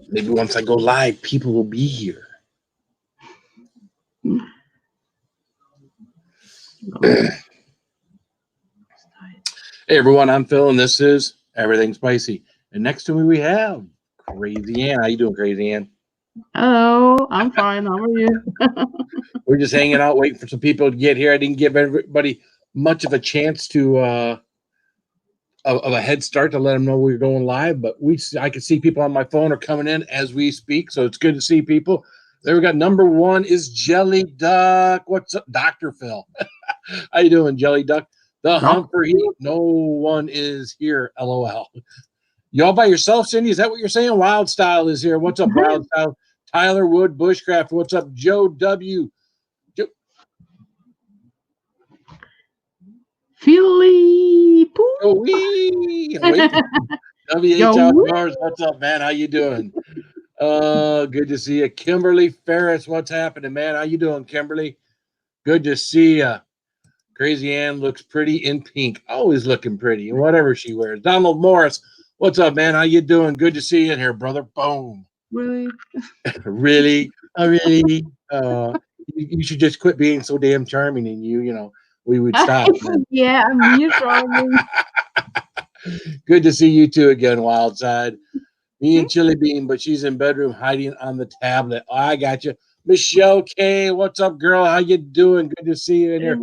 Maybe once I go live, people will be here. Hey everyone, I'm Phil, and this is Everything Spicy. And next to me we have Crazy Ann. How you doing, Crazy Ann? Hello, I'm fine. How are you? We're just hanging out, waiting for some people to get here. I didn't give everybody much of a chance to of a head start to let them know we were going live, but I can see people on my phone are coming in as we speak, so it's good to see people. There we got number one is Jelly Duck. What's up, Dr. Phil? How you doing, Jelly Duck? The hunt for heat. No one is here. LOL. Y'all by yourself, Cindy? Is that what you're saying? Wild Style is here. What's up, Wild Style? Tyler Wood, Bushcraft. What's up, Joe W? Philly. WH Outdoors. What's up, man? How you doing? Good to see you. Kimberly Ferris. What's happening, man? How you doing, Kimberly? Good to see you. Crazy Ann looks pretty in pink. Always looking pretty, whatever she wears. Donald Morris. What's up, man? How you doing? Good to see you in here, brother. Boom. Really? Really? Really? You should just quit being so damn charming, and you know, we would stop. Yeah, I'm here charming. Good to see you two again, Wildside. Me and Chili Bean, but she's in bedroom hiding on the tablet. Oh, I got you. Michelle K, what's up, girl? How you doing? Good to see you in here.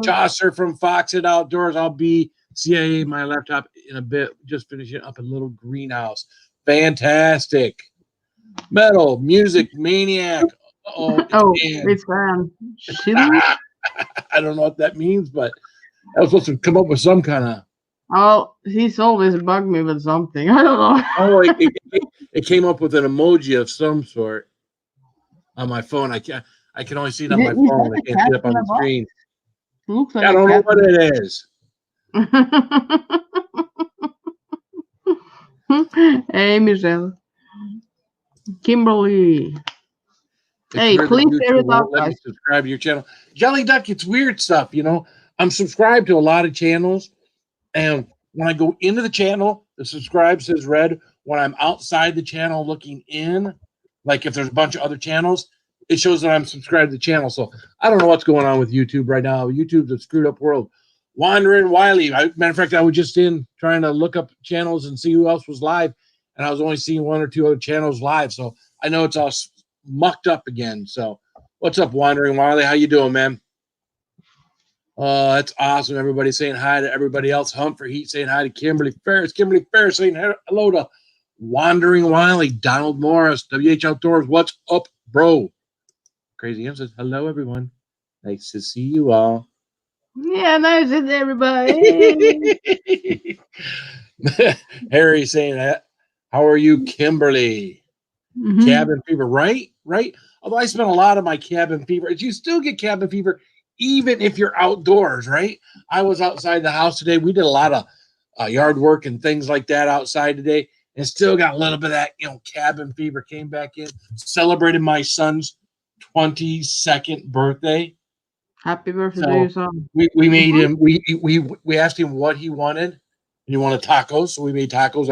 Chaucer from Fox It Outdoors. I'll be CIA my laptop in a bit. Just finishing up a little greenhouse. Fantastic. Metal Music Maniac. It's fan. I don't know what that means, but I was supposed to come up with some kind of. Oh, he's always bugged me with something. I don't know. Oh, it came up with an emoji of some sort on my phone. I can only see it on my phone. I can't see it up on the screen. Looks like I don't know what it is. Hey, Michelle. Kimberly. Hey, please share it out, guys. Let me subscribe to your channel. Jelly Duck, it's weird stuff, you know. I'm subscribed to a lot of channels, and when I go into the channel, the subscribe says red. When I'm outside the channel looking in, like if there's a bunch of other channels, it shows that I'm subscribed to the channel. So I don't know what's going on with YouTube right now. YouTube's a screwed up world. Wandering Wiley. Matter of fact, I was just trying to look up channels and see who else was live, and I was only seeing one or two other channels live. So I know it's all mucked up again. So what's up, Wandering Wiley? How you doing, man? That's awesome. Everybody saying hi to everybody else. Hunt for Heat saying hi to Kimberly Ferris. Kimberly Ferris saying hello to Wandering Wiley. Donald Morris, WH Outdoors. What's up, bro? Crazy M says hello, everyone. Nice to see you all. Yeah, nice to see everybody. Harry saying that. How are you, Kimberly? Cabin fever, right? Although I spent a lot of my cabin fever. You still get cabin fever even if you're outdoors, right? I was outside the house today. We did a lot of yard work and things like that outside today, and still got a little bit of that, cabin fever came back in. Celebrated my son's 22nd birthday. Happy birthday, son. We made him. We asked him what he wanted, and he wanted tacos, so we made tacos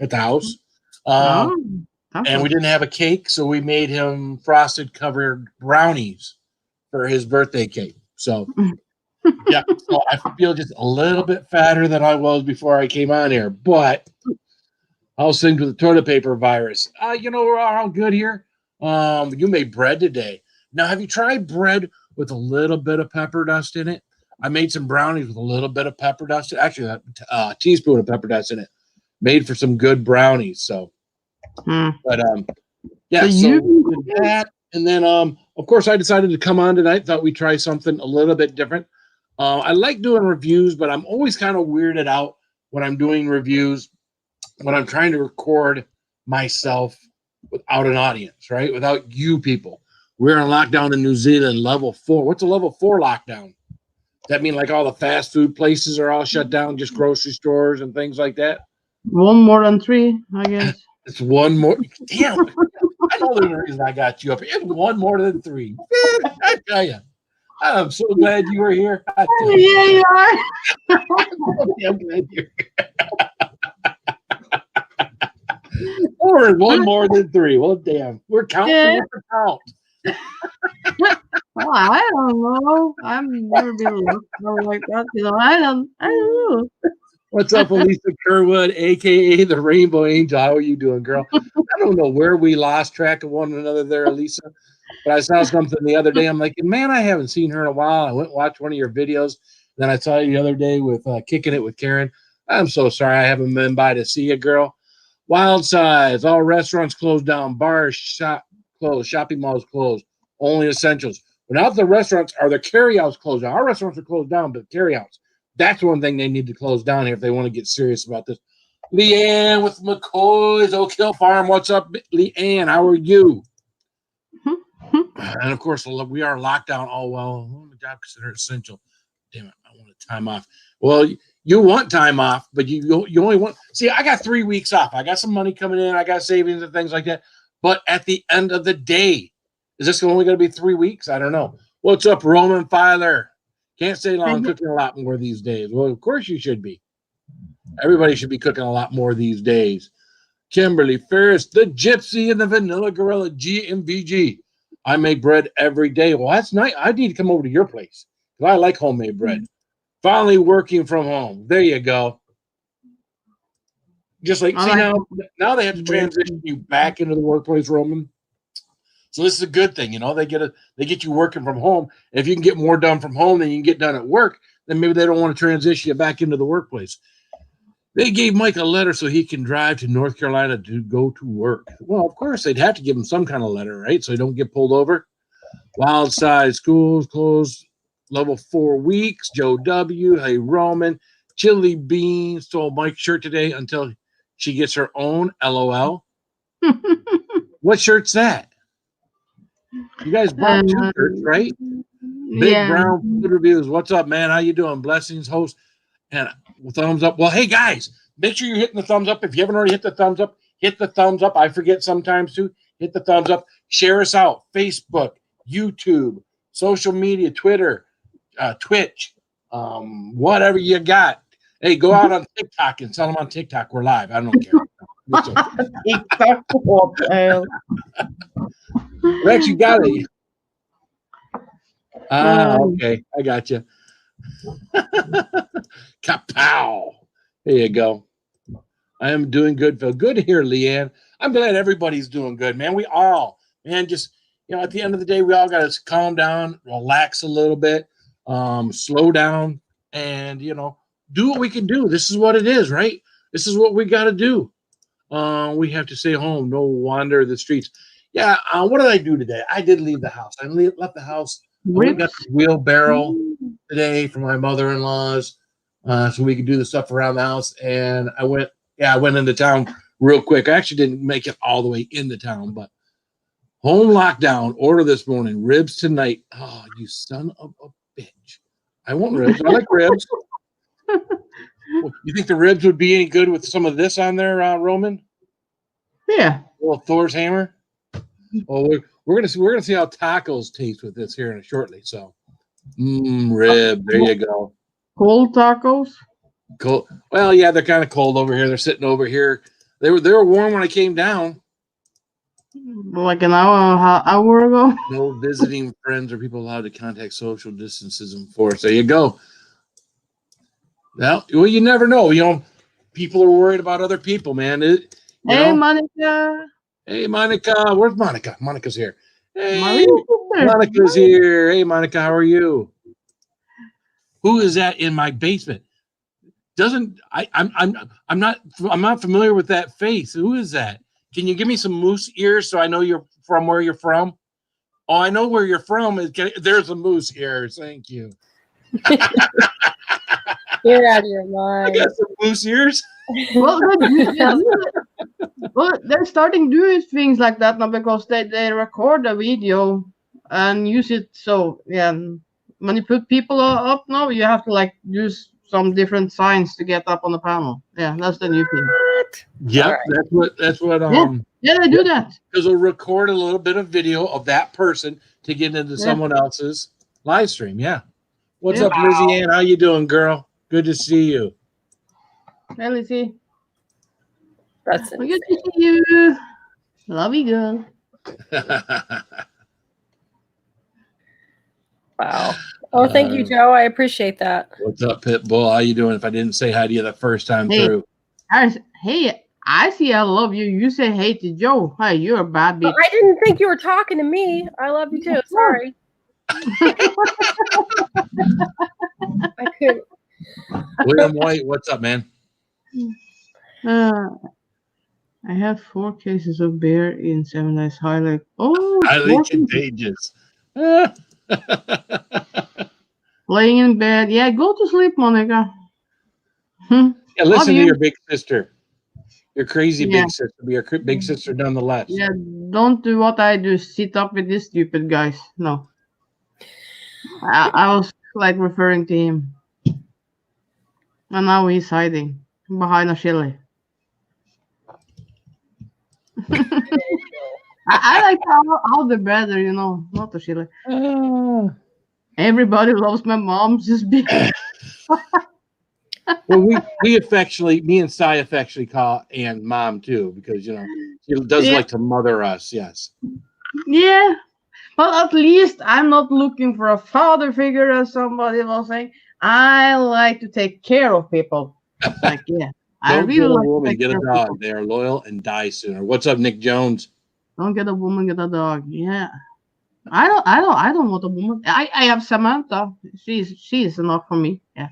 at the house. And we didn't have a cake, so we made him frosted covered brownies for his birthday cake. So, yeah, so I feel just a little bit fatter than I was before I came on here. But how's things with the toilet paper virus? We're all good here. You made bread today. Now, have you tried bread with a little bit of pepper dust in it? I made some brownies with a little bit of pepper dust. Actually, a teaspoon of pepper dust in it. Made for some good brownies. So, but yeah. So that, and then of course, I decided to come on tonight. Thought we'd try something a little bit different. I like doing reviews, but I'm always kind of weirded out when I'm doing reviews, when I'm trying to record myself without an audience, right? Without you people. We're on lockdown in New Zealand, level 4. What's a level 4 lockdown? Does that mean like all the fast food places are all shut down, just grocery stores and things like that? One more than 3, I guess. It's one more. Damn. I know the reason I got you up here. It's one more than 3. I tell you. I'm so glad you were here. Yeah, you are. I'm glad you're here. Or one more than 3. Well, damn. We're counting with the count. Well, I don't know. I've never been looked like that. I don't know. What's up, Elisa Kerwood, aka the Rainbow Angel? How are you doing, girl? I don't know where we lost track of one another there, Elisa. But I saw something the other day. I'm like, man, I haven't seen her in a while. I went and watched one of your videos. Then I saw you the other day with Kicking It with Karen. I'm so sorry I haven't been by to see you, girl. Wild size. All restaurants closed down. Bars, shop closed. Shopping malls closed. Only essentials. Well, now the restaurants are the carryouts closed down. Our restaurants are closed down, but carryouts. That's one thing they need to close down here if they want to get serious about this. Leanne with McCoy's Oak Hill Farm. What's up, Leanne? How are you? And of course, we are locked down. Oh, well, my job considered essential. Damn it, I want a time off. Well, you want time off, but you only want. See, I got 3 weeks off. I got some money coming in. I got savings and things like that. But at the end of the day, is this only going to be 3 weeks? I don't know. What's up, Roman Fyler? Can't stay long cooking a lot more these days. Well, of course you should be. Everybody should be cooking a lot more these days. Kimberly Ferris, the Gypsy and the Vanilla Gorilla, GMVG. I make bread every day. Well, that's nice. I need to come over to your place because I like homemade bread. Finally working from home. There you go. Just like, see, now they have to transition you back into the workplace, Roman. So this is a good thing, they get you working from home. If you can get more done from home than you can get done at work, then maybe they don't want to transition you back into the workplace. They gave Mike a letter so he can drive to North Carolina to go to work. Well, of course, they'd have to give him some kind of letter, right? So he don't get pulled over. Wild side schools closed level 4 weeks. Joe W. Hey, Roman. Chili Beans stole Mike's shirt today until she gets her own. LOL. What shirt's that? You guys bought 2 shirts, right? Big Brown Food Reviews. What's up, man? How you doing? Blessings, host. And thumbs up. Well, hey, guys, make sure you're hitting the thumbs up. If you haven't already hit the thumbs up, hit the thumbs up. I forget sometimes, too. Hit the thumbs up. Share us out. Facebook, YouTube, social media, Twitter, Twitch, whatever you got. Hey, go out on TikTok and tell them on TikTok we're live. I don't care. Rex, you got it. Okay. I got you. Kapow. There you go. I am doing good, Phil. Good to hear, Leanne. I'm glad everybody's doing good, man. We all, man, just, at the end of the day, we all got to calm down, relax a little bit, slow down, and, do what we can do. This is what it is, right? This is what we got to do. We have to stay home, no wander the streets. Yeah, what did I do today? I did leave the house. I left the house. We got the wheelbarrow today from my mother-in-law's, so we could do the stuff around the house. And I went into town real quick. I actually didn't make it all the way into town, but home lockdown. Order this morning. Ribs tonight. Oh, you son of a bitch! I want ribs. I like ribs. You think the ribs would be any good with some of this on there, Roman? Yeah. A little Thor's hammer. Well, we're gonna see how tacos taste with this here in shortly. So, rib. There you go. Cold tacos. Cold. Well, yeah, they're kind of cold over here. They're sitting over here. They were warm when I came down. Like an hour ago. No visiting friends or people allowed to contact social distances enforced. There you go. Well, you never know. People are worried about other people, man. Hey, Monica. Hey, Monica. Where's Monica? Monica's here. Hey, Monica's here. Hey, Monica, how are you? Who is that in my basement? I'm not familiar with that face. Who is that? Can you give me some moose ears so I know you're from where you're from? Oh, I know where you're from. There's a moose ears. Thank you. You're out of your mind. I got some moose ears. Well, they're starting doing things like that now because they record a video and use it. So when you put people up now, you have to use some different signs to get up on the panel. Yeah, that's the new thing. Yep, right. That's what yeah, they do that. Because they'll record a little bit of video of that person to get into someone else's live stream. Yeah. What's up, Lizzie Ann? How you doing, girl? Good to see you. Hey, Lizzie. That's Good to see you. Love you, girl. Wow. Oh, thank you, Joe. I appreciate that. What's up, Pitbull? How you doing? If I didn't say hi to you the first time through. Hey, I see I love you. You say hey to Joe. Hey, you're a bad bitch. I didn't think you were talking to me. I love you too. Sorry. I couldn't. William White, what's up, man? I have 4 cases of beer in 7 days. Highlight. Oh, highly contagious. Laying in bed. Yeah, go to sleep, Monica. Yeah, listen to your big sister. Your crazy big sister. Be your big sister nonetheless. Yeah, don't do what I do. Sit up with these stupid guys. No. I was like referring to him. And now he's hiding behind a chili. I like how the brother, not the chili. Everybody loves my mom. Just big. Well, we affectionately, me and Sai affectionately call Ann mom too, because she does like to mother us. Yes. Yeah, but at least I'm not looking for a father figure, as somebody was saying. I like to take care of people. Like, yeah, I don't really get a like woman, to get a dog. People. They are loyal and die sooner. What's up, Nick Jones? Don't get a woman, get a dog. Yeah. I don't want a woman. I have Samantha. She's enough for me. Yeah.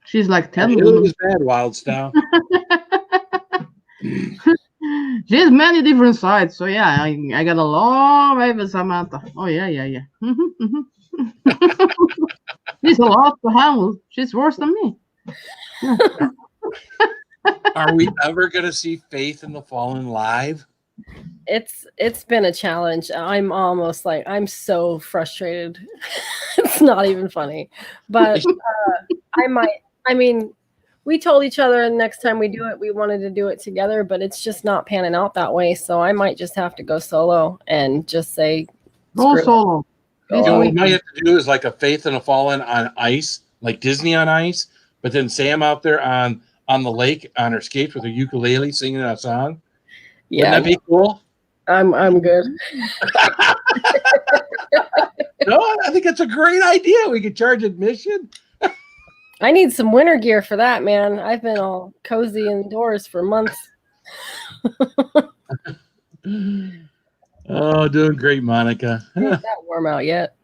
She's like 10 women. It bad, wild style. She has many different sides. So yeah, I got a long way with Samantha. Oh yeah. She's a lot to handle. She's worse than me. Are we ever gonna see Faith in the Fallen live? It's been a challenge. I'm almost like I'm so frustrated. It's not even funny, but I might. I mean, we told each other the next time we do it, we wanted to do it together, but it's just not panning out that way. So I might just have to go solo and just say go solo. What we might have to do is like a Faith in the Fallen on ice, like Disney on ice, but then Sam out there on the lake on her skates with her ukulele singing a song. Yeah, wouldn't that be cool? I'm good. No, I think it's a great idea. We could charge admission. I need some winter gear for that, man. I've been all cozy indoors for months. Oh, doing great, Monica. It's not that warm out yet.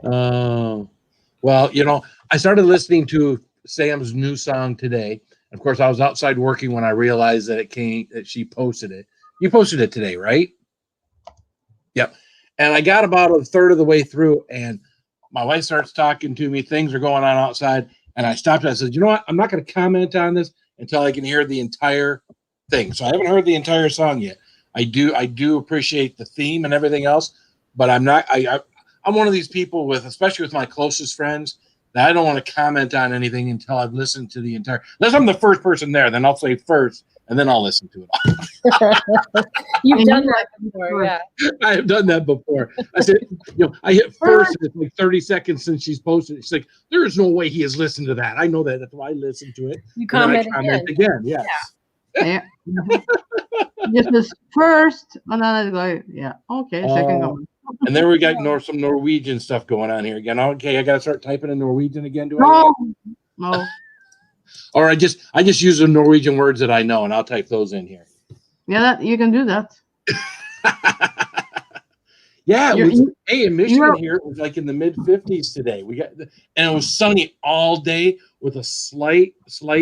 Oh, well, I started listening to Sam's new song today. Of course, I was outside working when I realized that that she posted it. You posted it today, right? Yep. And I got about a third of the way through, and my wife starts talking to me. Things are going on outside, and I stopped. I said, "You know what? I'm not going to comment on this until I can hear the entire thing." So I haven't heard the entire song yet. I do appreciate the theme and everything else, but I'm not. I'm one of these people especially with my closest friends, that I don't want to comment on anything until I've listened to the entire. Unless I'm the first person there, then I'll say first, and then I'll listen to it. You've done that before, yeah. I have done that before. I said, I hit first, and it's like 30 seconds since she's posted. She's like, there is no way he has listened to that. I know that. That's why I listened to it. You comment again. Yes. Yeah. This is first, and then I go, yeah, okay, second comment. And then we got some Norwegian stuff going on here again. Okay, I got to start typing in Norwegian again. No. Or I just use the Norwegian words that I know, and I'll type those in here. Yeah, you can do that. Yeah, in Michigan here, it was like in the mid-50s today. And it was sunny all day with a slight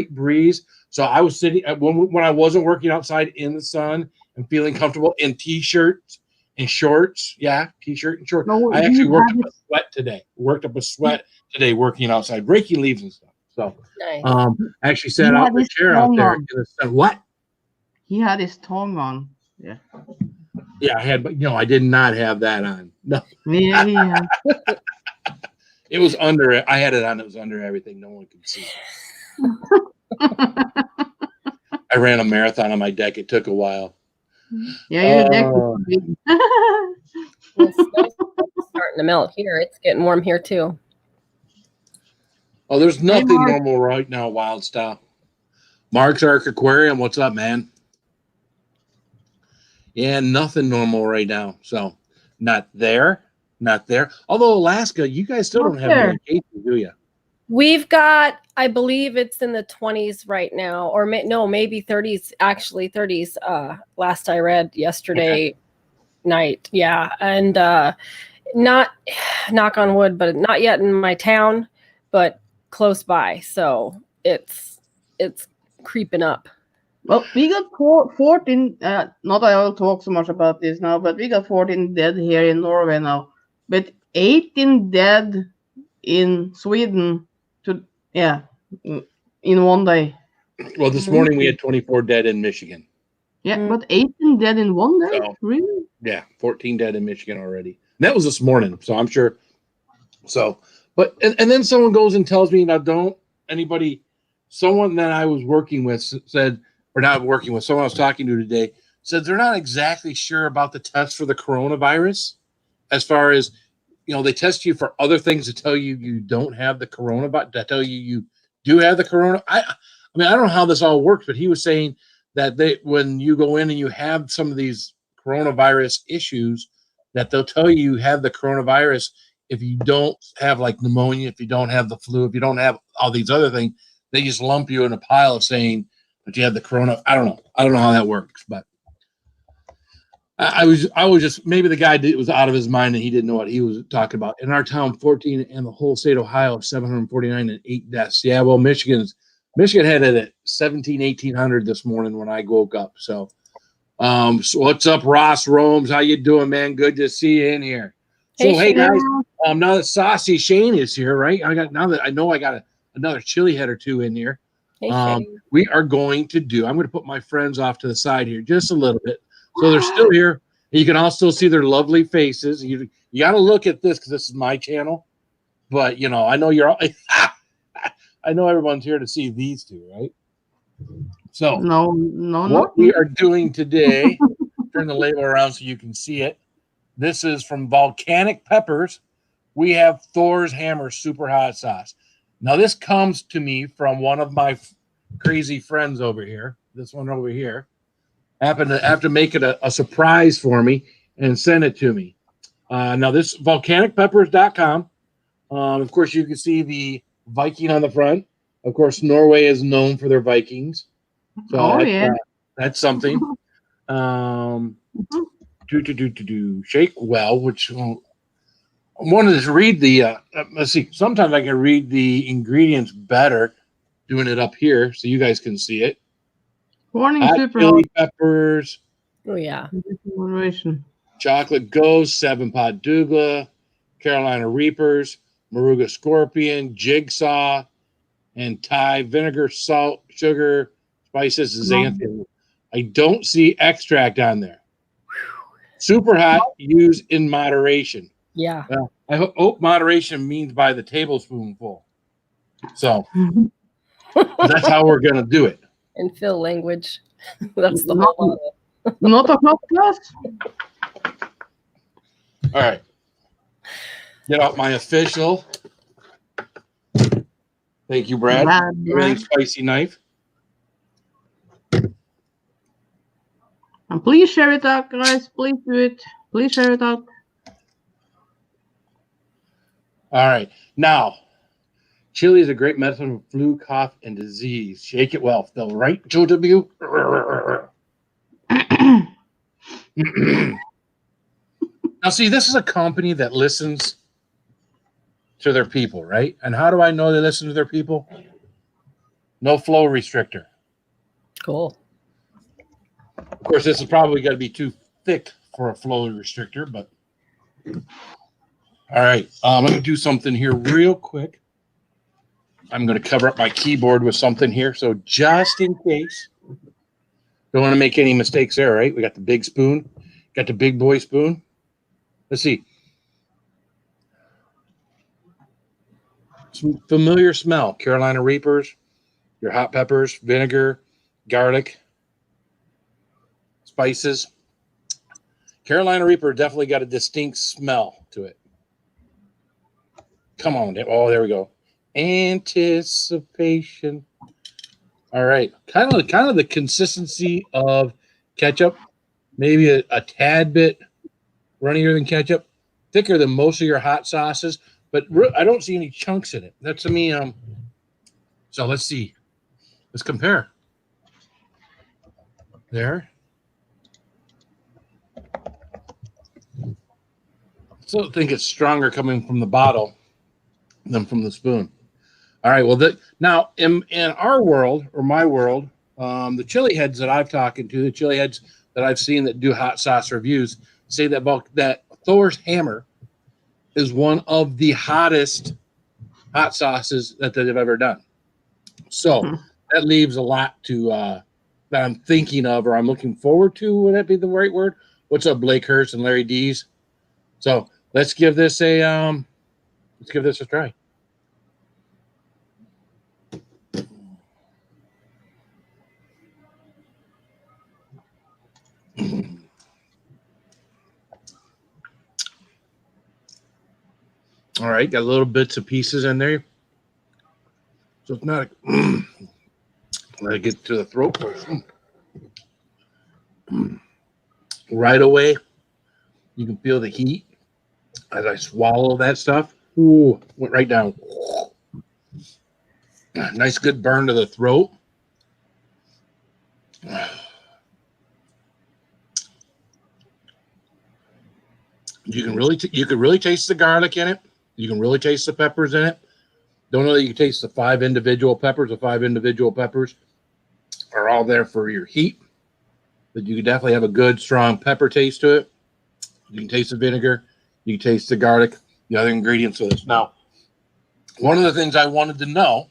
breeze. So I was sitting when I wasn't working outside in the sun and feeling comfortable in t-shirts and shorts. Yeah, t-shirt and shorts. I actually worked up a sweat today. Working outside, raking leaves and stuff. So nice. I actually sat out in the chair out there in the sun. What? He had his tongue on. Yeah. Yeah, I had, but I did not have that on. No. Yeah. It was under it. I had it on. It was under everything. No one could see. I ran a marathon on my deck. It took a while. Yeah, your deck was big. It's starting to melt here. It's getting warm here too. Oh, there's nothing normal right now, Wild Style. Mark's Ark Aquarium, what's up, man? Yeah, nothing normal right now. So, not there. Although Alaska, you guys still don't have any cases, do you? We've got, I believe it's in the 20s right now, or maybe 30s, actually 30s. Last I read yesterday night. Yeah. And not, knock on wood, but not yet in my town, but close by. So it's creeping up. Well, we got 14, not I will talk so much about this now, but we got 14 dead here in Norway now. But 18 dead in Sweden in one day. Well, this morning we had 24 dead in Michigan. Yeah, but 18 dead in one day? So, really? Yeah, 14 dead in Michigan already. And that was this morning, so I'm sure. So, but, and then someone goes and tells me, now someone that I was working with said, or not working with, someone I was talking to today, said they're not exactly sure about the test for the coronavirus as far as, they test you for other things to tell you you don't have the coronavirus, to tell you do have the corona. I mean, I don't know how this all works, but he was saying that when you go in and you have some of these coronavirus issues, that they'll tell you have the coronavirus if you don't have like pneumonia, if you don't have the flu, if you don't have all these other things, they just lump you in a pile of saying that you have the corona. I don't know how that works, but I was just, maybe the guy was out of his mind and he didn't know what he was talking about. In our town, 14 and the whole state of Ohio, 749 and 8 deaths. Yeah, well, Michigan had it at 1800 this morning when I woke up. So, so what's up, Ross Romes? How you doing, man? Good to see you in here. So, hey guys, now that Saucy Shane is here, right? I got another chili head or two in here. We are going to I'm going to put my friends off to the side here just a little bit. So they're still here. You can also see their lovely faces. You got to look at this because this is my channel. But, I know you're all, I know everyone's here to see these two, right? So what we are doing today, turn the label around so you can see it. This is from Volcanic Peppers. We have Thor's Hammer Super Hot Sauce. Now, this comes to me from one of my crazy friends over here. This one over here. Happened to have to make it a surprise for me and send it to me. Now, this volcanicpeppers.com. Of course, you can see the Viking on the front. Of course, Norway is known for their Vikings. So that's something. Shake well, which I wanted to read the. Let's see. Sometimes I can read the ingredients better doing it up here so you guys can see it. Warning, super chili peppers. Oh yeah. Chocolate Ghost, 7-pot Douglas, Carolina Reapers, Moruga Scorpion, Jigsaw, and Thai vinegar, salt, sugar, spices, xanthan. I don't see extract on there. Super hot, use in moderation. Yeah. I hope moderation means by the tablespoonful. So that's how we're going to do it. In Phil language. That's the whole Not a hot glass. All right. Get out my official. Thank you, Brad. Everything spicy knife. And please share it out, guys. Please do it. Please share it out. All right. Now, chili is a great medicine for flu, cough, and disease. Shake it well, Phil. Right, Joe W? Now, see, this is a company that listens to their people, right? And how do I know they listen to their people? No flow restrictor. Cool. Of course, this is probably going to be too thick for a flow restrictor, but all right. I'm going to do something here real quick. I'm going to cover up my keyboard with something here. So just in case, don't want to make any mistakes there, right? We got the big spoon, got the big boy spoon. Let's see. Some familiar smell. Carolina Reapers, your hot peppers, vinegar, garlic, spices. Carolina Reaper definitely got a distinct smell to it. Come on. Oh, there we go. Anticipation. All right. Kind of the consistency of ketchup. Maybe a tad bit runnier than ketchup. Thicker than most of your hot sauces. But I don't see any chunks in it. That's to me. So let's see. Let's compare. There. Still think it's stronger coming from the bottle than from the spoon. All right. Well, now in our world or my world, the chili heads that I've talked to, the chili heads that I've seen that do hot sauce reviews, say that Thor's Hammer is one of the hottest hot sauces that they've ever done. So that leaves a lot to that I'm thinking of or I'm looking forward to. Would that be the right word? What's up, Blake Hurst and Larry Dees? So let's give this a try. All right, got little bits and pieces in there. So it's not let it get to the throat first. Right away, you can feel the heat as I swallow that stuff. Ooh, went right down. Nice good burn to the throat. You can really taste the garlic in it. You can really taste the peppers in it. Don't know that you can taste the 5 individual peppers. The 5 individual peppers are all there for your heat, but you can definitely have a good, strong pepper taste to it. You can taste the vinegar. You can taste the garlic, the other ingredients of this. Now, one of the things I wanted to know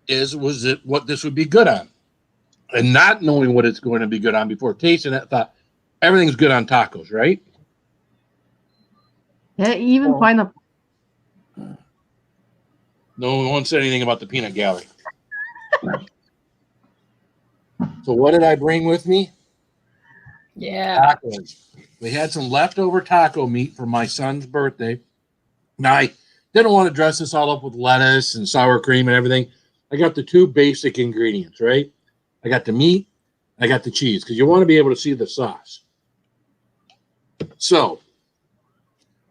was it what this would be good on? And not knowing what it's going to be good on before tasting it, I thought everything's good on tacos, right? Yeah, even pineapple. No one said anything about the peanut gallery. So what did I bring with me? Yeah. Tacos. We had some leftover taco meat for my son's birthday. Now, I didn't want to dress this all up with lettuce and sour cream and everything. I got the 2 basic ingredients, right? I got the meat. I got the cheese because you want to be able to see the sauce. So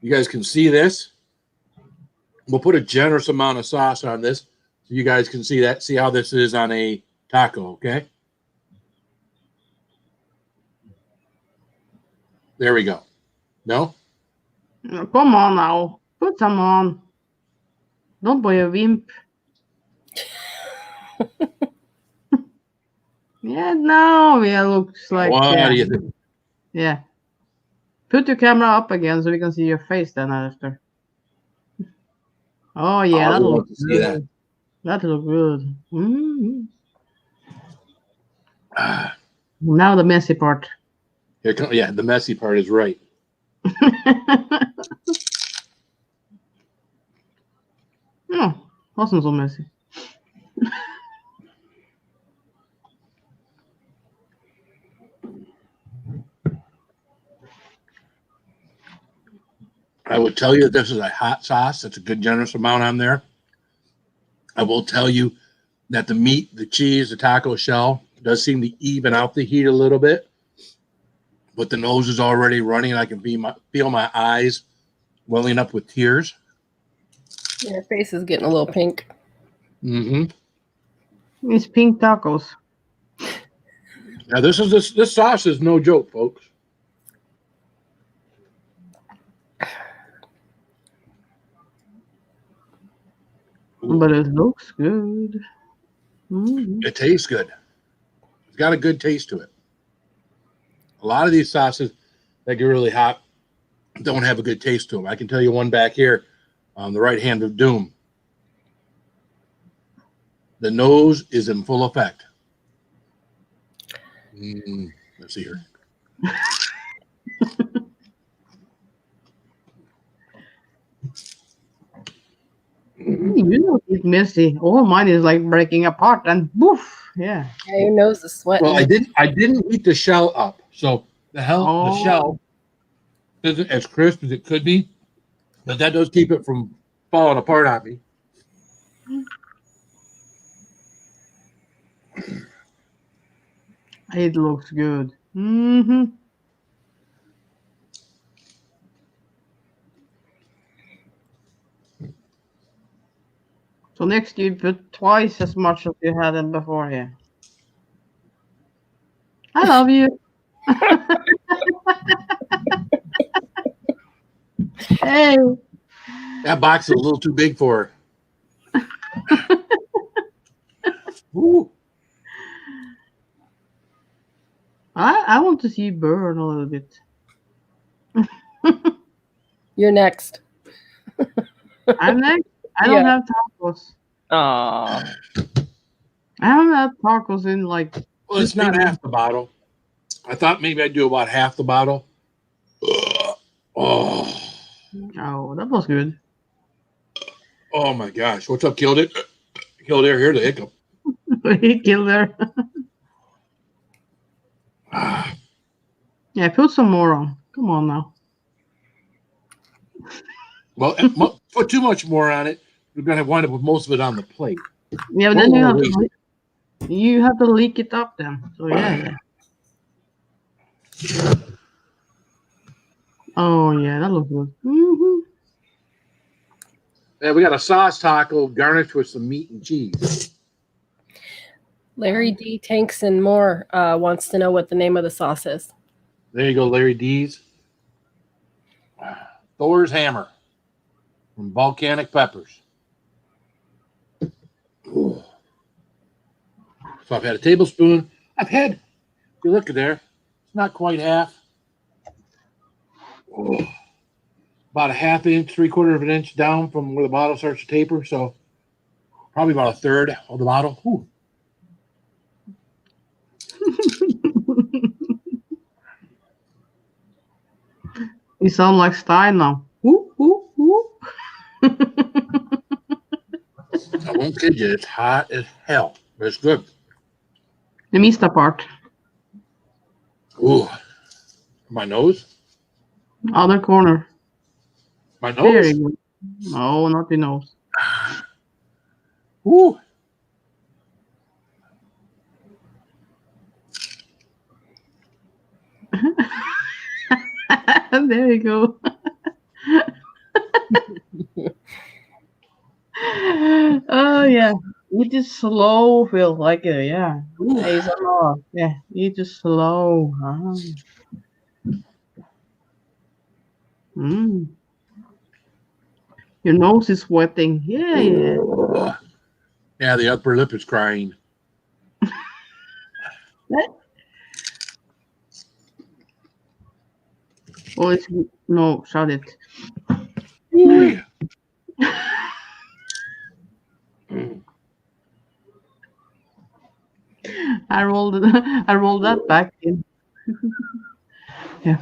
you guys can see this. We'll put a generous amount of sauce on this so you guys can see that. See how this is on a taco, okay? There we go. No? Come on now. Put some on. Don't be a wimp. Yeah, now it looks like... What do you think? Yeah. Put your camera up again so we can see your face then after. Oh, yeah, that looks good. That looks good. Now the messy part. Here comes, yeah, the messy part is right. Oh, wasn't so messy. I would tell you that this is a hot sauce. That's a good generous amount on there. I will tell you that the meat, the cheese, the taco shell does seem to even out the heat a little bit. But the nose is already running. I can feel my eyes welling up with tears. Your face is getting a little pink. Mm-hmm. It's pink tacos. Now this sauce is no joke, folks. But it looks good. It tastes good. It's got a good taste to it. A lot of these sauces that get really hot don't have a good taste to them. I can tell you one back here on the right hand of doom. The nose is in full effect. Let's see here. You know it's messy. All mine is like breaking apart and boof. Yeah. Your nose is sweating. Well, I didn't heat the shell up, so the shell isn't as crisp as it could be, but that does keep it from falling apart on me. It looks good. Mm-hmm. So next you put twice as much as you had in before here. I love you. Hey. That box is a little too big for her. Ooh. I want to see you burn a little bit. You're next. I'm next. I don't have tacos. Aww. I haven't had tacos in like. Well, it's not half the bottle. I thought maybe I'd do about half the bottle. Oh, that was good. Oh my gosh! What's up, Killdeer? Killdeer, here's the hiccup. Killdeer. Yeah, put some more on. Come on now. Well, put too much more on it, we're gonna wind up with most of it on the plate. Yeah, but then you have to leak it up then. So yeah. Oh yeah, that looks good. Mm-hmm. Yeah, we got a sauce taco garnished with some meat and cheese. Larry D. Tanks and More wants to know what the name of the sauce is. There you go, Larry D's. Thor's Hammer from Volcanic Peppers. Ooh. So I've had a tablespoon. If you look at there, it's not quite half. Ooh. About a half inch, 3/4 of an inch down from where the bottle starts to taper. So probably about a third of the bottle. Ooh. You sound like Stein now. Ooh, ooh, ooh. I won't kid you, it's hot as hell, but it's good. The Mista part. Ooh. My nose? Other corner. My nose? Very good. No, not the nose. Ooh. There you go. Oh yeah, eat it slow. Feels like it. Yeah. ASMR. Yeah, eat it slow. Your nose is sweating. Yeah, yeah. Yeah, the upper lip is crying. Oh, it's no. Shut it. Ooh, yeah. I rolled that back in. Yeah.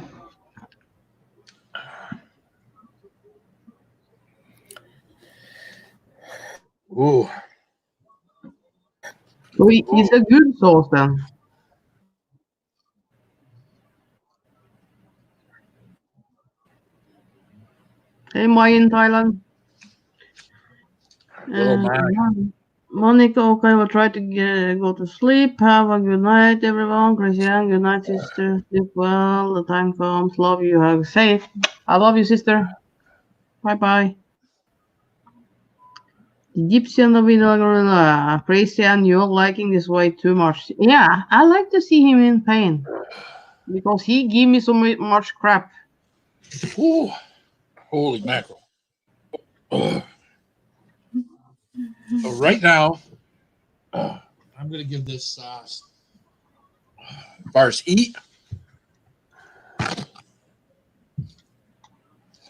Ooh. So it's a good sauce then. Hey, Mai in Thailand. Monica, okay, we'll try to go to sleep. Have a good night, everyone. Christian, good night, sister. Sleep well. The time comes. Love you. Hug. Safe. I love you, sister. Bye-bye. Egyptian Novina, Christian, you're liking this way too much. Yeah, I like to see him in pain because he gave me so much crap. Ooh. Holy mackerel. So right now, I'm going to give this sauce, as far as heat,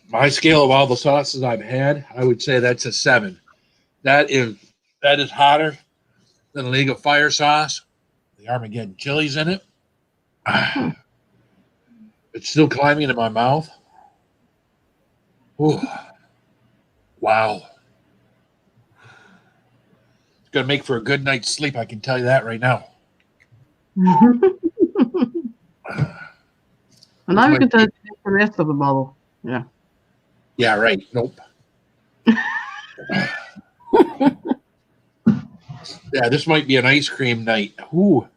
my scale of all the sauces I've had, I would say that's a 7. That is hotter than a League of Fire sauce. The Armageddon chilies in it. It's still climbing into my mouth. Ooh. Wow. It's going to make for a good night's sleep, I can tell you that right now. And now you can take the rest of the bottle. Yeah. Yeah, right. Nope. Yeah, this might be an ice cream night. Ooh.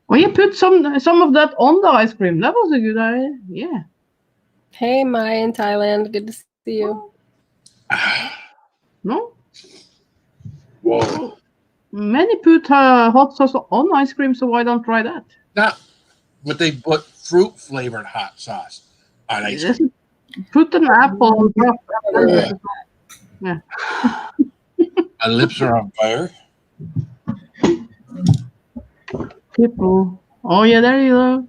Well, you put some of that on the ice cream. That was a good idea. Yeah. Hey, Mai in Thailand. Good to see you. No? Whoa. Many put hot sauce on ice cream, so why don't try that? Not, but they put fruit flavored hot sauce on ice cream. Put an apple on top. Yeah. My lips are on fire. People. Oh, yeah, there you go.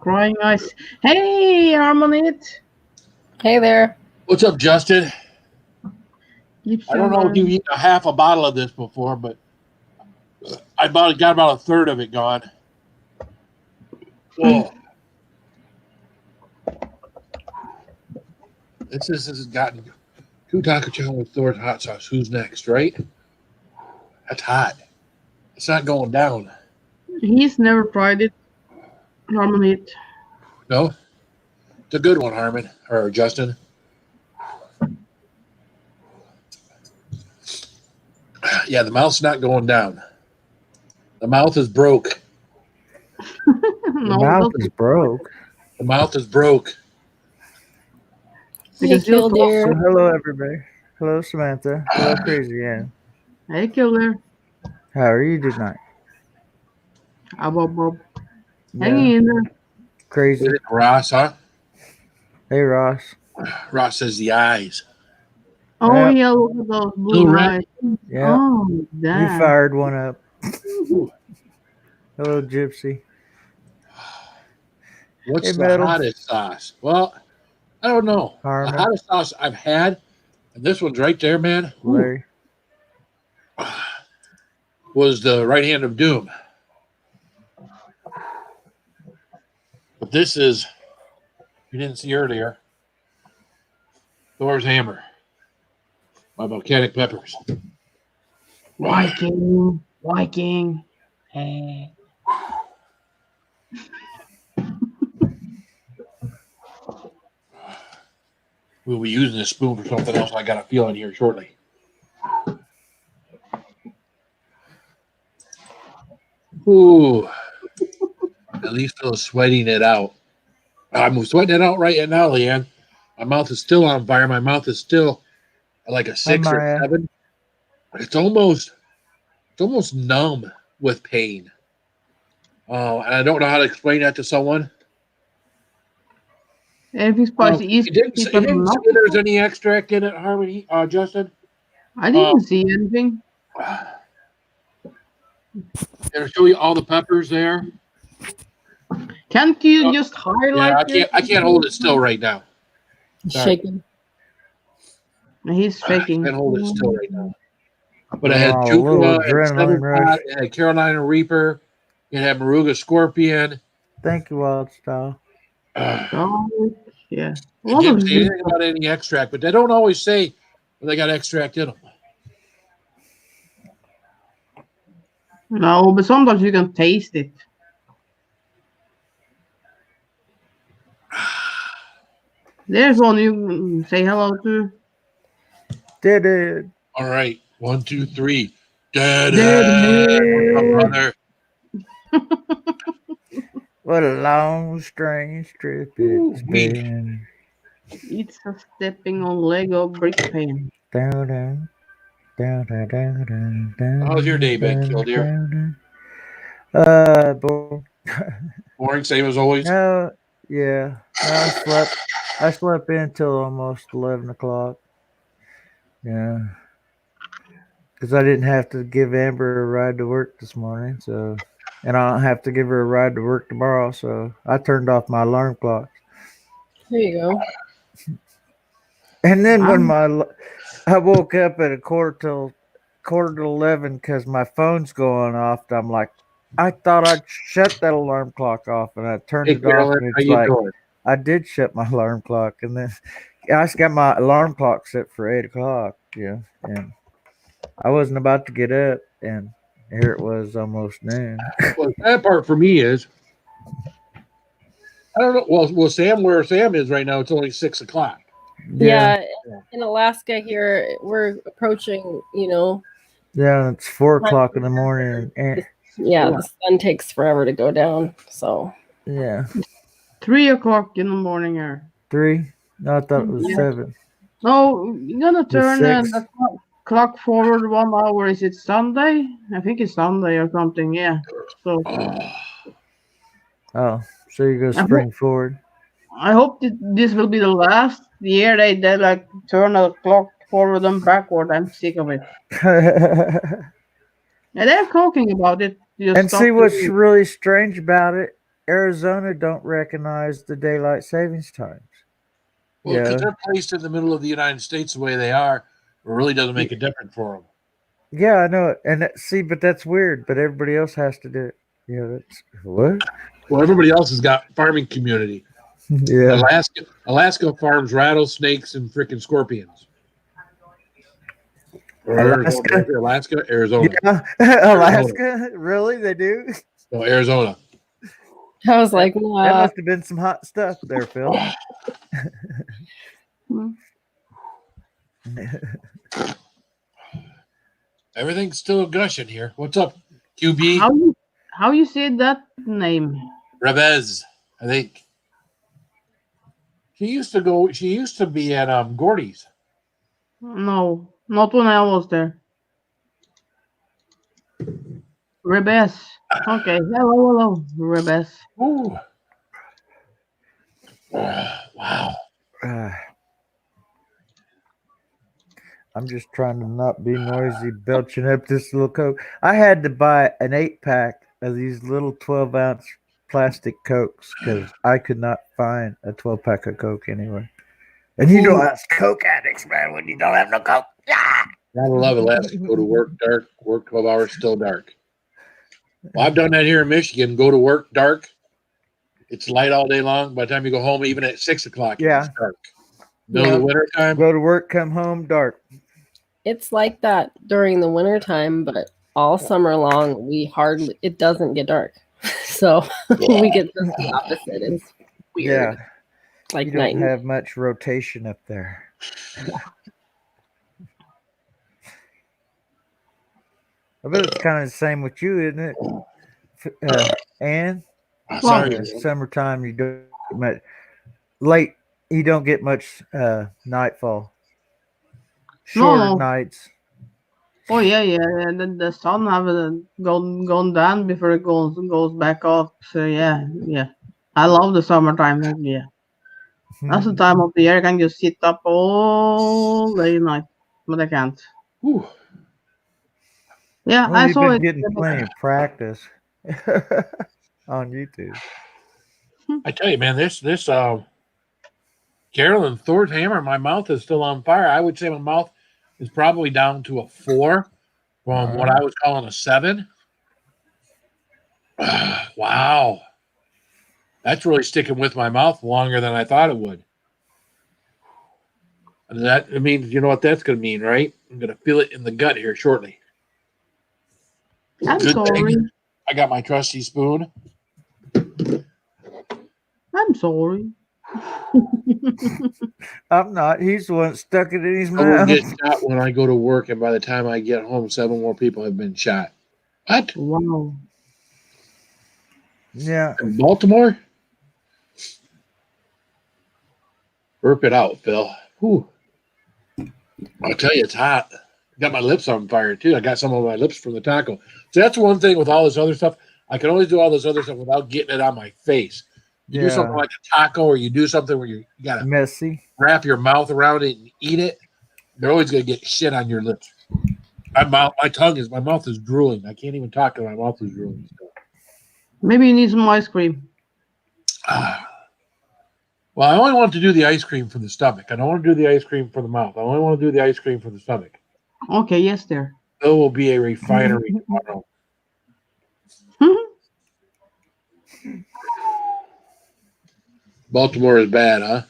Crying ice. Hey, Harmonite. Hey there. What's up, Justin? I don't know if you've eaten a half a bottle of this before, but I got about a third of it gone. Whoa. This has gotten 2 taco chow with Thor's hot sauce. Who's next, right? That's hot. It's not going down. He's never tried it. Harmonite. No? It's a good one, Harmon. Or Justin. Yeah, the mouth's not going down. The mouth is broke. The mouth is broke. The mouth is broke. Hey, Killdeer. So hello, everybody. Hello, Samantha. Hello, Crazy Ann. Hey, Killdeer. How are you tonight? Bob. Yeah. Hanging in there. Crazy. Ross, huh? Hey, Ross. Ross says the eyes. Oh, Yep. yeah, look at those Blue blue red. eyes. Yeah. Oh, You damn. fired one up. Hello, Gypsy. What's Hey, the Metal. hottest sauce? Well, I don't know. Harmon. The hottest sauce I've had, and this one's right there, man, Larry. was the right hand of doom. But this is, you didn't see earlier, Thor's Hammer. My volcanic peppers. Viking. Hey. We'll be using this spoon for something else I got a feeling here shortly. Ooh. At least I was sweating it out. I'm sweating it out right now, Leanne. My mouth is still on fire. My mouth is still like a 6 or Maya. 7. It's almost numb with pain. And I don't know how to explain that to someone. Anything spicy You easy. didn't say there's any extract in it, Harmony, Justin? I didn't see anything. Did I show you all the peppers there? Can't you just highlight Yeah, I can't hold it still right now. Sorry. Shaking. He's shaking. I can't hold it still right now. But I had Oh, Jukla, little it had adrenaline Southern rush. Pot, it had Carolina Reaper, it had Maruga Scorpion. Thank you, Wild Style. Oh, yeah. It didn't say anything about any extract, but they don't always say when they got extract in them. No, but sometimes you can taste it. There's one you can say hello to. Did it. All right. 1, 2, 3. Dead Dead brother. What a long, strange trip it's Ooh, been. It's a stepping on Lego brick pan. Down, down. Down, down, down, down, down. How's your day been, Killdeer? Boring, same as always. No, yeah. No, I slept in till almost 11 o'clock. Yeah. Because I didn't have to give Amber a ride to work this morning, so, and I don't have to give her a ride to work tomorrow, so I turned off my alarm clock. There you go. And then when I woke up at quarter to 11 because my phone's going off, I'm like, I thought I'd shut that alarm clock off, and I turned it Carolyn, off, and how it's you like, doing? I did shut my alarm clock, and then I just got my alarm clock set for 8 o'clock, yeah, and I wasn't about to get up, and here it was almost noon. Well, that part for me is, I don't know. Well, Sam, where Sam is right now, it's only 6 o'clock. Yeah. In Alaska here, we're approaching, Yeah, it's 4:00 in the morning. the sun takes forever to go down. So Yeah. 3:00 in the morning here. 3? No, I thought it was Yeah. 7. No, you're gonna turn six. the clock forward 1 hour. Is it Sunday? I think it's Sunday or something. Yeah. So Oh, so you go spring forward. I hope this will be the last year they like turn the clock forward and backward. I'm sick of it. And they're talking about it. And see what's really strange about it, Arizona don't recognize the daylight savings times. Well, because they're placed in the middle of the United States the way they are, it really doesn't make a difference for them. Yeah, I know it. And but that's weird. But everybody else has to do it. Yeah, that's what? Well, everybody else has got farming community. Yeah. Alaska farms rattlesnakes and freaking scorpions. Alaska, Arizona. Yeah. Alaska? Really? They do? No, Arizona. I was like, that must have been some hot stuff there, Phil. Everything's still gushing here. What's up, QB? How you say that name? Revez, I think. She used to be at Gordy's. No, not when I was there. Rebes. Okay. Hello, Rebes. Ooh. Wow. I'm just trying to not be noisy, belching up this little Coke. I had to buy an 8-pack of these little 12-ounce plastic Cokes because I could not find a 12-pack of Coke anywhere. And you know us Coke addicts, man, when you don't have no Coke. Yeah. Gotta love Alaska. Go to work dark, work 12 hours, still dark. Well, I've done that here in Michigan. Go to work dark. It's light all day long. By the time you go home, even at 6 o'clock, it's dark. Middle of the winter time. Go to work, come home, dark. It's like that during the winter time, but all summer long, it doesn't get dark. So we get the opposite. It's weird. Yeah. Like you don't have much rotation up there. I bet it's kind of the same with you, isn't it? Ann? Sorry. Summertime, you don't get much late. You don't get much nightfall. Shorter nights. Oh yeah. The sun have gone down before it goes back up. So yeah. I love the summertime. Yeah. That's the time of the year I can just sit up all day and night, but I can't. Whew. Yeah, I saw it. Getting plenty of practice on YouTube. I tell you, man, this Carolyn, Thor's hammer, my mouth is still on fire. I would say my mouth is probably down to a 4 from what I was calling a 7. Wow. That's really sticking with my mouth longer than I thought it would. And that means, you know what that's going to mean, right? I'm going to feel it in the gut here shortly. I'm sorry. I got my trusty spoon. I'm sorry. I'm not. He's the one that stuck it in his mouth. I will get shot when I go to work, and by the time I get home, 7 more people have been shot. What? Wow. Yeah. In Baltimore? Burp it out, Phil. Whew. I'll tell you, it's hot. Got my lips on fire, too. I got some of my lips from the taco. So that's one thing with all this other stuff. I can always do all this other stuff without getting it on my face. You do something like a taco, or you do something where you got to messy, wrap your mouth around it and eat it. They're always going to get shit on your lips. My mouth is drooling. I can't even talk because my mouth is drooling. Maybe you need some ice cream. Well, I only want to do the ice cream for the stomach. I don't want to do the ice cream for the mouth. I only want to do the ice cream for the stomach. Okay, yes, there. There will be a refinery tomorrow. Baltimore is bad, huh?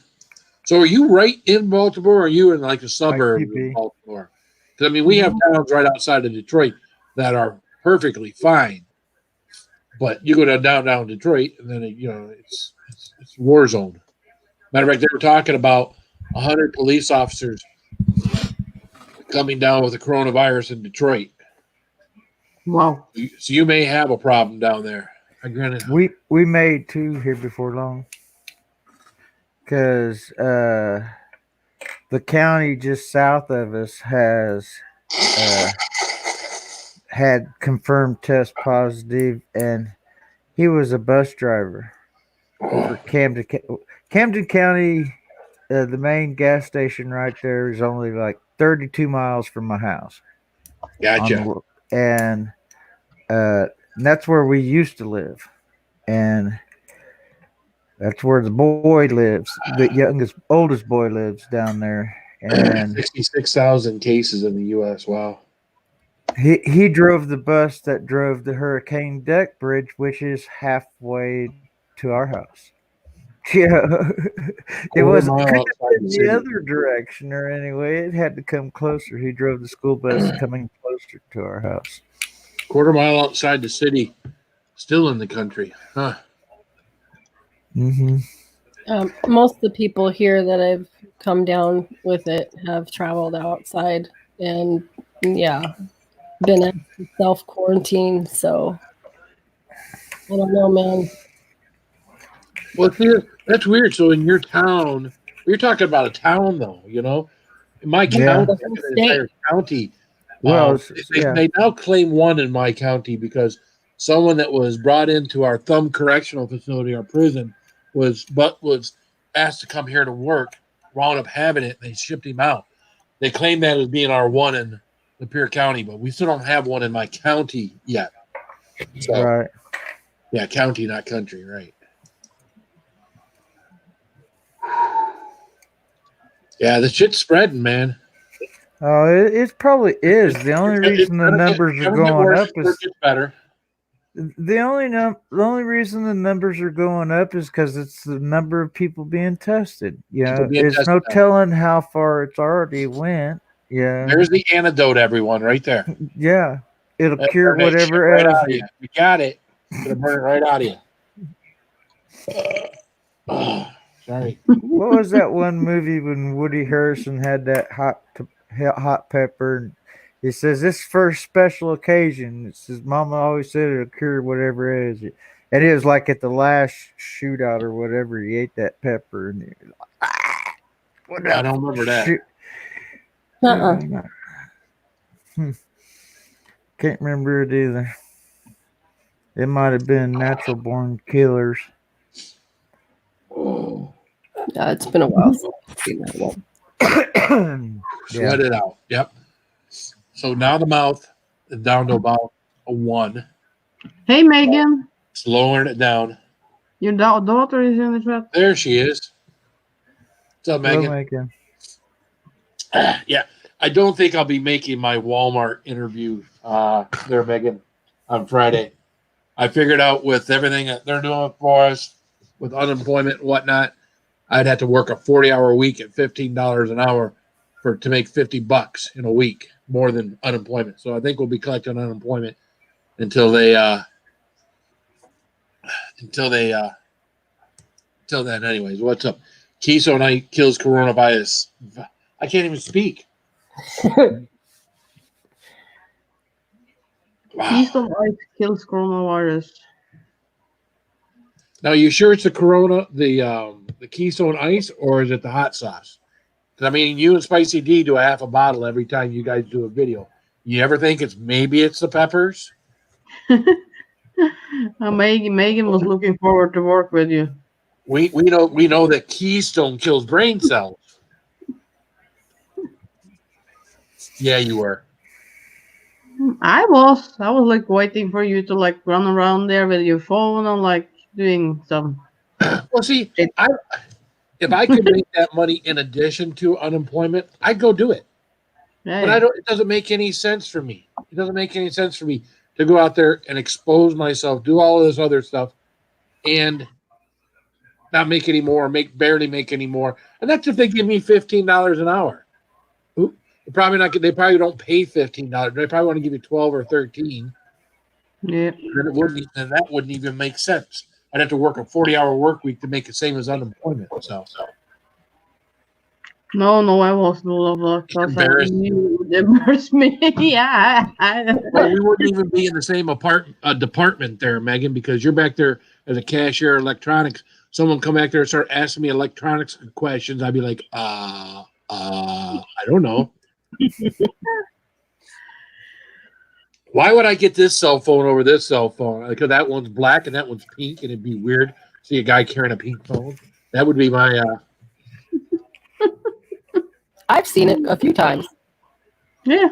So are you right in Baltimore, or are you in like a suburb of Baltimore? Because, I mean, we have towns right outside of Detroit that are perfectly fine. But you go to downtown Detroit, and then, it's war zone. Matter of fact, they were talking about 100 police officers coming down with the coronavirus in Detroit. Wow. So you may have a problem down there. I granted. We made 2 here before long, because the county just south of us has had confirmed test positive, and he was a bus driver for Camden County. The main gas station right there is only like 32 miles from my house. Gotcha. And that's where we used to live. And that's where the boy lives. The oldest boy lives down there. And 66,000 cases in the U.S. Wow. He drove the bus that drove the Hurricane Deck Bridge, which is halfway to our house. Yeah, it wasn't in the other direction or anyway. It had to come closer. He drove the school bus coming closer to our house. Quarter mile outside the city, still in the country, huh? Mm-hmm. Most of the people here that I've come down with it have traveled outside and been at self-quarantine. So I don't know, man. Well, that's weird. So in your town, you're talking about a town, though, in my county, entire county. Well, they now claim 1 in my county because someone that was brought into our Thumb Correctional Facility, our prison, was asked to come here to work, wound up having it, and they shipped him out. They claim that as being our 1 in Lapeer County, but we still don't have 1 in my county yet. So, right. Yeah, county, not country, right. Yeah, the shit's spreading, man. Oh, it probably is. The only reason the numbers are going up is better. The only reason the numbers are going up is because it's the number of people being tested. Yeah, there's no telling how far it's already went. Yeah, there's the antidote, everyone, right there. Yeah, it'll cure whatever else. You got it. It'll burn it right out of you. Oh, sorry. What was that one movie when Woody Harrelson had that hot pepper? And he says, "This for a special occasion." It says, "Mama always said it'll cure whatever it is." And it was like at the last shootout or whatever, he ate that pepper, and he was like, I don't remember that. Can't remember it either. It might have been Natural Born Killers. Yeah, it's been a while since I've seen that one. Sweat it out. Yep. So now the mouth is down to about a 1. Hey, Megan. It's lowering it down. Your daughter is in the chat. There she is. What's up, Megan? Hello, Megan. Yeah, I don't think I'll be making my Walmart interview there, Megan, on Friday. I figured out with everything that they're doing for us, with unemployment and whatnot, I'd have to work a 40-hour week at $15 an hour to make $50 in a week, more than unemployment. So I think we'll be collecting unemployment until then. Anyways, what's up? Keystone Ice kills coronavirus. I can't even speak. Wow. Keystone Ice kills coronavirus. Now, you sure it's the Keystone Ice, or is it the hot sauce? Because I mean, you and Spicy D do a half a bottle every time you guys do a video. You ever think it's the peppers? Megan was looking forward to work with you. We know that Keystone kills brain cells. Yeah, you were. I was like waiting for you to like run around there with your phone and like doing some. Well, see, if I could make that money in addition to unemployment, I'd go do it. Yeah. But it doesn't make any sense for me. It doesn't make any sense for me to go out there and expose myself, do all of this other stuff, and not make any more, barely make any more. And that's if they give me $15 an hour. They probably don't pay $15. They probably want to give you 12 or 13. Yeah. And that wouldn't even make sense. I'd have to work a 40-hour work week to make the same as unemployment. So No, I was no love because I knew it embarrassed me. Yeah. Well, we wouldn't even be in the same department there, Megan, because you're back there as a cashier, electronics. Someone come back there and start asking me electronics questions. I'd be like, I don't know. Why would I get this cell phone over this cell phone? Because that one's black and that one's pink, and it'd be weird to see a guy carrying a pink phone. That would be my. I've seen it a few times. Yeah.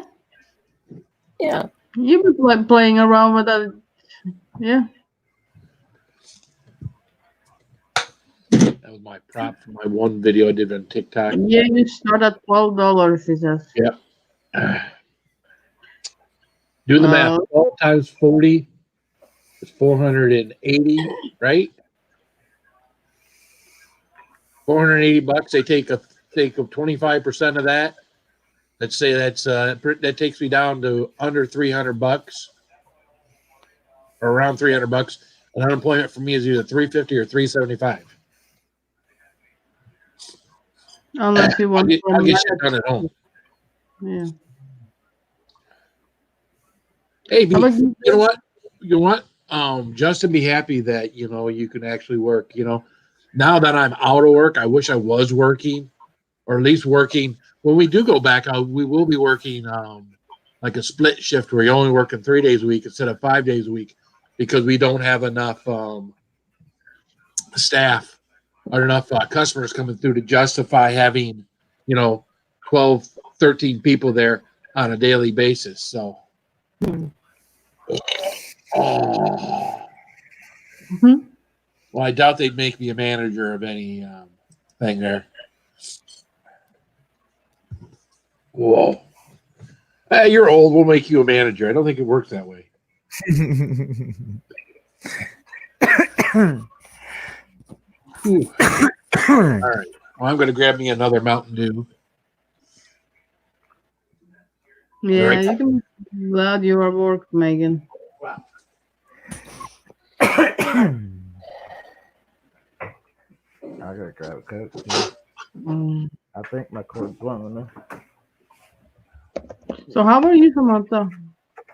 Yeah. You've been playing around with that. Yeah. That was my prop for my one video I did on TikTok. Yeah, you start at $12, he says. Yep. Do the math. 12 times 40 is 480, right? $480. They take 25% of that. Let's say that takes me down to under $300 or around $300. And unemployment for me is either $350 or $375. Unless you want I'll get shit done at home. Yeah. Hey, you know what? Justin, be happy that you can actually work. Now that I'm out of work, I wish I was working, or at least working. When we do go back out, we will be working like a split shift where you're only working 3 days a week instead of 5 days a week, because we don't have enough staff or enough customers coming through to justify having 12, 13 people there on a daily basis. So. Well, I doubt they'd make me a manager of any thing there. Whoa. Hey, you're old. We'll make you a manager. I don't think it works that way. All right. Well, I'm going to grab me another Mountain Dew. Yeah, right. You can be glad you are at work, Megan. Wow. I gotta grab a Coke. I think my cord's long enough. So how are you, Samantha?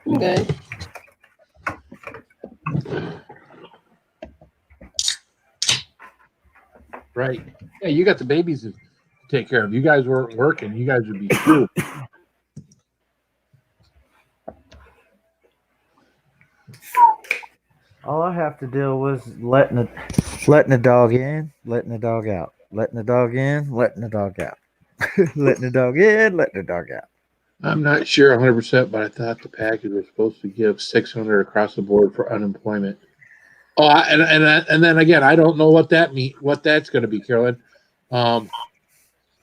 Good. Right. Yeah, you got the babies to take care of. You guys weren't working. You guys would be screwed. All I have to do was letting the dog in, letting the dog out, letting the dog in, letting the dog out, letting the dog in, letting the dog out. I'm not sure 100%, but I thought the package was supposed to give $600 across the board for unemployment. Oh, and then again, I don't know what that's going to be, Carolyn. I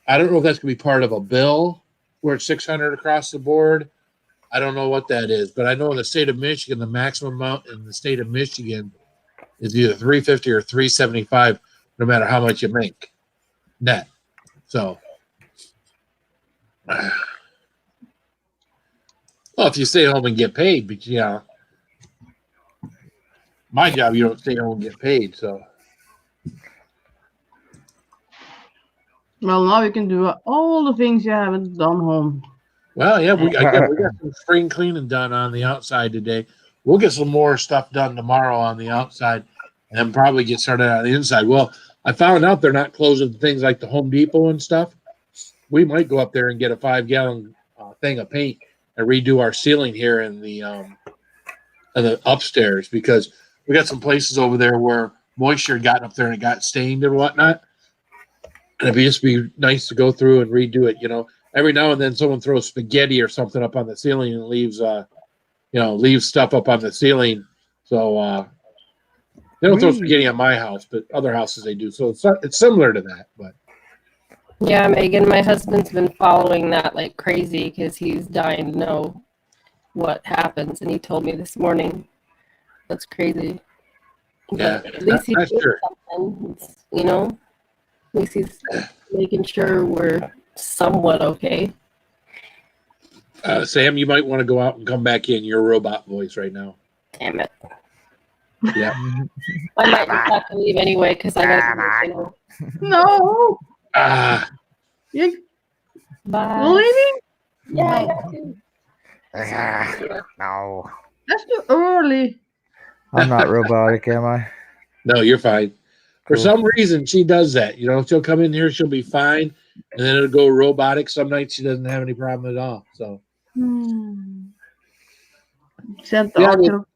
don't know if that's going to be part of a bill where it's $600 across the board. I don't know what that is, but I know in the state of Michigan, the maximum amount in the state of Michigan is either $350 or $375, no matter how much you make net. So, well, if you stay home and get paid, but yeah, my job, you don't stay home and get paid. So, well, now you can do all the things you haven't done home. Well, yeah, we got some spring cleaning done on the outside today. We'll get some more stuff done tomorrow on the outside, and then probably get started on the inside. Well, I found out they're not closing things like the Home Depot and stuff. We might go up there and get a 5-gallon thing of paint and redo our ceiling here in the upstairs, because we got some places over there where moisture had gotten up there and it got stained and whatnot. And it'd just be nice to go through and redo it. Every now and then someone throws spaghetti or something up on the ceiling and leaves stuff up on the ceiling. So they don't throw spaghetti on my house, but other houses they do. So it's similar to that. But yeah, Megan, my husband's been following that like crazy because he's dying to know what happens, and he told me this morning. That's crazy. Yeah, but at least he's that's true. At least he's making sure we're somewhat okay. Sam, you might want to go out and come back in your robot voice right now. Damn it. Yeah. I might just have to leave anyway because I gotta. No. Bye. You leaving? Yeah, I got to. No. That's too early. I'm not robotic, am I? No, you're fine. For Cool. some reason, she does that. You know, she'll come in here, she'll be fine, and then it'll go robotic. Some nights she doesn't have any problem at all. So, Sent the yeah, article.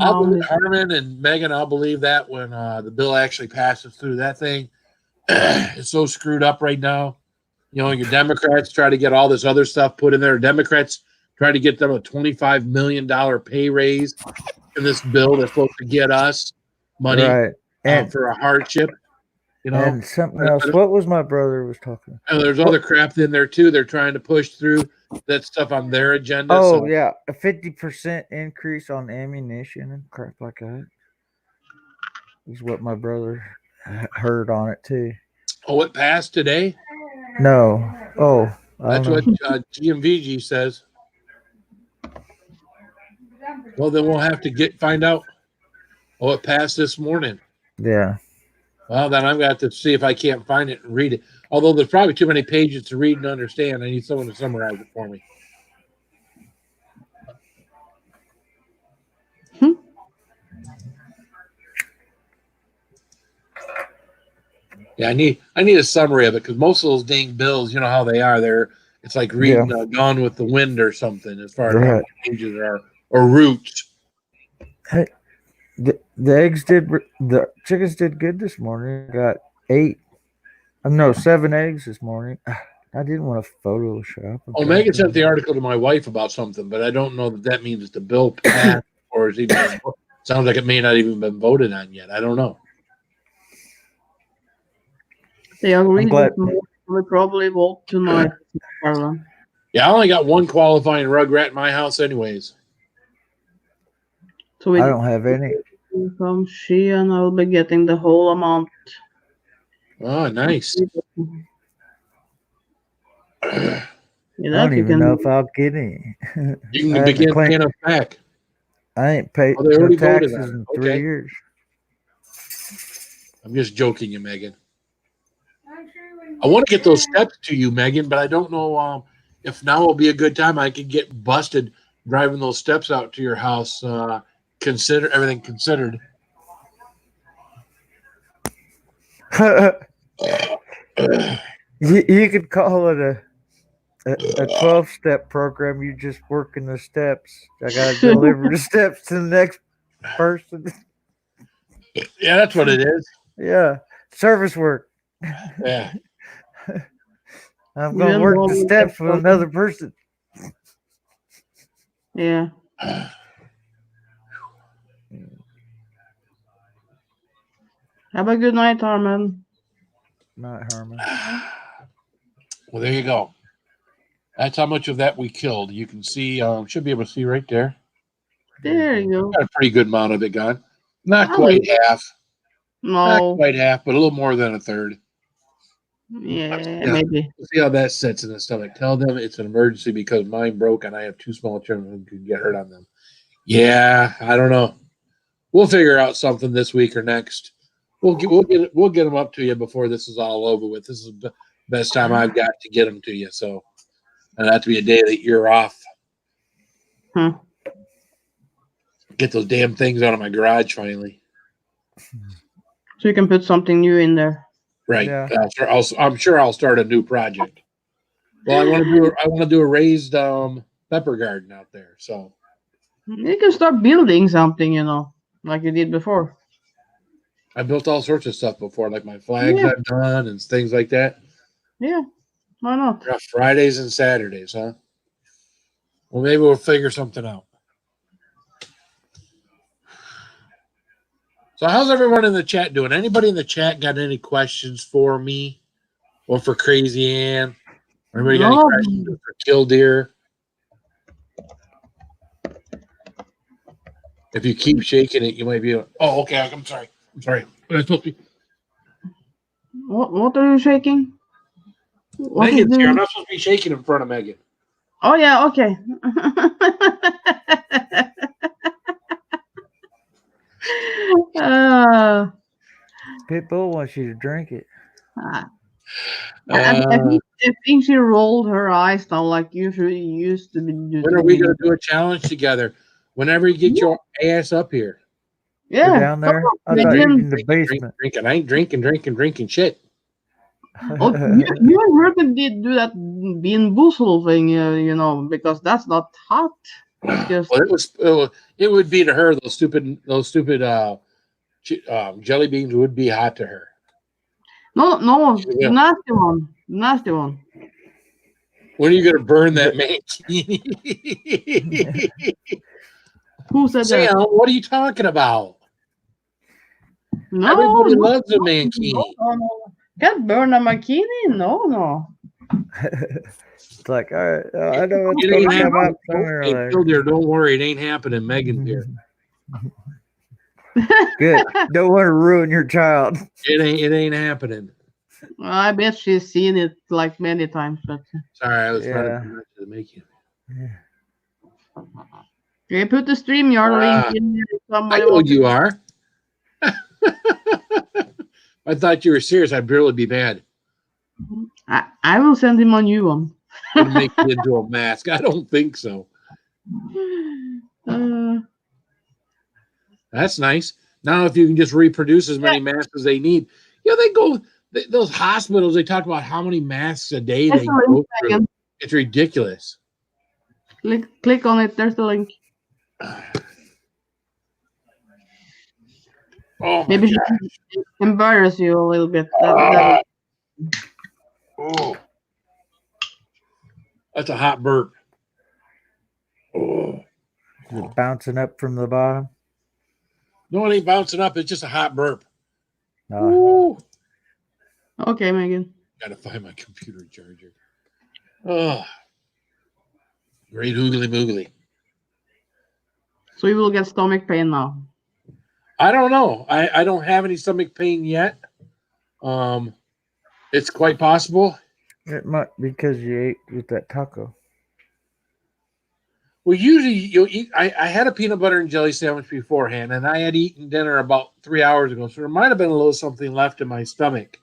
I'll believe Harmon and Megan. I'll believe that when the bill actually passes through. That thing is so screwed up right now. You know, your Democrats try to get all this other stuff put in there. Democrats try to get them a $25 million pay raise in this bill that's supposed to get us money Right. And for a hardship. You know, and something else. What was my brother was talking? and there's other crap in there too. They're trying to push through that stuff on their agenda. Oh so. yeah, a 50% increase on ammunition and crap like that is what my brother heard on it too. Oh, it passed today? No. Oh, that's what GMVG says. Well, then we'll have to find out. Oh, it passed this morning. Yeah. Well, then I've got to see if I can't find it and read it. Although there's probably too many pages to read and understand. I need someone to summarize it for me. Yeah, I need a summary of it because most of those dang bills, you know how they are. It's like reading Gone with the Wind or something as far as how many pages are or roots. Hey, the chickens did good this morning. Got 7 eggs this morning. I didn't want to Photoshop. Oh, Megan sent the article to my wife about something, but I don't know that means the bill passed or is even. Sounds like it may not even been voted on yet. I don't know. They agree with me. We probably vote tonight, Carolyn. Yeah, I only got one qualifying rugrat in my house, anyways. So I don't have any. From she and I'll be getting the whole amount. Oh, nice. I don't even know if I'll get any. You can begin paying us back. I ain't paid no taxes in 3 years. I'm just joking, you, Megan. I want to get those steps to you, Megan, but I don't know if now will be a good time. I could get busted driving those steps out to your house. Consider everything considered. You could call it a 12-step program. You just working the steps. I gotta deliver the steps to the next person. Yeah, that's what it is. Yeah, service work. Yeah. I'm gonna work the steps with another person. Yeah. Have a good night, Harmon. Night, Harmon. Well, there you go. That's how much of that we killed. You can see, should be able to see right there. There you go. Got a pretty good amount of it gone. Not quite half. No. Not quite half, but a little more than a third. Yeah, maybe. See how that sits in the stomach. Tell them it's an emergency because mine broke and I have 2 small children who could get hurt on them. Yeah, I don't know. We'll figure out something this week or next. We'll get them up to you before this is all over with. This is the best time I've got to get them to you. So, and that to be a day that you're off. Get those damn things out of my garage finally. So you can put something new in there. Right. Yeah. I'm sure I'll start a new project. Well, I want to do a raised pepper garden out there. So you can start building something, like you did before. I built all sorts of stuff before, like my flags I've done and things like that. Yeah. Why not? Fridays and Saturdays, huh? Well, maybe we'll figure something out. So how's everyone in the chat doing? Anybody in the chat got any questions for me or for Crazy Ann? Anybody got any questions for Killdeer? If you keep shaking it, you might be. Oh, okay. I'm sorry. What am I supposed to be? What are you shaking? Megan's here. I'm not supposed to be shaking in front of Megan. Oh yeah. Okay. Pitbull wants you to drink it. And I think she rolled her eyes down like usually used to be. When are we going to do a challenge together? Whenever you get your ass up here. Yeah, We're down there. I thought you were in the basement. Drinking. I ain't drinking shit. Oh, you and Ruben did do that bean boozle thing, because that's not hot. It's just It would be to her those stupid jelly beans would be hot to her. no, nasty one. When are you going to burn that mankini? Who said Sam, that? what are you talking about? No, Everybody loves a mankini. No. Can't burn a mankini. No. It's like, all right, I know it's It going ain't to come out happening. sooner or Hey, later. Killdeer, don't worry, it ain't happening. Megan's here. Good. Don't want to ruin your child. It ain't happening. I bet she's seen it like many times. But Sorry, I was trying to convince you to make you. okay, put the StreamYard link in there. I know you are. I thought you were serious. I'd barely be mad. I will send him a new one. Make it into a mask. I don't think so. That's nice. Now, if you can just reproduce as many masks as they need, those hospitals. They talk about how many masks a day they go through. It's ridiculous. Click on it. There's the link. Oh, maybe she embarrass you a little bit. Oh, that's a hot burp. Oh. Is it bouncing up from the bottom? No, it ain't bouncing up. It's just a hot burp. Okay, Megan. Gotta find my computer charger. Oh, great hoogly moogly. So you will get stomach pain now. I don't know. I don't have any stomach pain yet. It's quite possible. It might because you ate with that taco. Well, usually you'll eat. I had a peanut butter and jelly sandwich beforehand, and I had eaten dinner about 3 hours ago, so there might have been a little something left in my stomach.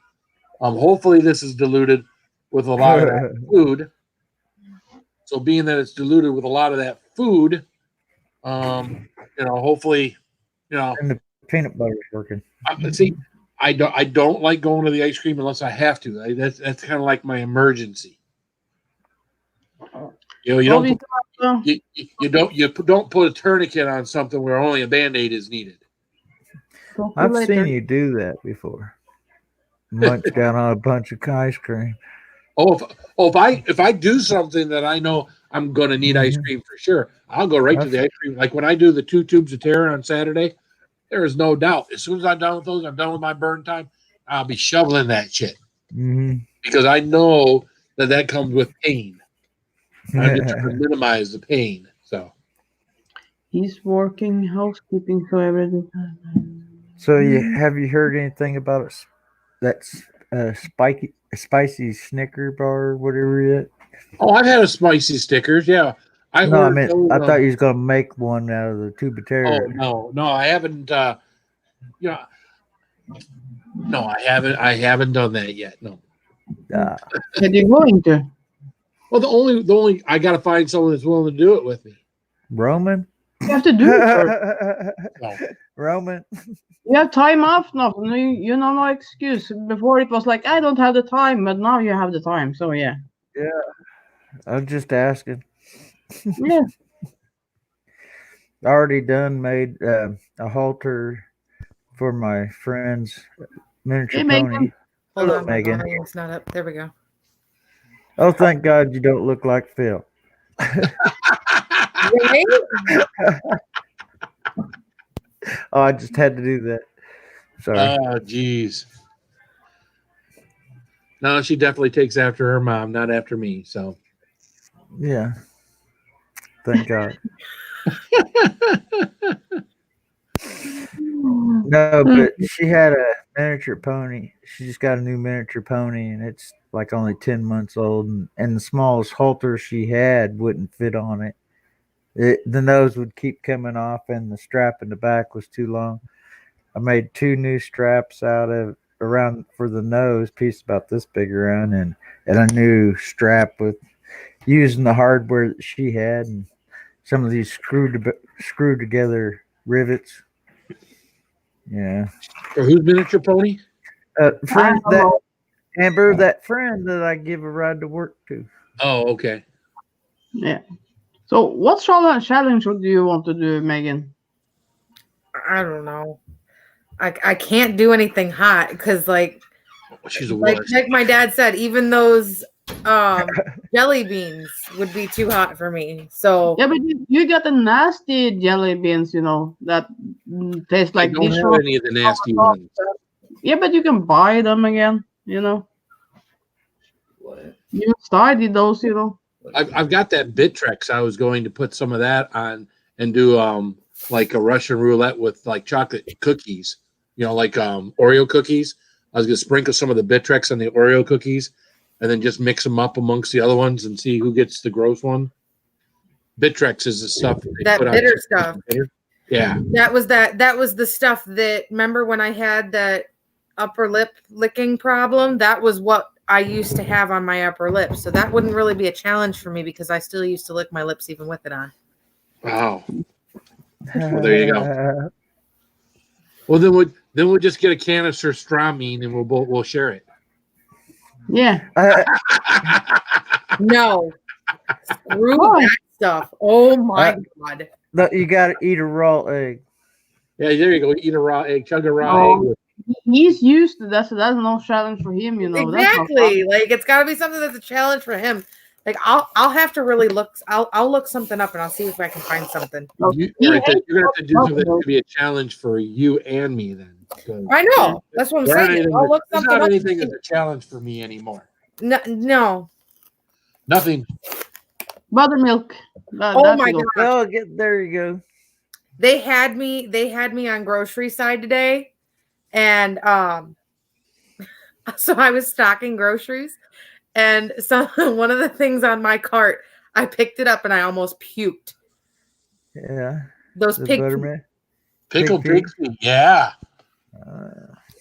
Hopefully this is diluted with a lot of that food. So being that it's diluted with a lot of that food, hopefully, And the peanut butter is working. See, I don't like going to the ice cream unless I have to. That's kind of like my emergency. You don't put a tourniquet on something where only a Band-Aid is needed. I've seen you do that before. Munch down on a bunch of ice cream. If I do something that I know I'm going to need ice cream for sure, I'll go right to the ice cream. Like when I do the 2 tubes of Terra on Saturday, there is no doubt. As soon as I'm done with those, I'm done with my burn time. I'll be shoveling that shit because I know that comes with pain. I'm just trying to minimize the pain. So he's working housekeeping, so everything. So have you heard anything about it? That's spicy Snicker bar or whatever it is? Oh, I've had a spicy Snickers. Yeah, I thought you was gonna make one out of the tube of Terra. Oh no, I haven't. No, I haven't. I haven't done that yet. No. Are you going to? Well, the only I got to find someone that's willing to do it with me. Roman. You have to do it first. No. Roman. You have time off now. You know, no excuse. Before it was like, I don't have the time, but now you have the time. So, yeah. Yeah. I'm just asking. Yeah. I already made a halter for my friend's miniature pony. Hold on, Megan. It's not up. There we go. Oh, thank God you don't look like Phil. Really? Oh, I just had to do that. Sorry. Oh, geez. No, she definitely takes after her mom, not after me. So, yeah. Thank God. No, but she had a miniature pony. She just got a new miniature pony, and it's like only 10 months old. And the smallest halter she had wouldn't fit on it. The nose would keep coming off, and the strap in the back was too long. I made 2 new straps out of around for the nose, piece about this big around, and and a new strap with using the hardware that she had and some of these screwed together rivets. Yeah. For whose miniature pony? Friend that Amber, that friend that I give a ride to work to. Oh, okay. Yeah. So what challenge do you want to do, Megan? I don't know. I can't do anything hot because she's a like my dad said, even those jelly beans would be too hot for me. So yeah, but you got the nasty jelly beans, that taste like I don't have any of the nasty ones. Yeah, but you can buy them again, What? You started those, I've got that Bittrex. I was going to put some of that on and do like a Russian roulette with like chocolate cookies, like Oreo cookies. I was gonna sprinkle some of the Bittrex on the Oreo cookies and then just mix them up amongst the other ones and see who gets the gross one. Bittrex is the stuff that bitter stuff. Yeah. That was the stuff that, remember when I had that upper lip licking problem? That was what I used to have on my upper lip. So that wouldn't really be a challenge for me because I still used to lick my lips even with it on. Wow. Well, there you go. Well, then we'll just get a canister of Stramine and we'll share it. Yeah. No. Screw that stuff. Oh my God. You gotta eat a raw egg. Yeah, there you go. Eat a raw egg, chug a raw egg. He's used to that, so that's no challenge for him, Exactly. Like it's gotta be something that's a challenge for him. Like I'll have to really look. I'll look something up and I'll see if I can find something. You're gonna have to do something to be a challenge for you and me then. I know. That's what I'm saying. I'll look something up. Not anything is a challenge for me anymore. No. Nothing. Buttermilk. Oh my God. Oh, there you go. They had me on grocery side today, and so I was stocking groceries, and so one of the things on my cart, I picked it up and I almost puked. Yeah. Those Pickled pig's feet. Yeah.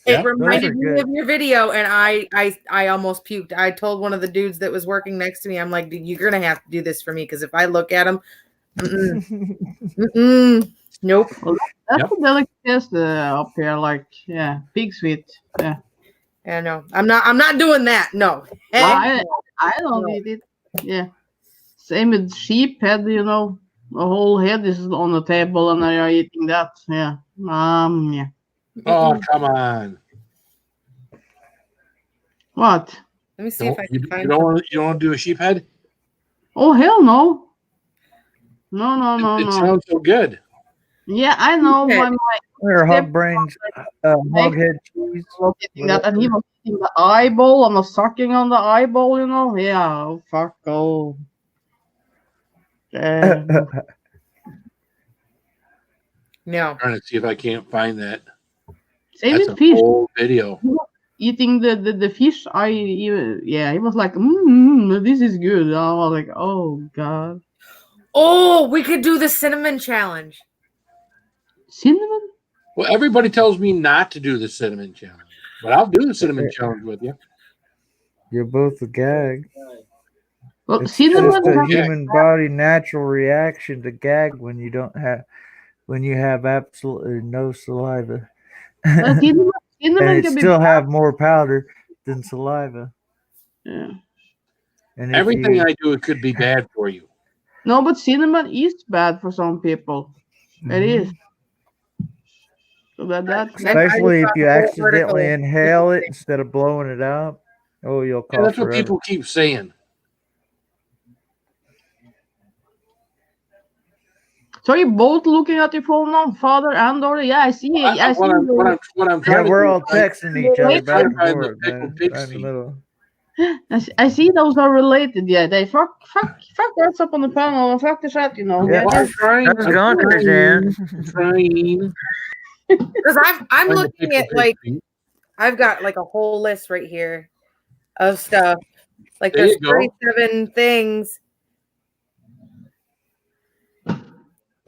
It reminded me of your video, and I almost puked. I told one of the dudes that was working next to me, I'm like, you're gonna have to do this for me because if I look at him, nope. Well, that's a delicacy up here, pig sweet. Yeah. Yeah, no, I'm not doing that. No. I don't eat it. Yeah. Same with sheep head, the whole head is on the table and they are eating that. Yeah. Yeah. Oh, come on. What? Let me see if I can find you don't want to do a sheep head? Oh, hell no. No. It sounds so good. Yeah, I know. Okay. Or hog brains, hog head cheese. And he was eating the eyeball and the sucking on the eyeball, Yeah, oh, fuck. Oh. No. I'm trying to see if I can't find that. Same That's with fish. Whole video. Eating the fish, he was like, this is good. I was like, oh God. Oh, we could do the cinnamon challenge. Cinnamon? Well, everybody tells me not to do the cinnamon challenge, but I'll do the cinnamon challenge with you. You're both a gag. Well, It's cinnamon just a human body natural reaction to gag when you have absolutely no saliva. cinnamon and can still be have more powder than saliva. Yeah. And everything I do, it could be bad for you. No, but cinnamon is bad for some people. It is. So especially if you accidentally inhale it instead of blowing it out. Oh, you'll cough. That's what people keep saying. So you're both looking at your phone now, father and daughter? Yeah, I see. What I'm trying we're all texting each other back and forth, I see those are related. Yeah, they fuck what's up on the panel and fuck the chat, Yeah, I'm trying. Because I'm looking at I've got a whole list right here of stuff. There's 37 things.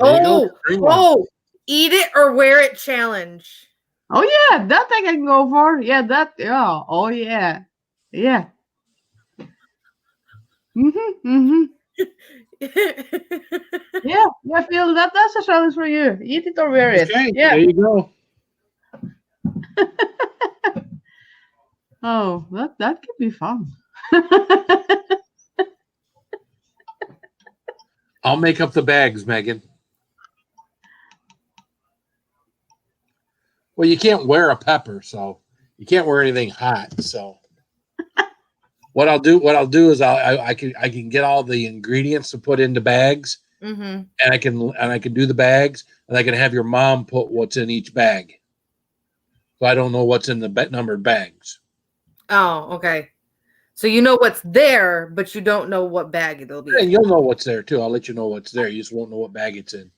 Oh, eat it or wear it challenge. Oh yeah, that I can go for. Yeah, that. Yeah. Oh yeah, yeah. Yeah, I feel that's a challenge for you. Eat it or wear it. Okay, Yeah. there you go. Oh, that could be fun. I'll make up the bags, Megan. Well, you can't wear a pepper, so you can't wear anything hot. So what I'll do is I can get all the ingredients to put into bags, and I can do the bags, and I can have your mom put what's in each bag. So I don't know what's in the numbered bags. Oh, okay. So you know what's there, but you don't know what bag it'll be. And you'll know what's there too. I'll let you know what's there. You just won't know what bag it's in.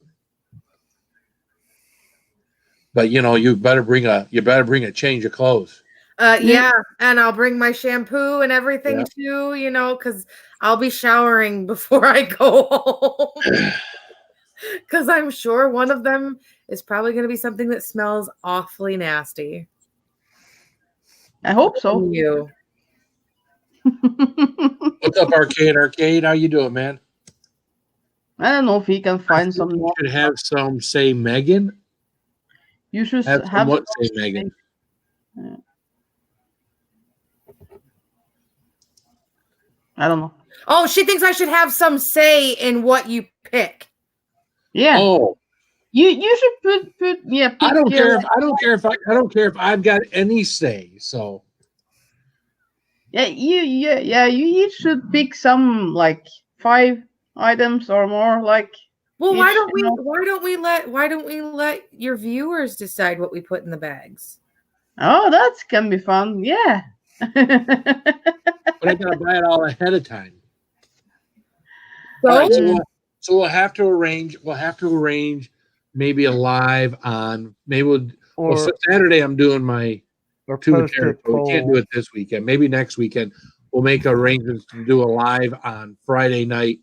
But you better bring a change of clothes. Yeah, and I'll bring my shampoo and everything too, because I'll be showering before I go home. Because I'm sure one of them is probably going to be something that smells awfully nasty. I hope so. You. What's up, Arcade? How you doing, man? I don't know if he can find some. You should have some say Megan. You should have what say Megan. Yeah. I don't know. Oh, she thinks I should have some say in what you pick. Yeah. Oh. You should put yeah. I don't care if I've got any say. So. Yeah, you each should pick some like 5 items or more. Like. Well, why don't we let your viewers decide what we put in the bags? Oh, that can be fun. Yeah. But I gotta buy it all ahead of time. So we'll have to arrange. Maybe a live on. Maybe Saturday. I'm doing my two material. We can't do it this weekend. Maybe next weekend we'll make arrangements to do a live on Friday night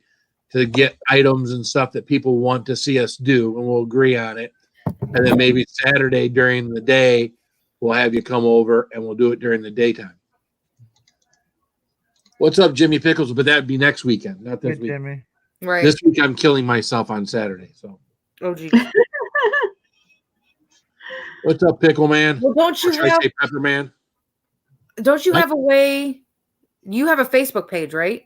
to get items and stuff that people want to see us do, and we'll agree on it. And then maybe Saturday during the day, we'll have you come over and we'll do it during the daytime. What's up, Jimmy Pickles? But that'd be next weekend, not this week. Jimmy. Right. This week I'm killing myself on Saturday. So. Oh, geez. What's up, Pickle Man? Well, don't you have Pepper Man? Don't you have a way? You have a Facebook page, right?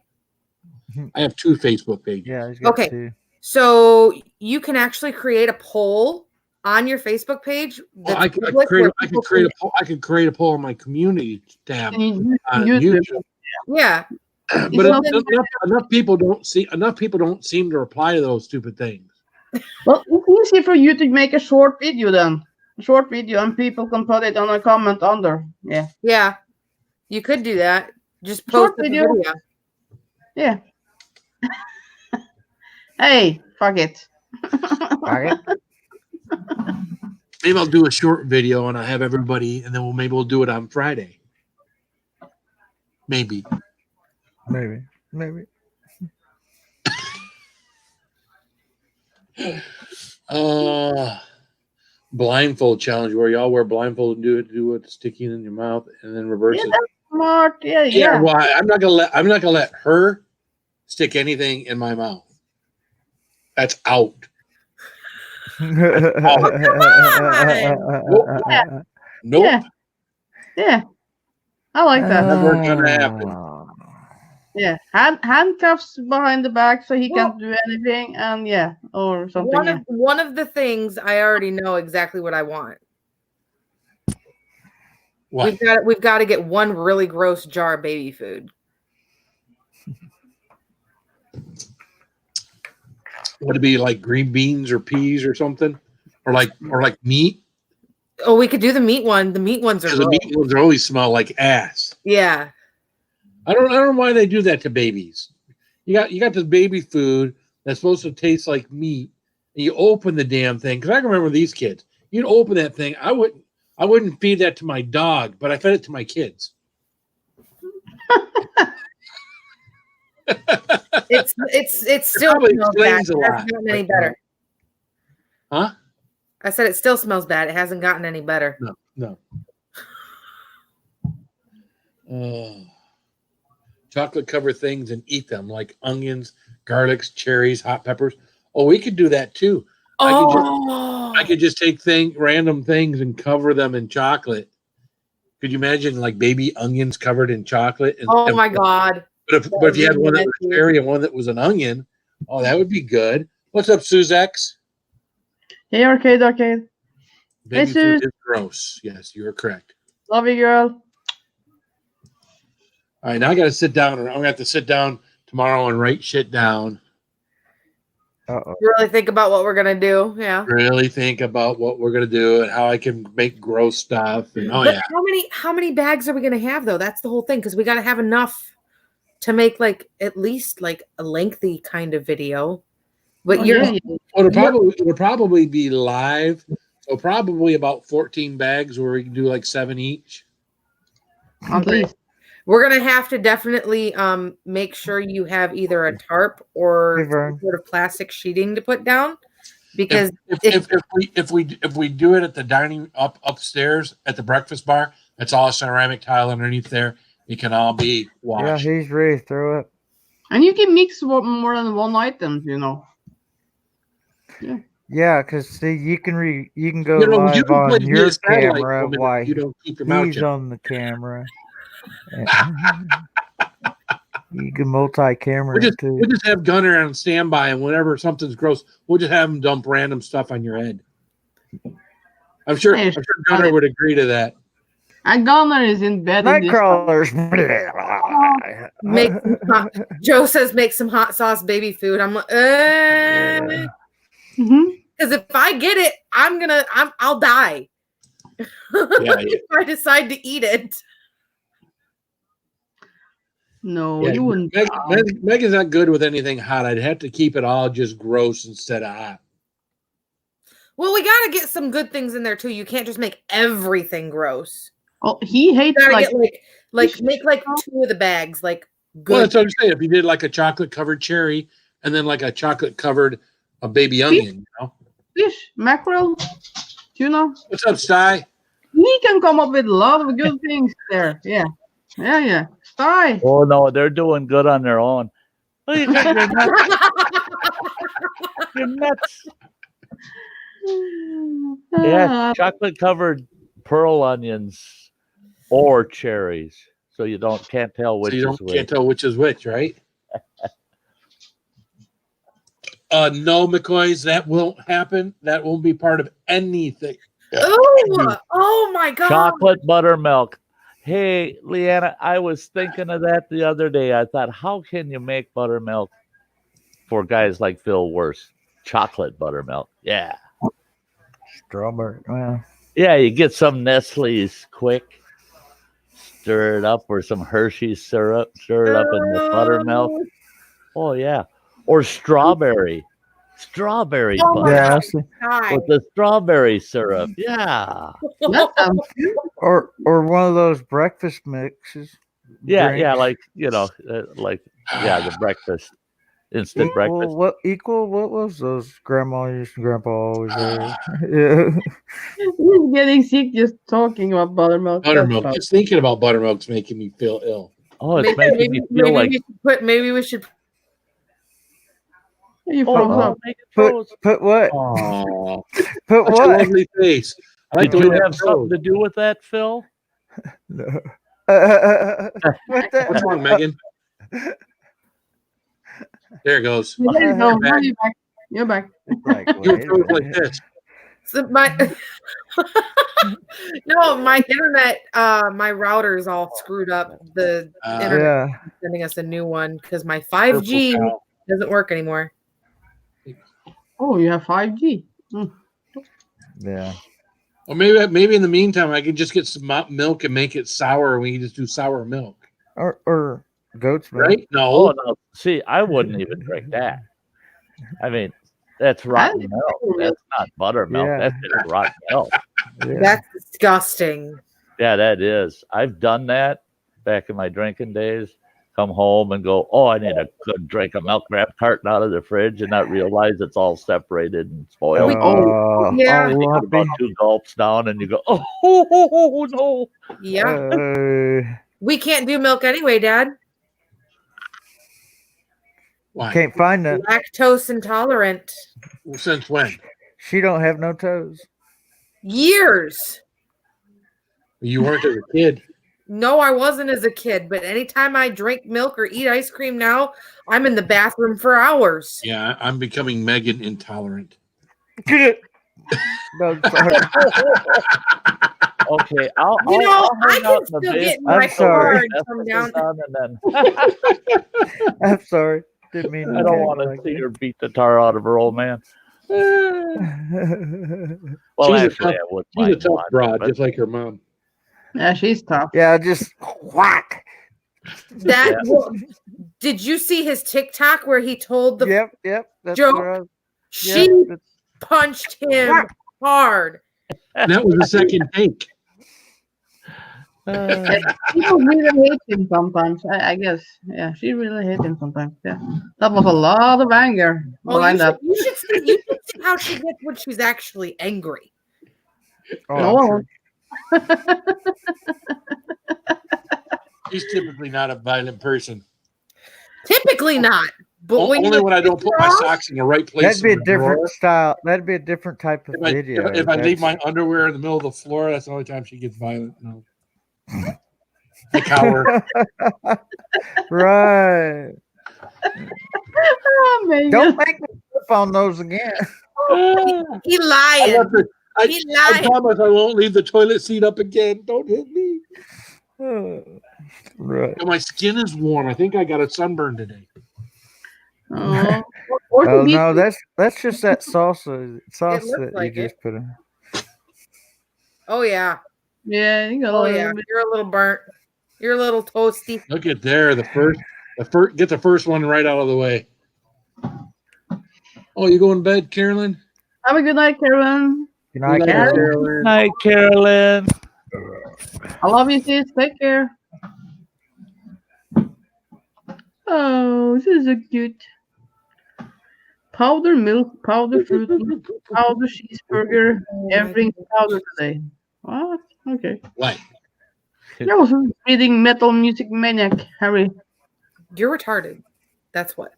I have 2 Facebook pages. Yeah, he's got 2. So you can actually create a poll on your Facebook page. Well, I could create a poll on my community tab on YouTube. Yeah. But enough people don't seem to reply to those stupid things. Well, it's easy for you to make a short video then. And people can put it on a comment under. Yeah. Yeah. You could do that. Just post the video. Yeah. Hey, fuck it. Maybe I'll do a short video and I'll have everybody, and then we'll do it on Friday. Maybe. Blindfold challenge where y'all wear blindfold and do it sticking in your mouth and then reverse it. That's smart. Yeah. Well, I'm not gonna let her stick anything in my mouth. That's out. Nope. Yeah. I like that. Never gonna happen. Yeah, handcuffs behind the back so he can't do anything, and or something. One of the things I already know exactly what I want. What? We've got to get one really gross jar of baby food. Would it be like green beans or peas or something, or like meat? Oh, we could do the meat one. The meat ones are the meat ones always smell like ass. Yeah. I don't know why they do that to babies. You got this baby food that's supposed to taste like meat, and you open the damn thing. Because I can remember these kids. You'd open that thing. I wouldn't feed that to my dog, but I fed it to my kids. It still smells bad. It hasn't gotten any better. Huh? I said it still smells bad. It hasn't gotten any better. No. chocolate covered things and eat them, like onions, garlics, cherries, hot peppers. Oh, we could do that too. I could just take random things and cover them in chocolate. Could you imagine like baby onions covered in chocolate? My God. But if you had one that was cherry and one that was an onion, oh, that would be good. What's up, Suzex? Hey, Arcade. Baby Hey, food is gross. Yes, you're correct. Love you, girl. All right, now I got to sit down. I'm going to have to sit down tomorrow and write shit down. Really think about what we're going to do. Yeah. Really think about what we're going to do and how I can make gross stuff. And how many bags are we going to have, though? That's the whole thing, because we got to have enough to make like at least like a lengthy kind of video. But it'll probably be live. So probably about 14 bags where we can do like 7 each. Okay. We're going to have to definitely make sure you have either a tarp or some sort of plastic sheeting to put down, because if we do it at the dining upstairs at the breakfast bar, it's all ceramic tile underneath there. It can all be washed. Yeah, he's ready to throw it. And you can mix more than one item, you know. Yeah. Yeah, because see, you can go live on your camera while you don't keep your mouth he's on the camera. You can multi-camera too. We'll just have Gunner on standby, and whenever something's gross, we'll just have him dump random stuff on your head. I'm sure Gunner would agree to that. And Gunner is in bed. Nightcrawlers. Joe says make some hot sauce baby food. I'm like, because if I get it, I'll die. If I decide to eat it. No, you wouldn't. Megan's not good with anything hot. I'd have to keep it all just gross instead of hot. Well, we got to get some good things in there too. You can't just make everything gross. Oh, he hates make like 2 of the bags like good. Well, that's what I'm saying. If you did like a chocolate covered cherry and then like a chocolate covered a baby onion, you know? Fish, mackerel, tuna. What's up, Sty? He can come up with a lot of good things there. Yeah. Sty. Oh no, they're doing good on their own. Oh, you're nuts. You're nuts. Yeah, chocolate covered pearl onions or cherries, so you can't tell which is which. Can't tell which is which, right? No, McCoys, that won't happen. That won't be part of anything. Oh my God! Chocolate buttermilk. Hey, Leanna, I was thinking of that the other day. I thought, how can you make buttermilk for guys like Phil worse? Chocolate buttermilk. Yeah. Strawberry. Well. Yeah, you get some Nestle's quick, stir it up, or some Hershey's syrup, stir it up in the buttermilk. Oh, yeah. Or strawberry butter. Yeah, with the strawberry syrup. Yeah. Or one of those breakfast mixes. Yeah, like the breakfast. Instant breakfast. What was those grandma used and grandpa always had? Yeah. He's getting sick just talking about buttermilk. Just thinking about buttermilk's making me feel ill. Oh, it's making me feel like maybe we should put what? Oh, put what? A lovely face. Did you have something to do with that, Phil? No. What's wrong, Megan? There it goes. There you go. You're back. You throw it like this. So my internet, my router's all screwed up. The internet is sending us a new one because my 5G doesn't work anymore. Oh, you have 5G. Yeah. Or maybe in the meantime, I could just get some milk and make it sour, and we can just do sour milk. Or goat's milk. Right? No. Oh, no. See, I wouldn't even drink that. I mean, that's rotten milk. That's not buttermilk. Yeah. That's just rotten milk. Yeah. That's disgusting. Yeah, that is. I've done that back in my drinking days. Come home and go, oh, I need a good drink of milk, grab a carton out of the fridge and not realize it's all separated and spoiled. Yeah. You take about 2 gulps down and you go, oh no. Yeah. We can't do milk anyway, Dad. Why? Can't find none. Lactose intolerant. Since when? She don't have no toes. Years. You weren't as a kid. No, I wasn't as a kid, but anytime I drink milk or eat ice cream now, I'm in the bathroom for hours. Yeah, I'm becoming Megan intolerant. No, sorry. Okay, I can still get my I'm sorry. card from down. And then I'm sorry. Didn't mean to I don't act want to like see that. her beat the tar out of her old man. Well, She's a actually, tough- I would She's a mind tough watching, broad, but just like her mom. Yeah, she's tough. Yeah, just whack. That did you see his TikTok where he told the Yep. That's joke? what I was, She that's- punched him hard. That was the second take. People really hate him sometimes. I guess. Yeah, she really hates him sometimes. Yeah, that was a lot of anger Oh, behind that. you should see how she gets when she's actually angry. oh, No, I'm sure. She's typically not a violent person. Typically not, but Only when I don't put my socks in the right place. That'd be a in the drawer. different style. That'd be a different type of If I, video. if I leave That's- my underwear in the middle of the floor, that's the only time she gets violent. No. I cower. Right. Oh, man. Don't make me flip on those again. He I, lying. left it- I, He I lying. promise I won't leave the toilet seat up again. Don't hit me. Right. My skin is warm. I think I got a sunburn today. Oh, Oh no, that's just that sauce looks that like you it. just put in. Oh yeah. yeah, you got a Oh little yeah. bit. You're a little burnt. You're a little toasty. Look at there. The first get the first one right out of the way. Oh, you going to bed, Carolyn? Have a good night, Carolyn. Good night, Good night, Carol. Carolyn. Night, Carolyn. I love you, sis. Take care. Oh, this is a cute powder milk, powder fruit, powder cheeseburger, everything powder today. What? Okay. What? I was reading Metal Music Maniac, Harry. You're retarded. That's what.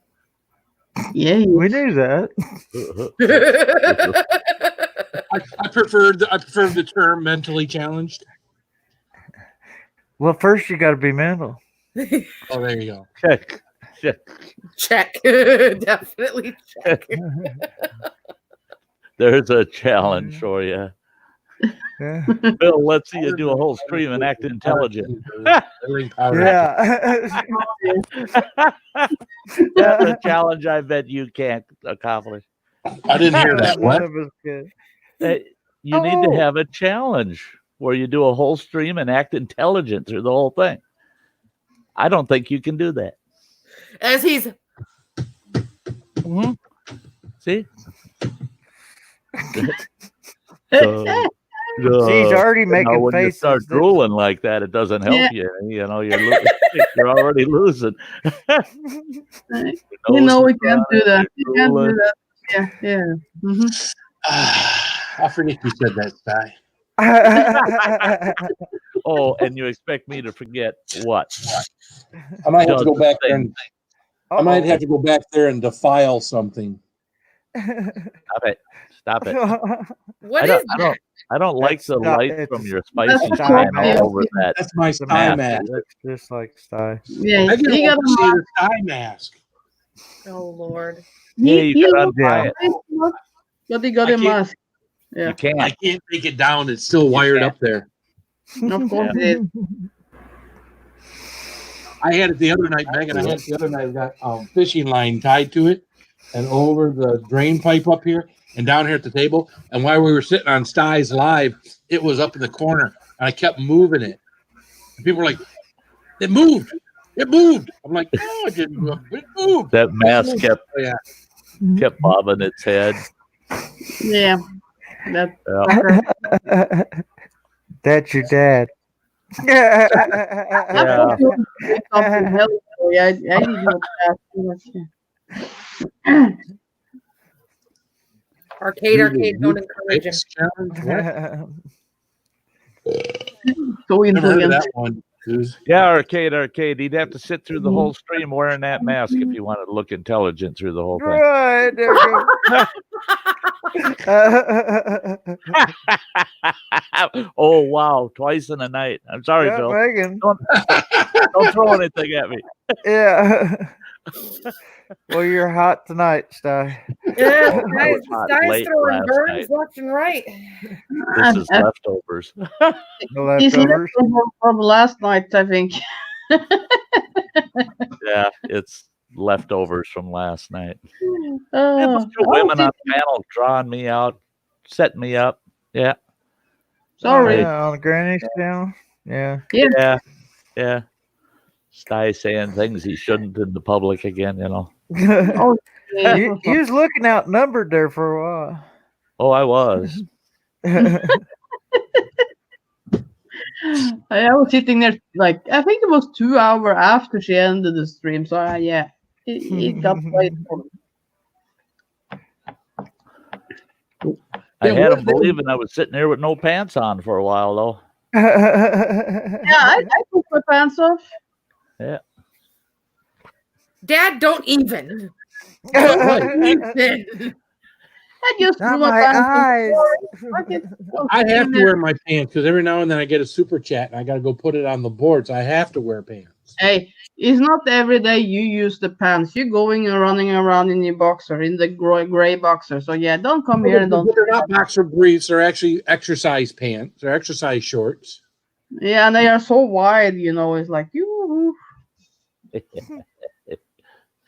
Yeah, We knew that. I prefer the term mentally challenged. Well, first you got to be mental. Oh, there you go. Check. Check. Definitely check. There's a challenge for you. Yeah. Bill, let's see you do a whole stream and act intelligent. Yeah. That's a challenge I bet you can't accomplish. I didn't hear that. None What? of us could. You need to have a challenge where you do a whole stream and act intelligent through the whole thing. I don't think you can do that. As he's See? She's already making when faces. you start that- drooling like that, it doesn't help Yeah. you. You know, you're already losing. You know we can't do that. We can't do that. Yeah, yeah. Mm-hmm. I forget you said that, Sty. Oh, and you expect me to forget what? I might have to Does go the back there same and I might have to go back there and defile something. Stop it. what is I don't like the not- light it's- from your spicy that's shine not- all over that. That's my The sty mask. mask. That's just like Sty. Yeah, I didn't he got want to see a the sty mask. Oh Lord. Yeah, you gotta untie it. But he got I a can't- mask. Yeah, You can't. I can't take it down. It's still wired up there. of course it is. I had it the other night, Megan. I had it the other night. I got fishing line tied to it and over the drain pipe up here and down here at the table. And while we were sitting on Sty's Live, it was up in the corner. And I kept moving it. And people were like, it moved. It moved. I'm like, no, it didn't move. It moved. That mask kept Oh, yeah. bobbing its head. Yeah. That, Yeah. That's your dad. Yeah. something else. Yeah, I didn't know that. Arcade, don't encourage him. Challenge? What? So Never heard of intelligent. that one. Yeah, arcade. He'd have to sit through the whole stream wearing that mask if he wanted to look intelligent through the whole thing. Right, there you go. Oh wow, twice in a night. I'm sorry, Yeah, Phil. Megan. Don't throw anything at me. Yeah. Well, you're hot tonight, Sty. Yeah, I was hot guys late throwing last burns night. left and right. This is leftovers. The He's leftovers. left from last night, I think. Yeah, it's leftovers from last night. Oh, Yeah, those two women on the panel drawing me out, setting me up. Yeah, sorry. Yeah, on the Granny's channel. Yeah. yeah. Sty saying things he shouldn't in the public again, you know. Oh, yeah. You was looking outnumbered there for a while. Oh, I was. I was sitting there like I think it was 2 hours after she ended the stream. So yeah, it got quite fun. I had him believing I was sitting there with no pants on for a while, though. Yeah, I took my pants off. Yeah. Dad, don't even. I just Not threw my my pants on. I have to wear my pants because every now and then I get a super chat and I got to go put it on the board, so I have to wear pants. Hey, it's not every day you use the pants. You're going and running around in your boxer, in the gray boxer. So yeah, don't come here and don't. They're not boxer briefs. They're actually exercise pants. They're exercise shorts. Yeah, and they are so wide. You know, it's like you.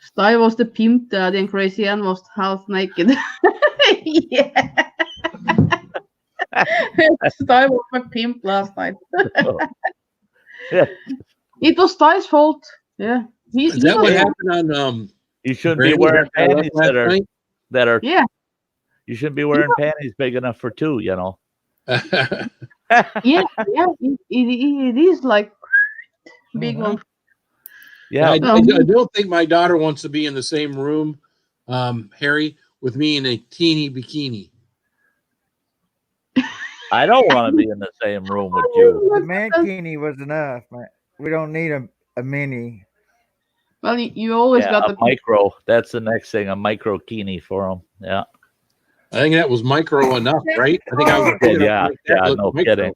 Sty was the pimp daddy and Crazy Ann was half naked. Yeah. Sty was my pimp last night. Yeah. It was Sty's fault. Yeah. Is that what happened on You shouldn't be wearing panties that are Yeah. You shouldn't be wearing panties big enough for two, you know. Yeah, it is like big one. Yeah. I don't think my daughter wants to be in the same room, Harry, with me in a teeny bikini. I don't want to be in the same room with you. The mankini was enough, man. We don't need a mini. Well, you always Yeah, got a the micro. That's the next thing, a micro kini for them. Yeah. I think that was micro enough, right? I think I was Yeah, no kidding.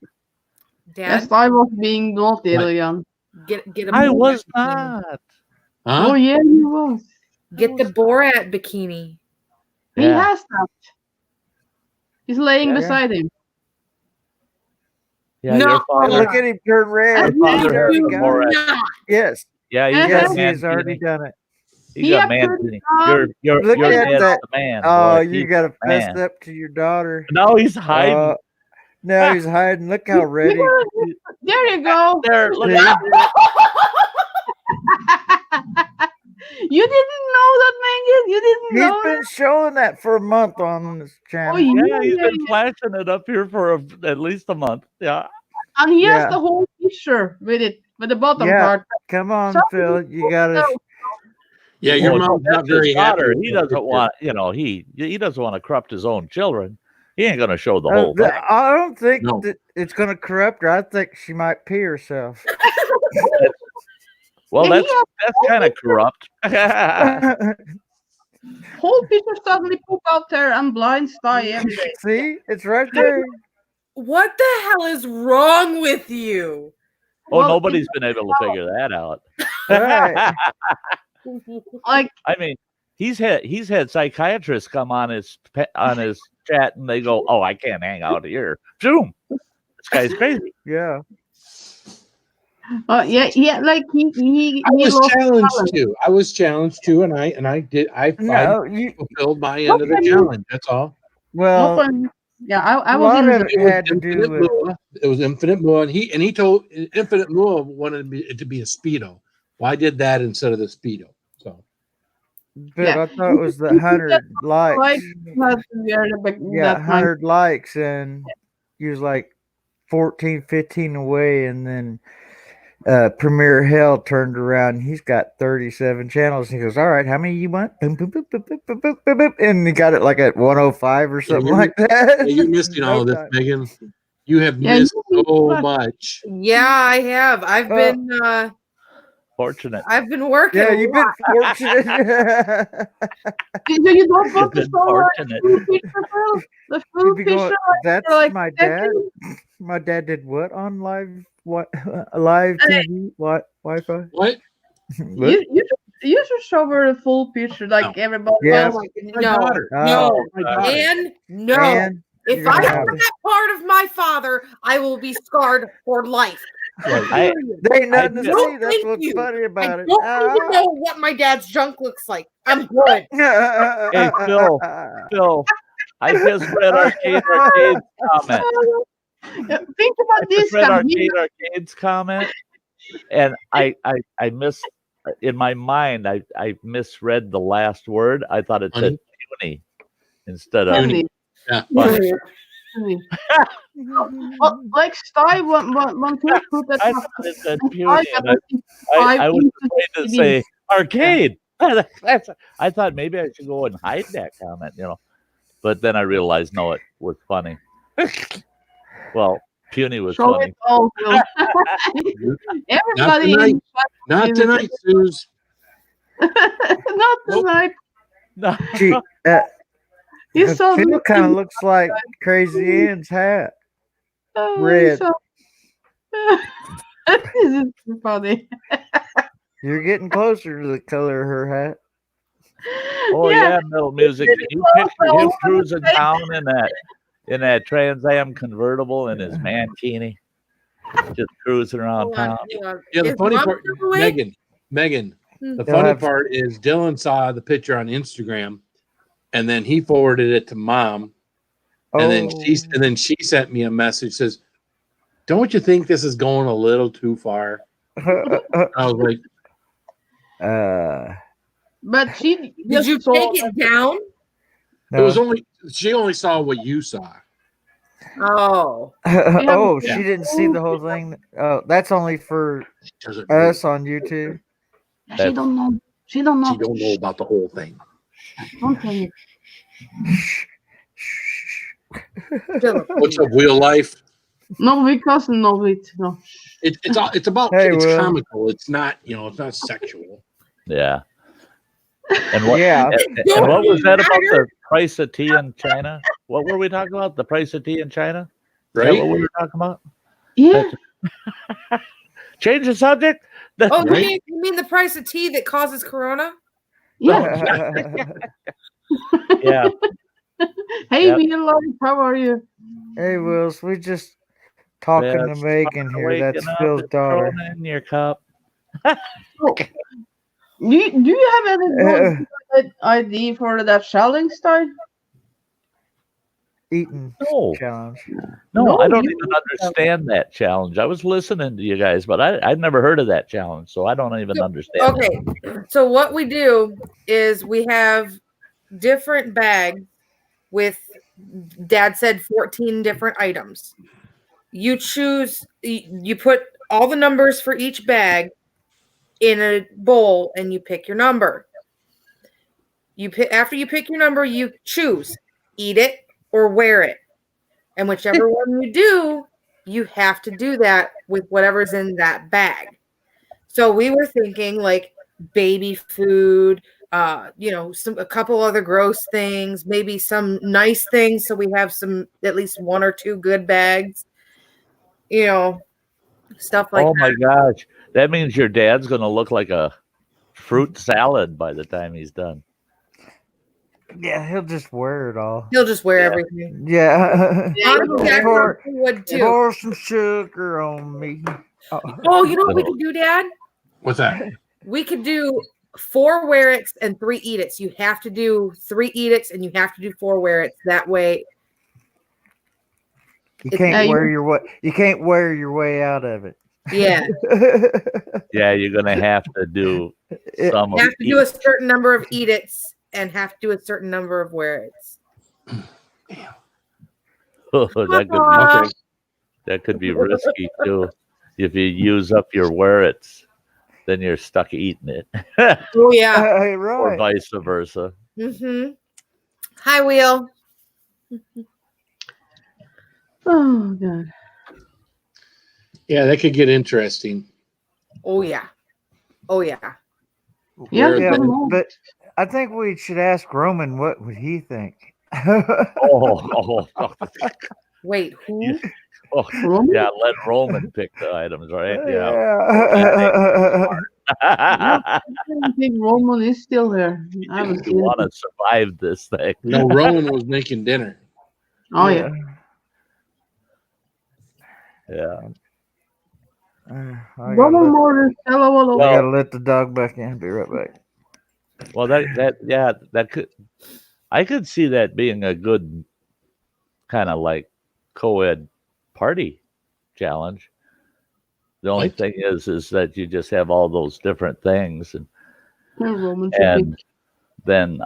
Yes, Dad, I was being naughty, Leon. get a I Borat was bikini. not. Huh? Oh yeah, he was. Get the Borat bikini. He Yeah. has that. He's laying Yeah. beside him. Yeah, No. your father. Look at him turn red. Your father He's has already the got Borat. it. Yes. Yeah, he's Yes, got Yes, man he's already kini. done it. He's He got had man put kini. it on. Your Look dad's at that. the man. Oh, boy. you He's got to the fess man. up to your daughter. No, he's hiding. No, he's hiding. Look how ready. There you go. There, look See? at You didn't know that, Megan. You didn't He's know been showing that for a month on this channel. Oh, yeah. Yeah, he's been flashing it up here for at least a month. Yeah. And he has Yeah. the whole picture with it, with the bottom Yeah. part. Come on, Some Phil. You got to. Yeah, your Well, mom's that's not very his happy. daughter. with He that doesn't picture. want, he doesn't want to corrupt his own children. He ain't gonna show the whole thing. I don't think No. that it's going to corrupt her. I think she might pee herself. Well, Yeah, that's kind of corrupt. Whole picture suddenly pop out there and blind Sty every day. See? It's right there. What the hell is wrong with you? Oh, Well, nobody's been able to figure that out. Right. Like, I mean, he's had psychiatrists come on his chat and they go, "Oh, I can't hang out here." Boom, this guy's crazy. Yeah. yeah, like he I was lost challenged balance. too. I was challenged too, and I No, you. fulfilled my end of the Okay. challenge. That's all. Well, Yeah, I a was lot in of the it had to do Infinite with. Mua. It was Infinite Mua, and he told Infinite Mua wanted it to be a Speedo. Well, I did that instead of the Speedo. So But Yeah. I thought it was the 100 likes. Like, Yeah, 100 likes, and he was like 14, 15 away, and then Premier Hell turned around. And he's got 37 channels. And he goes, "All right, how many you want?" Boom, boom, boom, boom, boom, boom, boom, boom, boom. And he got it like at 105 or something you're- like that. you're missing all of this, No time. Megan. You have missed so much. Yeah, I have. I've been fortunate. I've been working. Yeah, you've been fortunate. You don't want to been show fortunate. the full picture. That's like my dad. My dad did what on live TV? What Wi-Fi? What? You should show her the full picture, like everybody Yeah. else. My daughter. No, My daughter. and no. And If you're I gonna have have to- that part of my father, I will be scarred for life. Look, There ain't nothing to I- see. That's Thank what's you. funny I about it. don't even know what my dad's junk looks like. I'm good. Hey, Phil. I just read Arcade's comment. Think about this. Read Camila. Arcade's comment, and I missed in my mind. I misread the last word. I thought it said puny instead of. Funny. Yeah. Funny. Well, like Sty one could put that. I thought it said puny, and I I was afraid to say arcade. I thought maybe I should go and hide that comment, but then I realized no, it was funny. Well, puny was show funny. it all. Phil. Everybody. Not tonight, Suze. Not tonight. No. Gee, You saw Phil kind of looks like Crazy Ann's hat. Red. This is funny. You're getting closer to the color of her hat. Oh yeah, metal music. You picture him cruising down in that Trans Am convertible in his mankini, just cruising around town. Yeah, the funny part, Megan. The funny part is Dylan saw the picture on Instagram, and then he forwarded it to Mom, and then she sent me a message says, "Don't you think this is going a little too far?" I was like, But she Did you take it down? It was she only saw what you saw. Oh. She didn't see the whole thing. Oh, that's only for us on YouTube. She don't know. She don't know. She don't know about the whole thing. Don't tell me. What's up, real life? No, because no, it no. It's about it's comical. It's not it's not sexual. Yeah. And what? Yeah. And what was that about the price of tea in China? What were we talking about? The price of tea in China? Is that what we were talking about? Yeah. Change the subject. Oh, you mean the price of tea that causes corona? Yeah. Yeah. Hey, Will, how are you? Hey, Wills, we just talking to Megan here. That's Phil's daughter. In your cup. Do you have any good idea for that challenge style? Eating challenge. No, I don't even understand that challenge. I was listening to you guys, but I'd never heard of that challenge, so I don't even understand. Okay, so what we do is we have different bags with, Dad said 14 different items. You choose, you put all the numbers for each bag in a bowl and you pick your number. After you pick your number, you choose eat it or wear it. And whichever one you do, you have to do that with whatever's in that bag. So we were thinking like baby food, a couple other gross things, maybe some nice things. So we have at least one or two good bags, stuff like that. Oh my gosh. That means your dad's going to look like a fruit salad by the time he's done. Yeah, he'll just wear it all. He'll just wear everything. Yeah. Pour some sugar on me. Oh, you know what we could do, Dad? What's that? We could do 4 wear-its and 3 eat-its. You have to do 3 eat-its and you have to do 4 wear-its. That way, you can't wear your way. You can't wear your way out of it. Yeah. Yeah, you're gonna have to do some. You have to do a certain number of eat-its and have to do a certain number of wear-its. That could be risky too. If you use up your wear-its, then you're stuck eating it. Oh yeah, right. Or vice versa. Mm-hmm. Hi, Wheel. Oh god. Yeah, that could get interesting. Oh yeah. Oh yeah. Yeah, Where Yeah, the- but I think we should ask Roman what would he think. Oh, Wait, who? oh, Roman? yeah. Let Roman pick the items, right? Yeah. I think Roman is still there. I haven't You seen want him. to survive this thing? No, Rowan was making dinner. Oh yeah. Yeah. I Roman more hello. gotta let the dog back in. Be right back. Well, that could. I could see that being a good kind of like co-ed party challenge. The only What? thing is that you just have all those different things, Roman should and then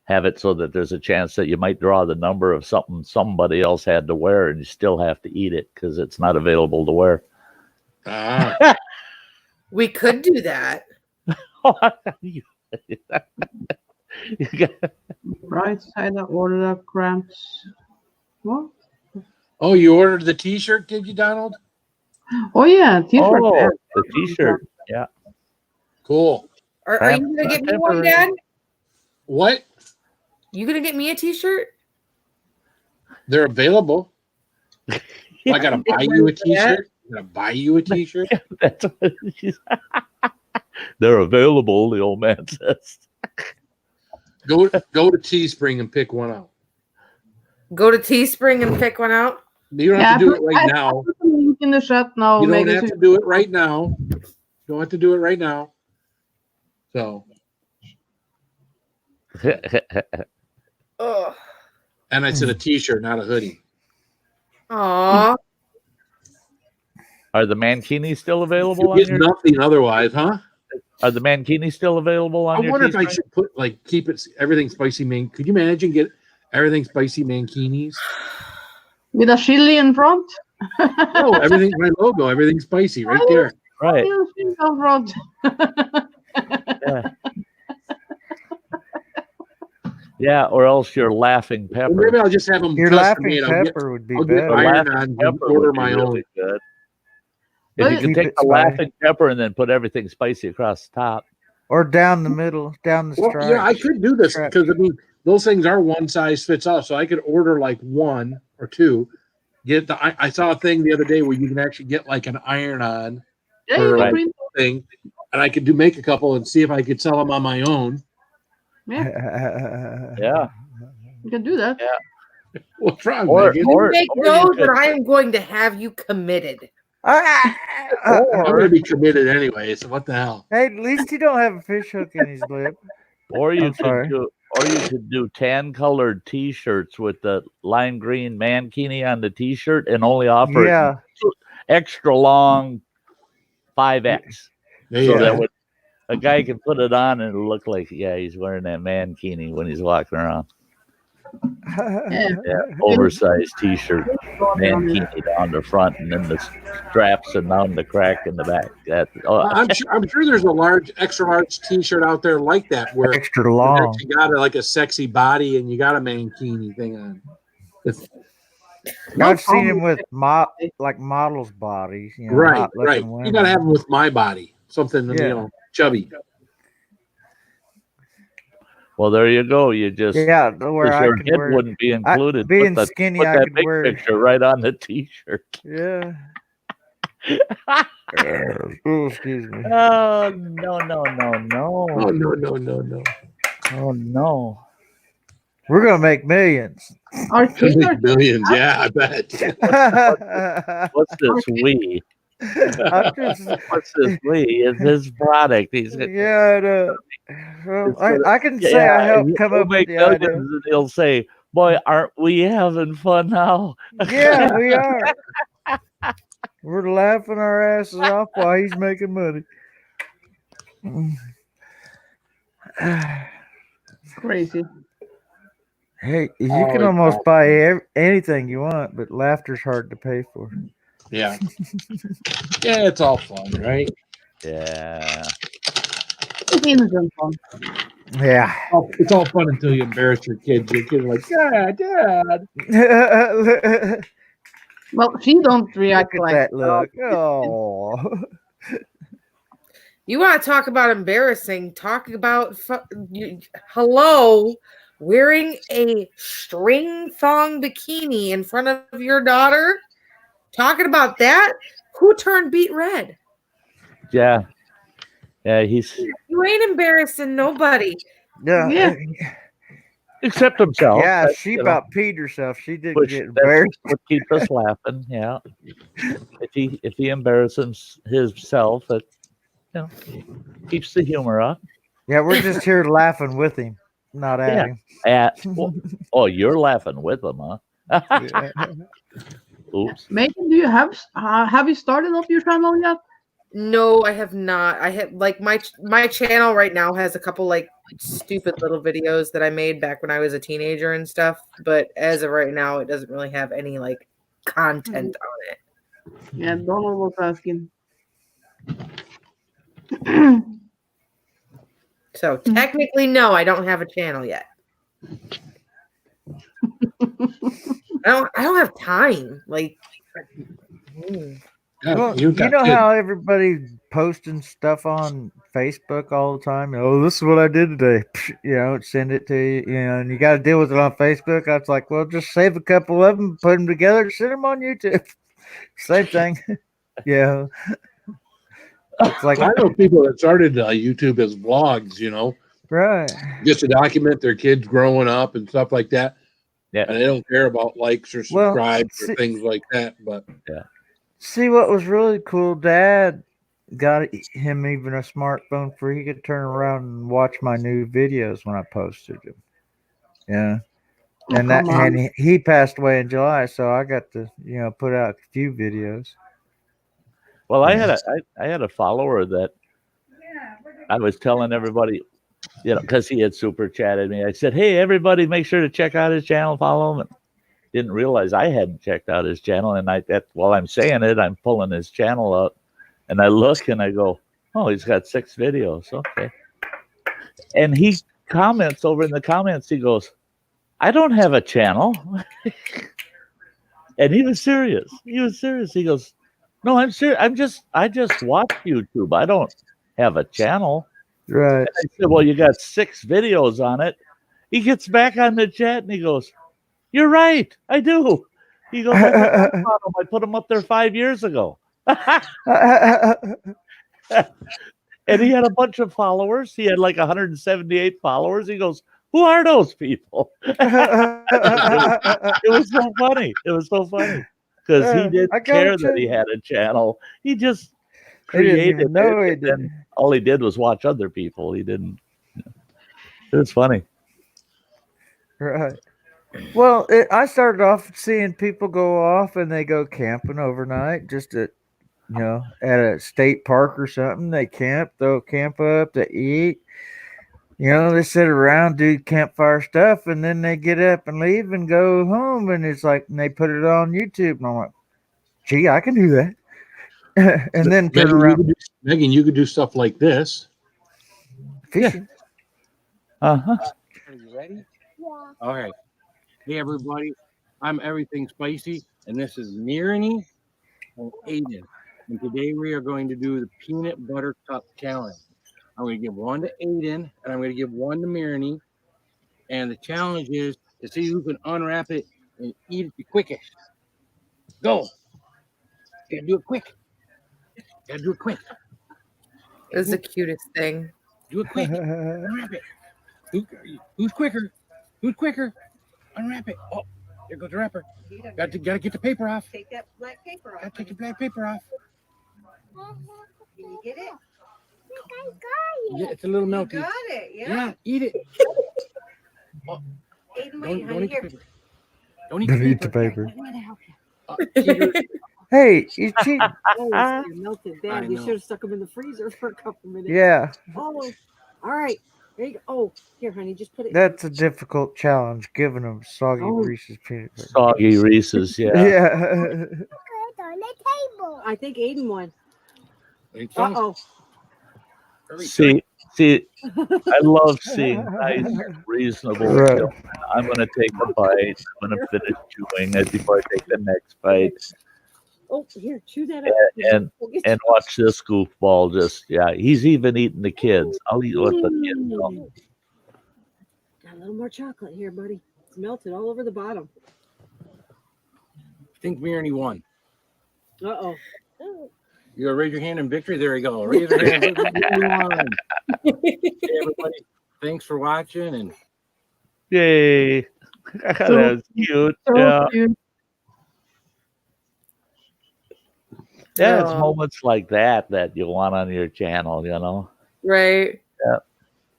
have it so that there's a chance that you might draw the number of something somebody else had to wear, and you still have to eat it because it's not available to wear. Ah, We could do that. You right side of order of cramps. What? oh, you ordered the T-shirt, did you, Donald? Oh yeah, T-shirt. Oh, yeah. the T-shirt. Yeah. Cool. Are you gonna get me one, Dad? What? You gonna get me a T-shirt? They're available. Well, I gotta buy you a T-shirt. I gotta buy you a T-shirt. That's what she's. They're available. The old man says. Go to Teespring and pick one out. Go to Teespring and pick one out. You don't have to do it right now. Put the link in the chat now. You don't Megan, have so to do it right now. You don't have to do it right now. So, Oh. and I said a T-shirt, not a hoodie. Aw. Are the mankinis still available You on get your? nothing otherwise, huh? Are the mankinis still available on I your? wonder if I Teespring? should put keep it everything spicy man. Could you imagine get everything spicy mankinis? with a chili in front. No, everything my logo, everything spicy right there. Right. In front. Yeah. Yeah, or else you're laughing Well, pepper. maybe I'll just have them Your custom laughing made. I'll get pepper would be I'll get better. iron Laughing on and pepper order would be my really own. good. But If you can keep take it the spicy. laughing pepper and then put everything spicy across the top. Or down the middle, down the Well, stripe. yeah, I could do this Strap. because I mean those things are one size fits all. So I could order like one or two. Get the I saw a thing the other day where you can actually get like an iron on Yeah, for you Right. can print. thing, and I could make a couple and see if I could sell them on my own. Yeah. You can do that. What's wrong, Or- Megan? You make or you those, could- and I am going to have you committed. I'm going to be committed anyway. So what the hell? Hey, at least he don't have a fish hook in his lip. Or you I'm sorry. could do tan colored T-shirts with the lime green mankini on the T-shirt and only offer Yeah. extra long 5X, There so you that go. when a guy can put it on and it'll look like he's wearing that mankini when he's walking around. Yeah. Yeah, oversized T-shirt, mankini down the front, and then the straps and down the crack in the back. I'm sure there's a extra large T-shirt out there like that where Extra you long. actually got like a sexy body and you got a mankini thing on. It's, I've seen him with like models' bodies. You know, right. hot-looking You women. got to have them with my body, something Yeah. chubby. Well, there you go. You just Yeah, where because I your could head wear. wouldn't be included. Being put skinny, put I that could big wear. picture right on the T-shirt. Yeah. Oh, excuse me. Oh no! Oh no. Oh no! We're gonna make millions. Our Kinnard, Millions, yeah, I bet. What's this we? I'm just, What's this we? It's his product. He's yeah, I know. Well, I can say yeah, I helped he'll come up make with the idea. millions and he'll say, "Boy, aren't we having fun now?" Yeah, we are. We're laughing our asses off while he's making money. crazy. Hey, you can almost buy anything you want, but laughter's hard to pay for. Yeah. Yeah, it's all fun, right? Yeah. It's innocent fun. Yeah. It's all fun until you embarrass your kids. Your kids are like, Dad. Well, she don't react Look at like that look. Oh. You want to talk about embarrassing? Talk about hello, wearing a string thong bikini in front of your daughter. Talking about that, who turned beet red? Yeah, you ain't embarrassing nobody. Yeah. except himself. Yeah, But, she you know, about peed herself. She didn't which get that's embarrassed. what keeps us laughing. Yeah, if he embarrasses himself, it keeps the humor up. Yeah, we're just here laughing with him, not at him. You're laughing with him, huh? Oops. Megan, do you have you started up your channel yet? No, I have not. I have like my channel right now has a couple like stupid little videos that I made back when I was a teenager and stuff. But as of right now, it doesn't really have any like content on it. Yeah, Donald was asking. So technically, no, I don't have a channel yet. I don't have time. Like, Well, you know how everybody's posting stuff on Facebook all the time? Oh, this is what I did today. You know, send it to you, and you got to deal with it on Facebook. I was like, well, just save a couple of them, put them together, send them on YouTube. Same thing. Yeah. It's like I know people that started YouTube as vlogs, right, just to document their kids growing up and stuff like that. Yeah, and they don't care about likes or subscribes or things like that. But yeah. See what was really cool? Dad got him even a smartphone for he could turn around and watch my new videos when I posted them. Yeah. And he passed away in July, so I got to put out a few videos. Well, I had a follower that I was telling everybody, because he had super chatted me. I said, "Hey, everybody, make sure to check out his channel, follow him." And didn't realize I hadn't checked out his channel, and while I'm saying it, I'm pulling his channel up, and I look and I go, "Oh, he's got 6 videos." Okay, and he comments over in the comments. He goes, "I don't have a channel," and he was serious. He goes, "No, I'm serious. I just watch YouTube. I don't have a channel." Right. And I said, "Well, you got 6 videos on it." He gets back on the chat and he goes, "You're right. I do." He goes, "I put them up there 5 years ago." And he had a bunch of followers. He had like 178 followers. He goes, "Who are those people?" It was so funny. It was so funny because he didn't care that he had a channel. He just created it. And all he did was watch other people. He didn't. It was funny. Right. Well, I started off seeing people go off and they go camping overnight just at a state park or something. They camp, they'll camp up, they eat. They sit around, do campfire stuff, and then they get up and leave and go home. And it's like, and they put it on YouTube. And I'm like, gee, I can do that. And then turn around. Megan, you could do stuff like this. Fishing. Yeah. Are you ready? Yeah. All right. Hey, everybody. I'm Everything Spicy, and this is Mirny and Aiden. And today we are going to do the peanut butter cup challenge. I'm going to give one to Aiden, and I'm going to give one to Mirny. And the challenge is to see who can unwrap it and eat it the quickest. Go. You gotta do it quick. Gotta do it quick. It's the cutest thing. Do it quick. Unwrap it. Who's quicker? Who's quicker? Unwrap it. Oh, there goes the wrapper. Got to get the paper off. Take that black paper off. Got to take the black paper off. Can you get it? I got it. Yeah, it's a little melty. You got it. Yeah, eat it. Oh, Aiden, wait, don't eat here. the paper. Don't eat the paper. I'm gonna help you. Hey, you cheat. Oh, they're melted bad. You should have stuck them in the freezer for a couple minutes. Yeah. Oh, all right. There you go. Oh, here, honey, just put it. That's a difficult challenge, giving them soggy Reese's peanut butter. Soggy Reese's, yeah. Yeah. On the table. I think Aiden won. Uh-oh. See, See, I love seeing nice, reasonable Right. children. I'm going to take a bite. I'm going to finish chewing it before I take the next bite. Oh, here, chew that up. And watch this goofball just, he's even eating the kids. I'll eat what the kids know. Got a little more chocolate here, buddy. It's melted all over the bottom. I think Mirny won. Uh-oh. You gonna raise your hand in victory? There you go. Raise your hand. Hey, everybody, thanks for watching. And Yay. That was cute. So Yeah. cute. Yeah, it's moments like that you want on your channel, you know? Right. Yeah.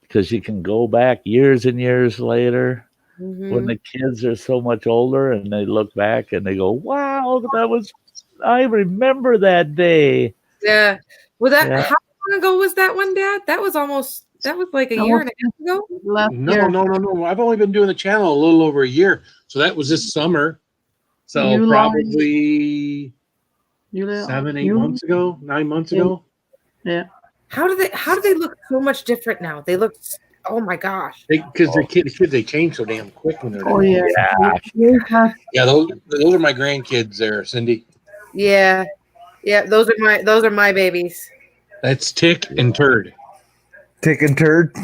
Because you can go back years and years later Mm-hmm. when the kids are so much older and they look back and they go, wow, I remember that day. Yeah. Well, how Yeah. long ago was that one, Dad? That was like a year and a half ago. Last year. No. I've only been doing the channel a little over a year. So that was this summer. So You probably July, 7-8 months ago, 9 months ago. Yeah. How do they look so much different now? They look, oh my gosh. Because they're kids, they change so damn quick when they're Oh yeah. Yeah, those are my grandkids there, Cindy. Yeah. Yeah, those are my babies. That's Tick and Turd. Tick and Turd.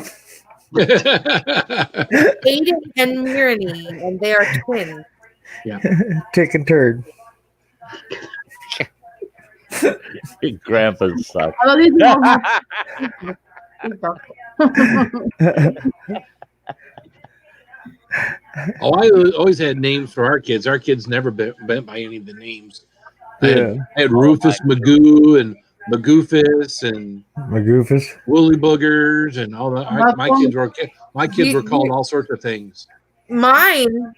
Aiden and Mirny, and they are twins. Yeah. Tick and Turd. Grandpa sucks. Oh, I always had names for our kids. Our kids never bent by any of the names. I had Rufus Magoo and Magoofus and Magoofus. Woolly Boogers and all that. My kids were called all sorts of things. Mine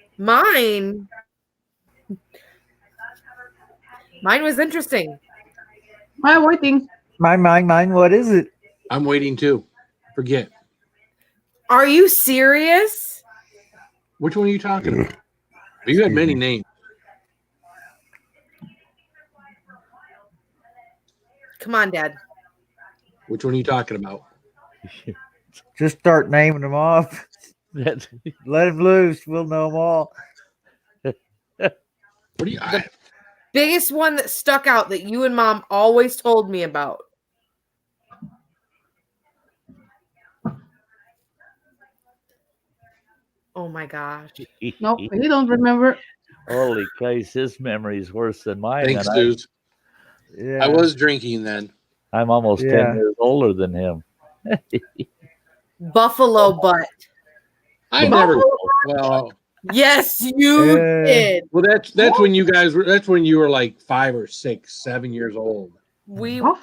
was interesting. I'm waiting. Mine. What is it? I'm waiting too. Forget. Are you serious? Which one are you talking about? You had many names. Come on, Dad. Which one are you talking about? Just start naming them off. Let them loose. We'll know them all. What do you? Biggest one that stuck out that you and Mom always told me about. Oh my gosh. Nope, he don't remember. Holy Christ, his memory is worse than mine. Thanks, Suze. I was drinking then. I'm almost 10 years older than him. Buffalo butt. I never. Well, yes, you did. Well, that's when you guys were. That's when you were like 5 or 6, 7 years old. Never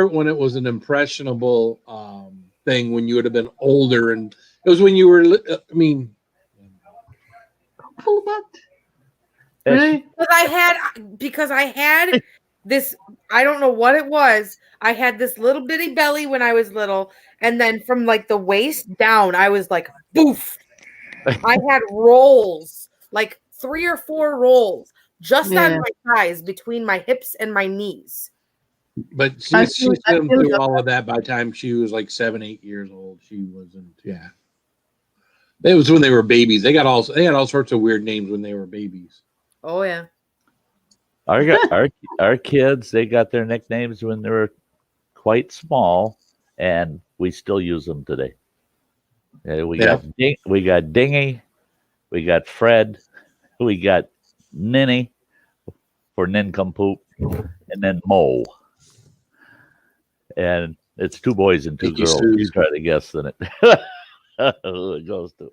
when it was an impressionable thing. When you would have been older, and it was when you were. I mean, Buffalo butt. Really? Because I had this. I don't know what it was. I had this little bitty belly when I was little, and then from like the waist down, I was like, boof. I had rolls, like 3 or 4 rolls, just on my thighs between my hips and my knees. But she went through all of that by the time she was like 7, 8 years old. She wasn't. Yeah, it was when they were babies. They had all sorts of weird names when they were babies. Oh yeah. Our kids, they got their nicknames when they were quite small, and we still use them today. We got Dingy, we got Fred, we got Ninny for Nincompoop, and then Mo. And it's 2 boys and 2 girls. You try to guess in it. Who it goes to.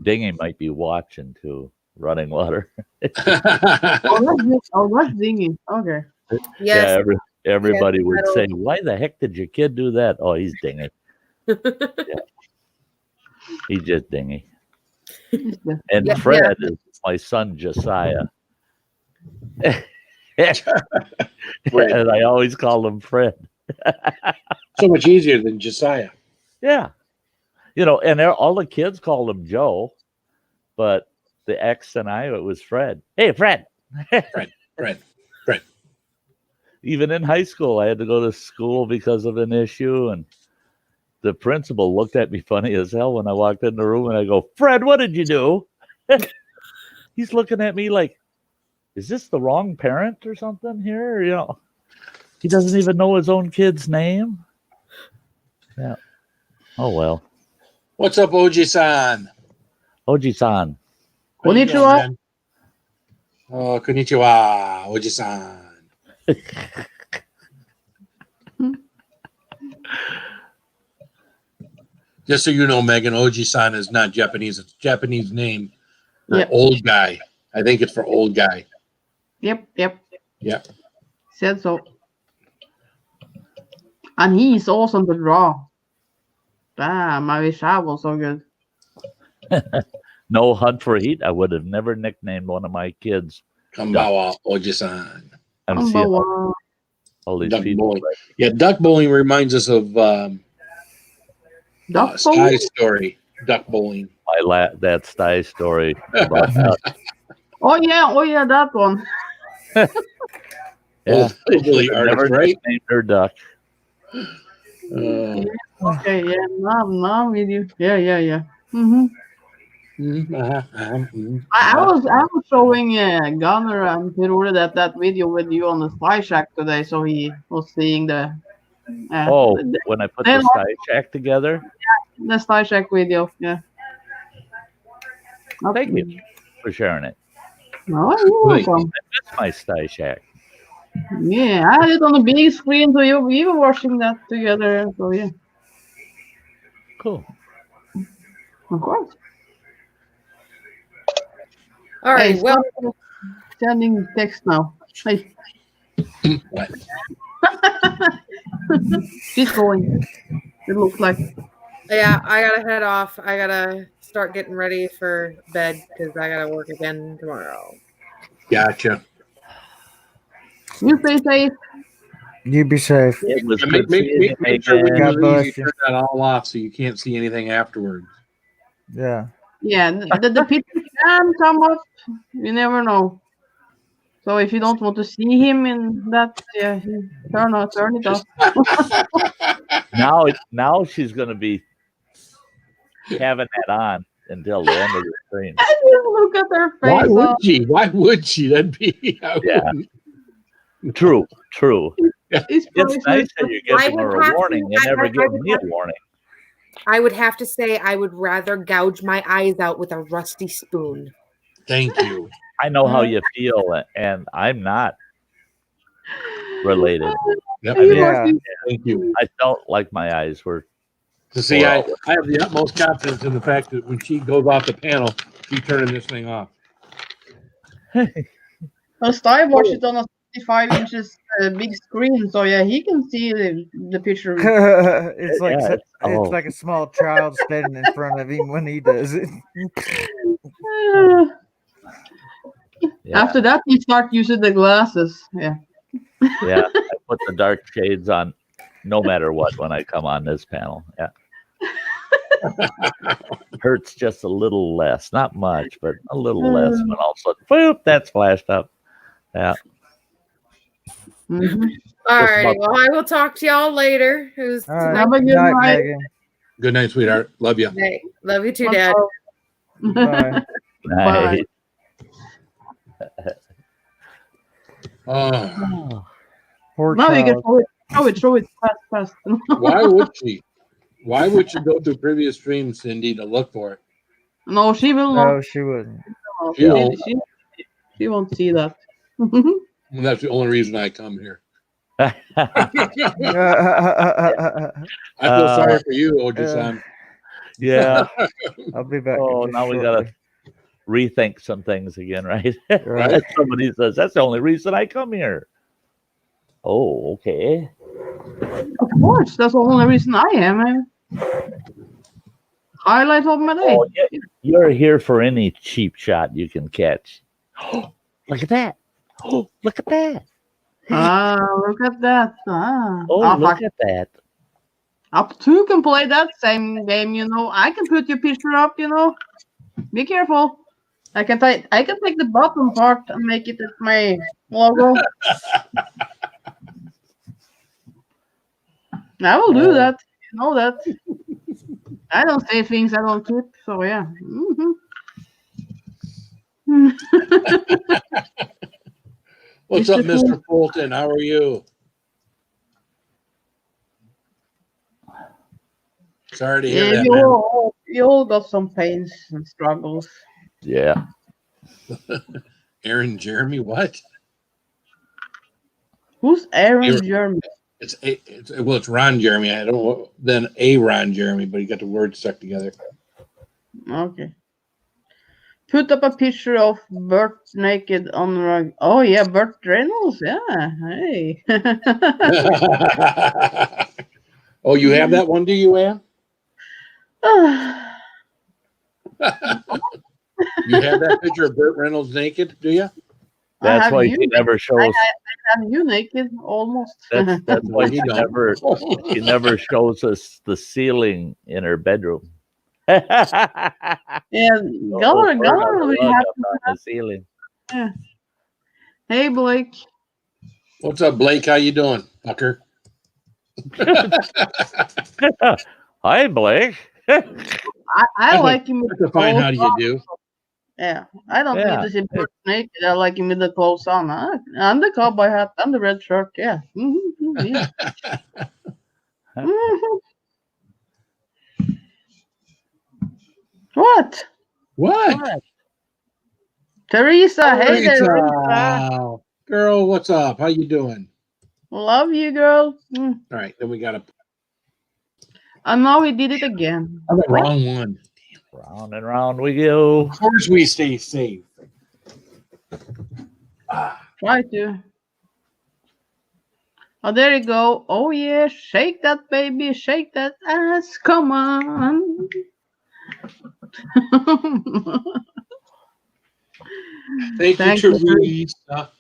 Dingy might be watching too. Running water. That's Dingy. Okay. Yes. Yeah, everybody would say, "Why the heck did your kid do that?" Oh, he's Dingy. He's just Dingy. And Fred is my son Josiah. And I always call him Fred. So much easier than Josiah. Yeah. And all the kids called him Joe, but the ex and I, it was Fred. Hey, Fred. Fred. Even in high school, I had to go to school because of an issue, and the principal looked at me funny as hell when I walked in the room, and I go, "Fred, what did you do?" He's looking at me like, "Is this the wrong parent or something here?" He doesn't even know his own kid's name. Yeah. Oh well. What's up, Oji-san? Oji-san. How you doing, Konnichiwa. man? Oh, konnichiwa, Oji-san. Just so you know, Megan, Oji-san is not Japanese. It's a Japanese name for Yep. old guy. I think it's for old guy. Yep. Yeah. Said so. And he's awesome to draw. Damn, I wish I was so good. No Hunt for Heat. I would have never nicknamed one of my kids. Kambawa, Oji-san. I'm seeing Wow. all these Duck people. bowling. Yeah, duck bowling reminds us of Duck Sky bowling? Story. Duck bowling. That Sty story about that. Oh yeah, that one. Yeah, Old hillbilly I never artist, right? named her Duck. Okay, yeah, now with you. Yeah. Mm-hmm. I was showing Gunner and Pirore that video with you on the Spy Shack today, so he was seeing the When I put the Sty Shack together. the Spy Shack video. Yeah. Thank you for sharing it. No, you're welcome. I miss my Sty Shack. Yeah, I had it on the big screen, so we were watching that together. So yeah, Cool. of course. All right. Hey, Well, stop sending text now. Hey, she's going. It looks like. yeah, I gotta head off. I gotta start getting ready for bed because I gotta work again tomorrow. Gotcha. You stay safe. You be safe. It was Yeah, good seeing you, make sure when you God leave, bless you you. turn that all off so you can't see anything afterwards. Yeah. Yeah, the people can come up. You never know. So if you don't want to see him in that, yeah, turn it off. Now she's gonna be having that on until the end of the stream. I just look at her face. Why would she? Why would she? That'd be True. It's It's nice that you're I giving would her a have warning. to- You never I give would me a have- warning. I would have to say I would rather gouge my eyes out with a rusty spoon. Thank you. I know how you feel, and I'm not related. Yep. Yeah. Thank you. I felt like my eyes were. To see, I have the utmost confidence in the fact that when she goes off the panel, she's turning this thing off. Sty watched it on a 65 inches big screen, so yeah, he can see the picture. It's like Yeah, it's like a small child standing in front of him when he does it. Yeah, After that, he start using the glasses. Yeah. yeah. I put the dark shades on, no matter what, when I come on this panel. Yeah. Hurts just a little less, not much, but a little less. When all of a sudden, boop, that's flashed up. Yeah. Mhm. All Just right. about- Well, I will talk to y'all later. It was All right. Have a good Night, night. Megan. Good night, sweetheart. Love you. Hey, love you too, Dad. Bye. Nice. Oh, Poor Now you can child. show it fast. why would she? Why would she go to previous streams, Cindy, to look for it? No, she will not. No, she wouldn't. She won't. She won't see that. That's the only reason I come here. Yeah. I feel sorry for you, Oji-san. Yeah. I'll be back. Oh, just now we shortly. gotta rethink some things again, right? Right. Somebody says that's the only reason I come here. Oh, okay. Of course, that's the only reason I am. Highlight of my day. Oh, yeah. You're here for any cheap shot you can catch. Look at that. Oh, look at that. Look at that. Oh, look at that. Up two can play that same game, you know. I can put your picture up, you know. Be careful. I can take the bottom part and make it my logo. I will do that. You know that. I don't say things I don't keep. So yeah. What's up, Mr. Fulton? How are you? Sorry to hear that, man. You all got some pains and struggles. Yeah. Aaron Jeremy, what? Who's Aaron Jeremy? It's Ron Jeremy. I don't know then a Ron Jeremy, but he got the words stuck together. Okay. Put up a picture of Burt naked on rug. Oh yeah, Burt Reynolds. Yeah. Hey. Oh, you have that one, do you, Ann? You have that picture of Burt Reynolds naked, do you? That's why he never shows. I have you naked almost. That's why he never shows us the ceiling in her bedroom. Yeah, Gallery will be happy on the ceiling. Yeah. Hey, Blake. What's up, Blake? How you doing, fucker? Hi, Blake. I like him with the fine. clothes How do you on. do? Yeah, I don't need to see Burt naked. I like him with the clothes on. And the cowboy hat and the red shirt. Yeah. Yeah. What? What? Teresa, hey there. Teresa. Girl, what's up? How you doing? Love you, girl. All right, then we got to. And now we did it again. I'm the wrong one. Round and round we go. Of course we stay safe. Try to. Oh, there you go. Oh, yeah. Shake that, baby. Shake that ass. Come on. Thank you, Teresa.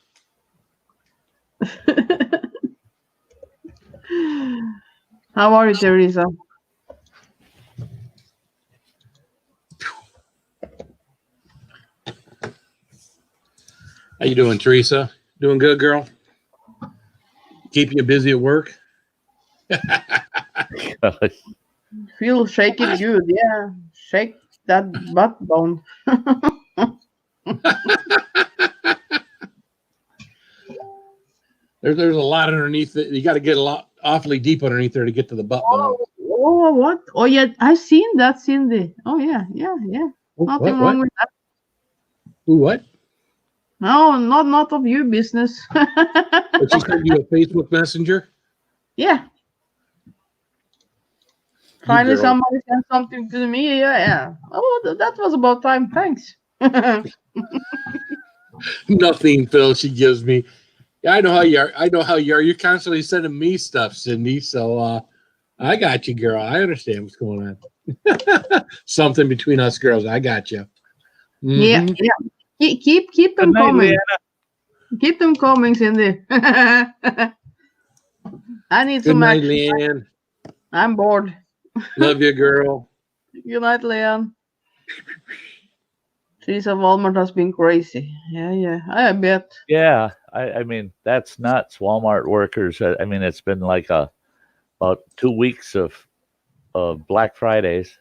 How are you, Teresa? How you doing, Teresa? Doing good, girl? Keeping you busy at work? Feel shake it good. Yeah. Shake that butt bone. There's a lot underneath it. You got to get a lot awfully deep underneath there to get to the butt bone. Oh, what? Oh, yeah. I've seen that, Cindy. Oh, yeah. Nothing wrong with that. Ooh, what? No, not of your business. But she sent you a Facebook Messenger? Yeah. Finally, somebody sent something to me. Yeah. Oh, that was about time. Thanks. Nothing, Phil. She gives me. Yeah, I know how you are. You're constantly sending me stuff, Cindy. So I got you, girl. I understand what's going on. Something between us girls. I got you. Mm-hmm. Yeah. Keep them coming. Keep them coming, Cindy. I need some action. Good night, Leanne. I'm bored. Love you, girl. Good night, Leanne. Teresa Walmart has been crazy. Yeah, I bet. Yeah, I mean, that's nuts. Walmart workers. I mean, it's been like about 2 weeks of Black Fridays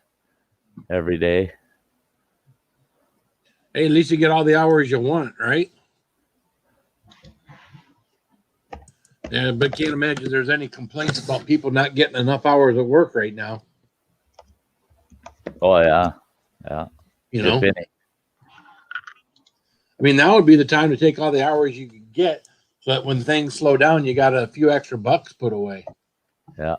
every day. Hey, at least you get all the hours you want, right? Yeah, but can't imagine there's any complaints about people not getting enough hours of work right now. Oh, yeah. You know? I mean, now would be the time to take all the hours you can get so that when things slow down, you got a few extra bucks put away. Yeah.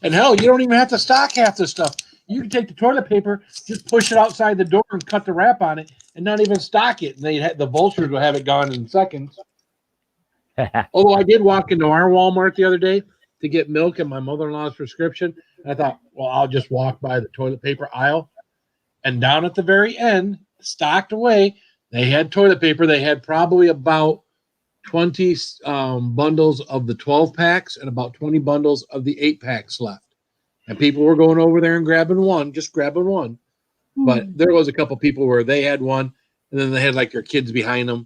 And hell, you don't even have to stock half the stuff. You can take the toilet paper, just push it outside the door and cut the wrap on it and not even stock it. And the vultures will have it gone in seconds. Although I did walk into our Walmart the other day to get milk and my mother-in-law's prescription. I thought, well, I'll just walk by the toilet paper aisle. And down at the very end, stocked away, they had toilet paper. They had probably about 20 bundles of the 12 packs and about 20 bundles of the 8 packs left. And people were going over there and grabbing one. But there was a couple people where they had one, and then they had like their kids behind them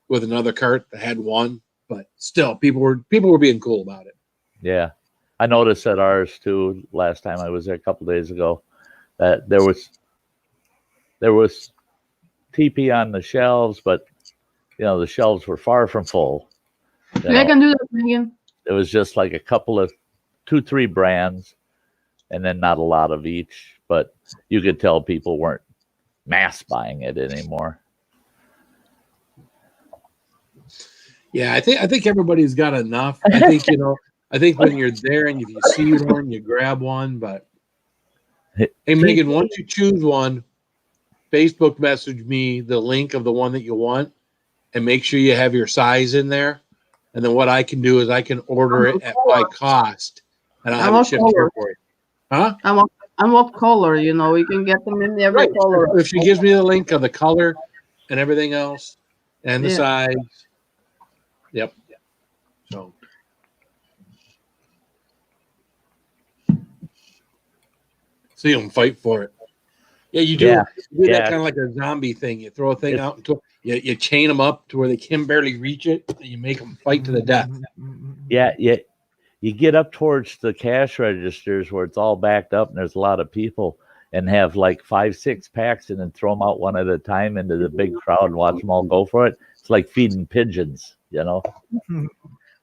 with another cart that had one. but still, people were being cool about it. Yeah, I noticed at ours too. Last time I was there a couple days ago, that there was TP on the shelves, but the shelves were far from full. I can do that again. It was just like a couple of 2-3 brands, and then not a lot of each. But you could tell people weren't mass buying it anymore. Yeah, I think everybody's got enough. I think I think when you're there and if you see one, you grab one. But hey, Megan, once you choose one, Facebook message me the link of the one that you want, and make sure you have your size in there. And then what I can do is I can order it at my cost, and I'll have it shipped here for you. Huh? And what color? We can get them in every color. If she gives me the link of the color and everything else, and the size. Yep. So. So you don't fight for it. Yeah, you do. Yeah. You do that kind of like a zombie thing. You throw a thing out into you chain them up to where they can barely reach it, and you make them fight to the death. Yeah. You get up towards the cash registers where it's all backed up and there's a lot of people, and have like 5-6 packs and then throw them out one at a time into the big crowd and watch them all go for it. It's like feeding pigeons,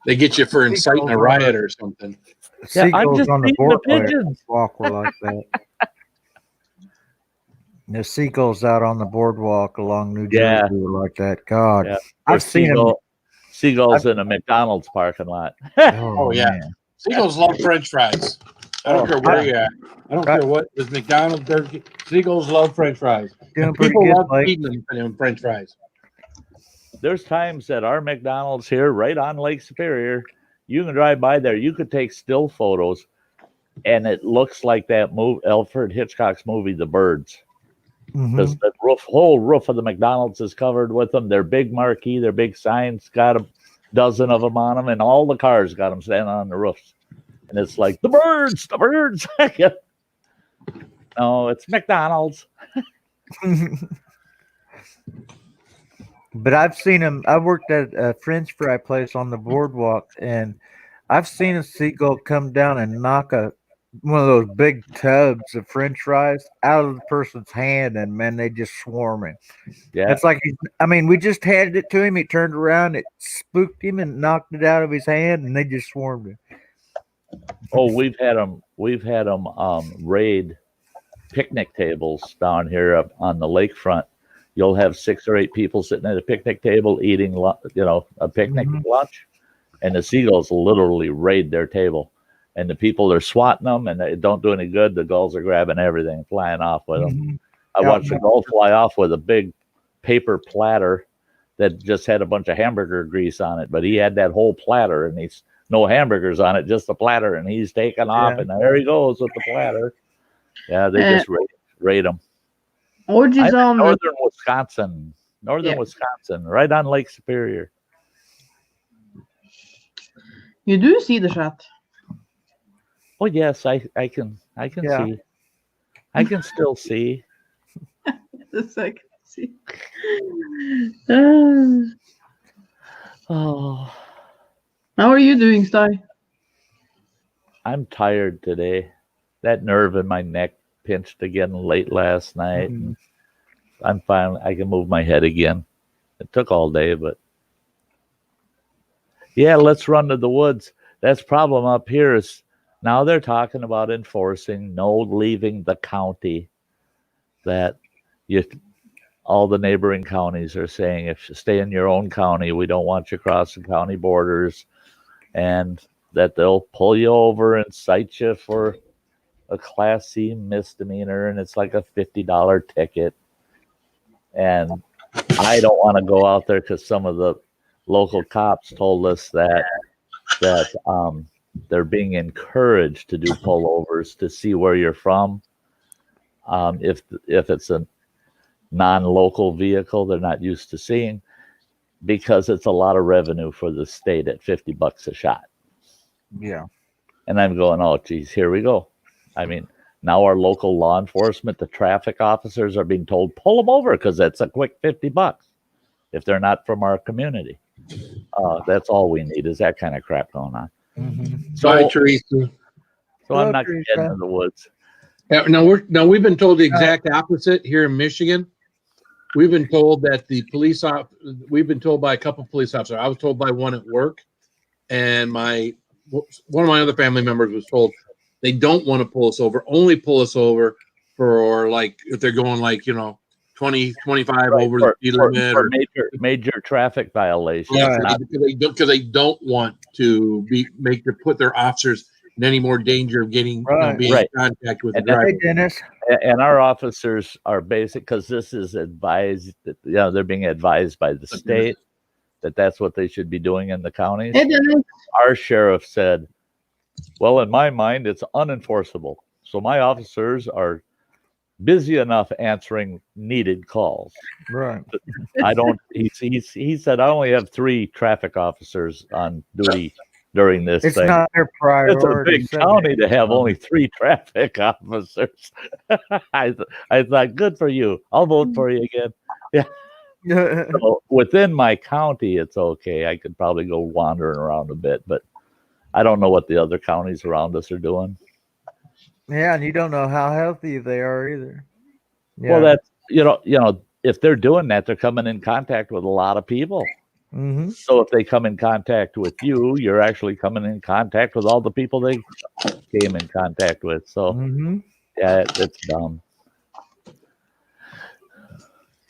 They get you for inciting a riot or something. Yeah, I'm just on the feeding the pigeons. boardwalk were like that. The seagulls out on the boardwalk along New Jersey were like that. God, Yeah. I've seen them. Seagulls in a McDonald's parking lot. Oh yeah, seagulls love French fries. I don't care where you're at. I don't care what is McDonald's, Burger King. Seagulls love French fries. People love feeding them French fries. There's times at our McDonald's here, right on Lake Superior, you can drive by there. You could take still photos, and it looks like that Alfred Hitchcock's movie, The Birds. Because the whole roof of the McDonald's is covered with them. Their big marquee, their big signs, got a dozen of them on them, and all the cars got them standing on the roofs. And it's like, the birds. No, it's McDonald's. But I've seen them. I worked at a French fry place on the boardwalk, and I've seen a seagull come down and knock one of those big tubs of French fries out of the person's hand, and man, they just swarming. Yeah, it's like we just handed it to him. He turned around, it spooked him, and knocked it out of his hand, and they just swarmed him. Oh, we've had them raid picnic tables down here up on the lakefront. You'll have 6 or 8 people sitting at a picnic table eating, a picnic lunch, and the seagulls literally raid their table. And the people are swatting them, and they don't do any good. The gulls are grabbing everything, flying off with them. I watched a gull fly off with a big paper platter that just had a bunch of hamburger grease on it, but he had that whole platter, and he's no hamburgers on it, just the platter, and he's taking off, and there he goes with the platter. Yeah, they just raid them. Northern Wisconsin, right on Lake Superior. You do see the shot. Oh yes, I can see. I can still see. Yes, I can see. Oh, how are you doing, Sty? I'm tired today. That nerve in my neck pinched again late last night. I'm fine. I can move my head again. It took all day, but yeah, let's run to the woods. That's problem up here is now they're talking about enforcing no leaving the county. That all the neighboring counties are saying if you stay in your own county, we don't want you crossing county borders, and that they'll pull you over and cite you for a Class C misdemeanor, and it's like a $50 ticket. And I don't want to go out there because some of the local cops told us that they're being encouraged to do pullovers to see where you're from. If it's a non-local vehicle, they're not used to seeing, because it's a lot of revenue for the state at $50 a shot. Yeah. And I'm going, oh, geez, here we go. I mean, now our local law enforcement, the traffic officers are being told, pull them over because that's a quick $50 if they're not from our community. That's all we need is that kind of crap going on. Mm-hmm. Bye, So, Teresa. so I'm not getting in the woods. Yeah, we've been told the exact opposite here in Michigan. We've been told that we've been told by a couple of police officers. I was told by one at work, and one of my other family members was told they don't want to pull us over. Only pull us over for like if they're going like 20, 25 over the speed limit or major traffic violations. Yeah, because they don't want to put their officers in any more danger of being in contact with the driver. Dennis. And our officers are basic because this is advised. They're being advised by the state that that's what they should be doing in the counties. Our sheriff said, "Well, in my mind, it's unenforceable. So my officers are busy enough answering needed calls." Right. I don't. He said I only have 3 traffic officers on duty during this it's thing. It's not their priority. It's a big county to have only 3 traffic officers. I thought, good for you. I'll vote for you again. Yeah. So within my county, it's okay. I could probably go wandering around a bit, but I don't know what the other counties around us are doing. Yeah, and you don't know how healthy they are either. Yeah. Well, that's if they're doing that, they're coming in contact with a lot of people. Mm-hmm. So if they come in contact with you, you're actually coming in contact with all the people they came in contact with. So yeah, it's dumb.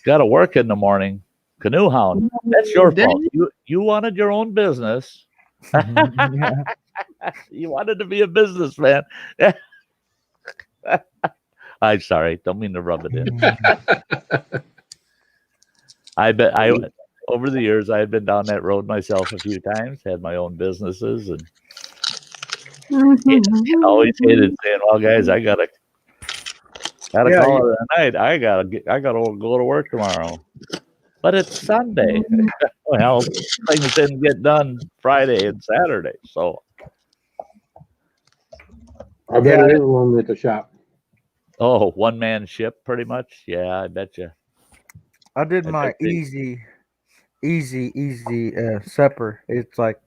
Got to work in the morning. Canoe hound. That's your fault. You wanted your own business. You wanted to be a businessman. I'm sorry. Don't mean to rub it in. Over the years, I've been down that road myself a few times, had my own businesses, and always hated saying, "Well, guys, I gotta call it a night. I gotta go to work tomorrow." But it's Sunday. Well, things didn't get done Friday and Saturday, so I bet it is lonely at the shop. Oh, one man ship, pretty much. Yeah, I bet you. I did my easy supper. It's like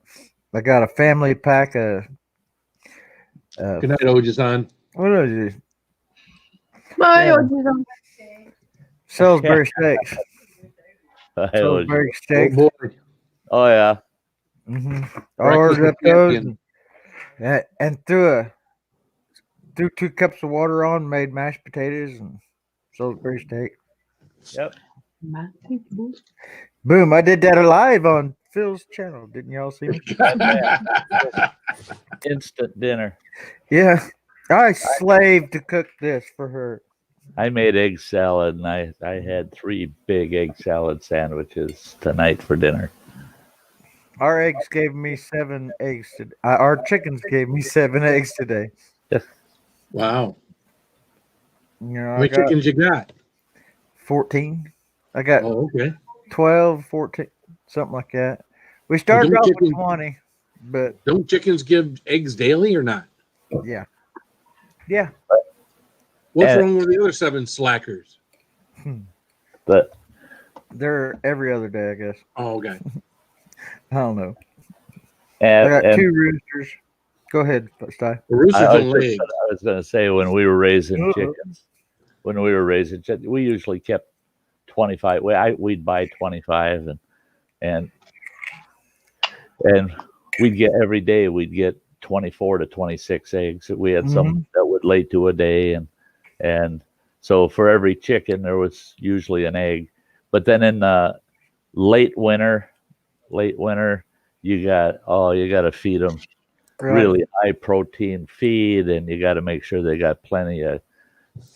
I got a family pack of. Good night, Ojisan. What is it? Ojisan. Salisbury steaks. Salisbury steaks. Oh, boy. Oh yeah. Mm-hmm. I ordered up those and threw 2 cups of water on, made mashed potatoes and Salisbury steak. Yep. Boom! I did that live on Phil's channel. Didn't y'all see me? Instant dinner. Yeah, I slaved to cook this for her. I made egg salad, and I had 3 big egg salad sandwiches tonight for dinner. Our eggs gave me 7 eggs today. Our chickens gave me 7 eggs today. Wow. How many chickens you got? 14. I got 12, 14, something like that. We started off with 20, but don't chickens give eggs daily or not? Yeah. Yeah. What's wrong with the other 7 slackers? But they're every other day, I guess. Oh, okay. I don't know. I got 2 roosters. Go ahead, Sty. The roosters don't lay. I was going to say when we were raising chickens, we usually kept 25. We'd buy 25 and we'd get every day. We'd get 24 to 26 eggs. We had some that would lay 2 a day, and so for every chicken there was usually an egg. But then in the late winter, you got to feed them really high protein feed, and you got to make sure they got plenty of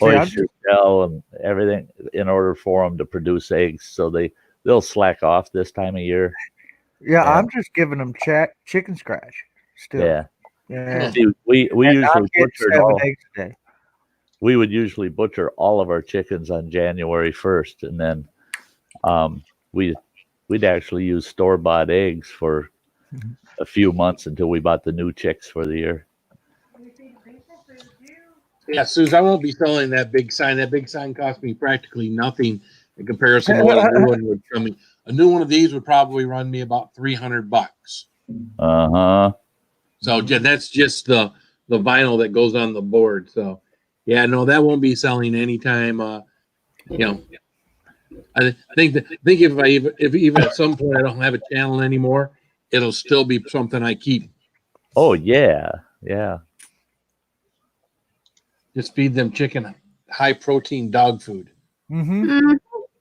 oyster shell and everything in order for them to produce eggs. So they'll slack off this time of year. Yeah, I'm just giving them chicken scratch still. Yeah. See, we usually butchered we would usually butcher all of our chickens on January 1st, and then we'd actually use store-bought eggs for a few months until we bought the new chicks for the year. Yeah, Susan, I won't be selling that big sign. That big sign cost me practically nothing in comparison to what I'm doing with coming. A new one of these would probably run me about $300. So that's just the vinyl that goes on the board. So yeah, no, that won't be selling anytime. You know, I think if even at some point I don't have a channel anymore, it'll still be something I keep. Oh yeah. Just feed them chicken high protein dog food. Mm-hmm.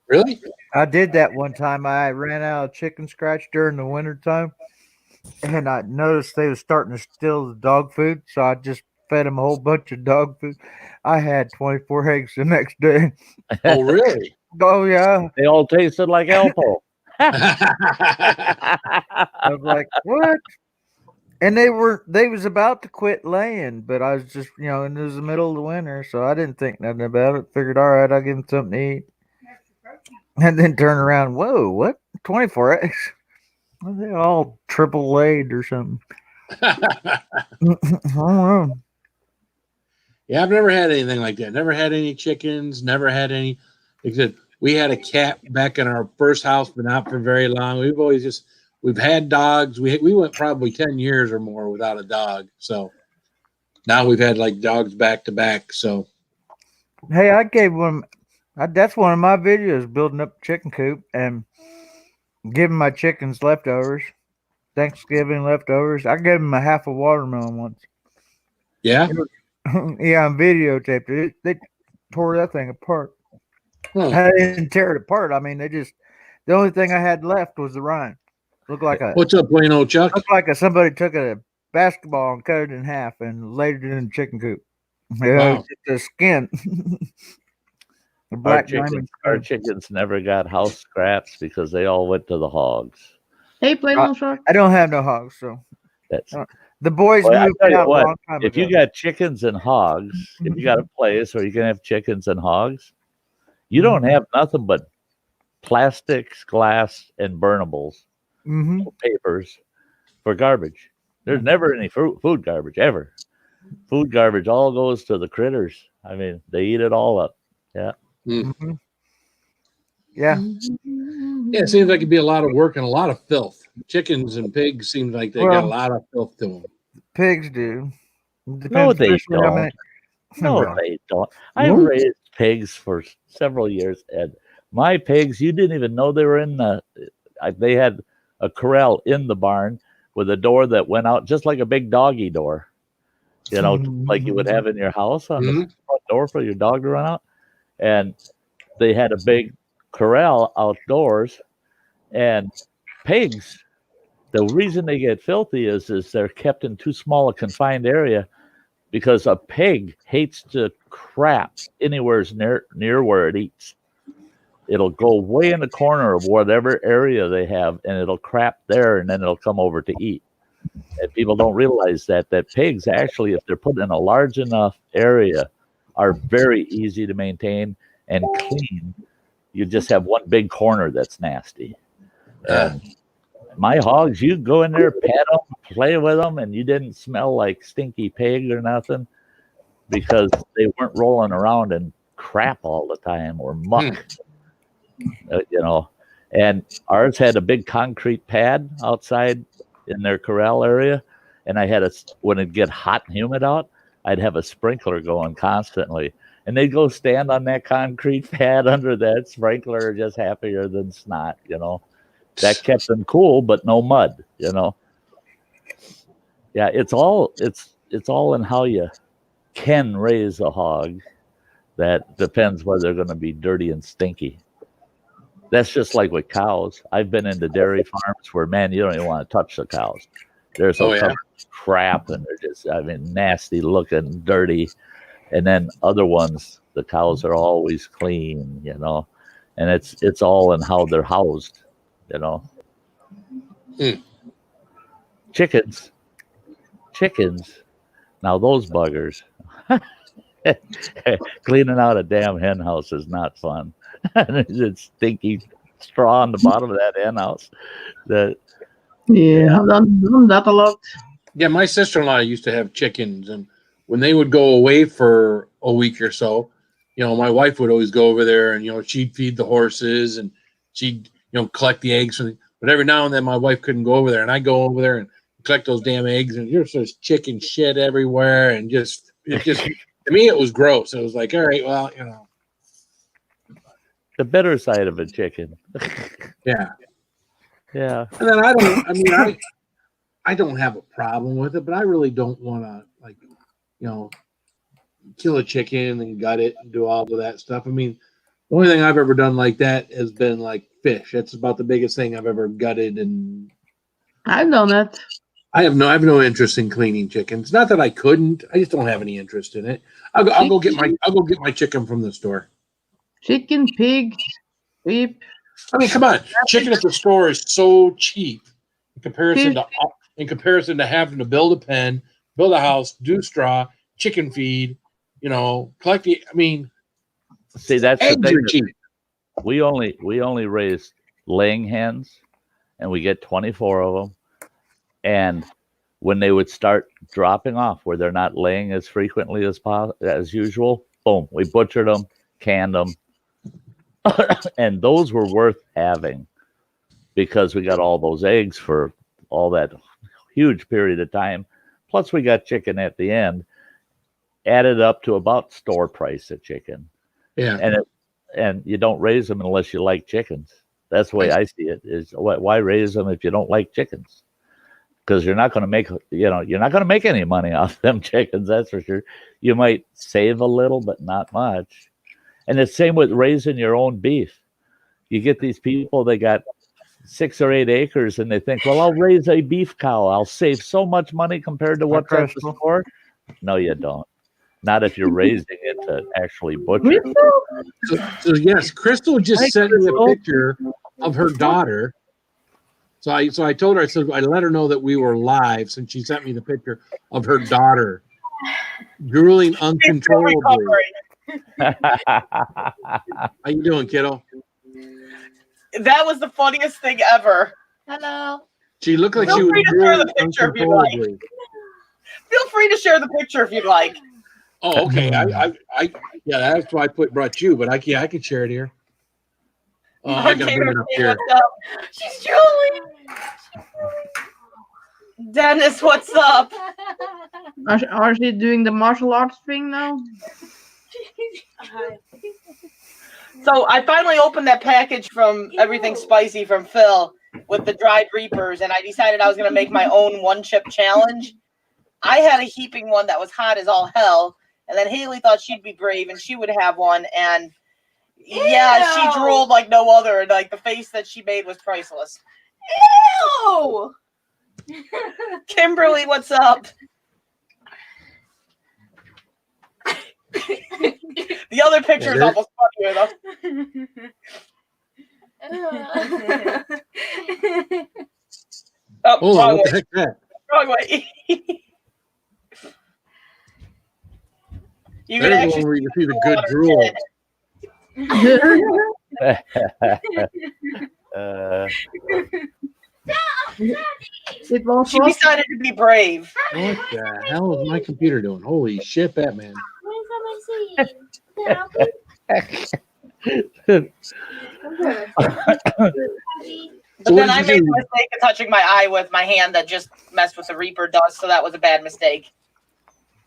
Really? I did that one time. I ran out of chicken scratch during the winter time, and I noticed they were starting to steal the dog food, so I just fed them a whole bunch of dog food. I had 24 eggs the next day. Oh, really? Oh yeah. They all tasted like Alpo. I was like, what? And they was about to quit laying, but I was just, and it was the middle of the winter, so I didn't think nothing about it. Figured, all right, I'll give them something to eat. And then turn around, whoa, what? 24 eggs? Well, they're all triple laid or something. I don't know. Yeah, I've never had anything like that. Never had any chickens, never had any. Except we had a cat back in our first house, but not for very long. We've had dogs. We went probably 10 years or more without a dog. So now we've had like dogs back to back. So hey, I gave one. That's one of my videos, building up a chicken coop and giving my chickens leftovers, Thanksgiving leftovers. I gave them a half a watermelon once. Yeah, yeah, I videotaped it. They tore that thing apart. Huh. I didn't tear it apart. I mean, the only thing I had left was the rind. Looked like what's up, plain old Chuck? Looked like somebody took a basketball and cut it in half and laid it in the chicken coop. Wow. The skin. Our chickens never got house scraps because they all went to the hogs. Hey, plain old Chuck. I don't have no hogs, so that's the boys moved out a long time ago. If you got chickens and hogs, if you got a place where you can have chickens and hogs, you don't have nothing but plastics, glass, and burnables, papers for garbage. There's never any food garbage ever. Food garbage all goes to the critters. I mean, they eat it all up. Yeah. Mm-hmm. Yeah. Yeah, it seems like it'd be a lot of work and a lot of filth. Chickens and pigs seem like they got a lot of filth to them. Pigs do. No, they don't. No, they don't. I raised pigs for several years, and my pigs, you didn't even know they were in they had a corral in the barn with a door that went out just like a big doggy door, like you would have in your house on the front door for your dog to run out. And they had a big corral outdoors, and pigs, the reason they get filthy is they're kept in too small a confined area, because a pig hates to crap anywhere near where it eats. It'll go way in the corner of whatever area they have, and it'll crap there, and then it'll come over to eat. And people don't realize that pigs actually, if they're put in a large enough area, are very easy to maintain and clean. You just have one big corner that's nasty. And my hogs, you go in there, pet them, play with them, and you didn't smell like stinky pig or nothing, because they weren't rolling around in crap all the time or muck. And ours had a big concrete pad outside in their corral area, and I had when it'd get hot and humid out, I'd have a sprinkler going constantly, and they'd go stand on that concrete pad under that sprinkler, just happier than snot. That kept them cool, but no mud. Yeah, it's all in how you can raise a hog. That depends whether they're going to be dirty and stinky. That's just like with cows. I've been into dairy farms where, man, you don't even want to touch the cows. They're so covered in crap, and they're just, nasty looking, dirty. And then other ones, the cows are always clean, and it's all in how they're housed, Chickens. Now those buggers, cleaning out a damn hen house is not fun. It's stinky straw on the bottom of that hen house. I've done that a lot. Yeah, my sister-in-law used to have chickens, and when they would go away for a week or so, my wife would always go over there, and she'd feed the horses, and she'd collect the eggs. But every now and then my wife couldn't go over there, and I go over there and collect those damn eggs, and there's just chicken shit everywhere, and it just to me it was gross. It was like, all right, well, the bitter side of a chicken. Yeah. Yeah. And then I don't have a problem with it, but I really don't want to kill a chicken and gut it and do all of that stuff. I mean, the only thing I've ever done like that has been like fish. That's about the biggest thing I've ever gutted, and I've done it. I have no interest in cleaning chickens. Not that I couldn't. I just don't have any interest in it. I'll go get my chicken from the store. Chicken, pig, beef. I mean, come on. Chicken at the store is so cheap in comparison to having to build a pen, build a house, do straw, chicken feed, collect the. I mean, see, that's the eggs thing. are cheap. We only raise laying hens, and we get 24 of them. And when they would start dropping off, where they're not laying as frequently as usual, boom, we butchered them, canned them, and those were worth having because we got all those eggs for all that huge period of time. Plus, we got chicken at the end, added up to about store price of chicken. Yeah, and you don't raise them unless you like chickens. That's the way I see it. Is why raise them if you don't like chickens? Because you're not going to make any money off them chickens. That's for sure. You might save a little, but not much. And the same with raising your own beef. You get these people, they got 6 or 8 acres, and they think, well, I'll raise a beef cow. I'll save so much money compared to what's at the store. No, you don't. Not if you're raising it to actually butcher. So yes, Crystal just sent me a picture of her daughter. So I told her, I let her know that we were live, since she sent me the picture of her daughter drooling uncontrollably. How you doing, kiddo? That was the funniest thing ever. Hello. She looked like Feel she was free to share the picture if you'd like. uncontrollably. Feel free to share the picture if you'd like. Oh, okay. Yeah, that's why I brought you, but I can share it here. I gotta bring it up here. What's up? She's drooling. Dennis, what's up? Are she doing the martial arts thing now? So I finally opened that package from Everything Spicy from Phil with the dried reapers, and I decided I was going to make my own one-chip challenge. I had a heaping one that was hot as all hell, and then Haley thought she'd be brave and she would have one, and yeah, she drooled like no other. And like the face that she made was priceless. Ew! Kimberly, what's up? The other picture is almost funnier though. Oh, Hold on, wrong what the way. heck is that? Wrong way. You can There's actually one where you can see the good drool. It was She decided to be brave. What the hell is my computer doing? Holy shit, Batman. But then I made the mistake of touching my eye with my hand that just messed with the Reaper dust, so that was a bad mistake.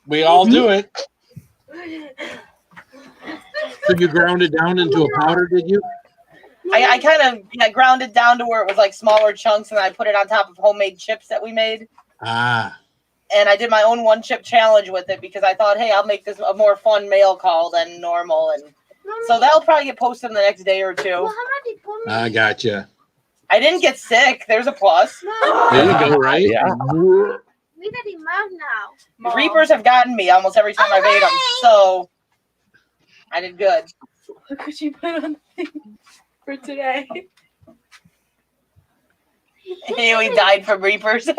We all do it. So you ground it down into a powder, did you? I kind of ground it down to where it was like smaller chunks, and I put it on top of homemade chips that we made. Ah. And I did my own one-chip challenge with it because I thought, hey, I'll make this a more fun mail call than normal. And so that'll probably get posted in the next day or two. I gotcha. I didn't get sick. There's a plus. There you go, right? Yeah. We got him mad now. Reapers have gotten me almost every time I've ate them, so I did good. What could you put on the thing for today? Haley died from Reapers.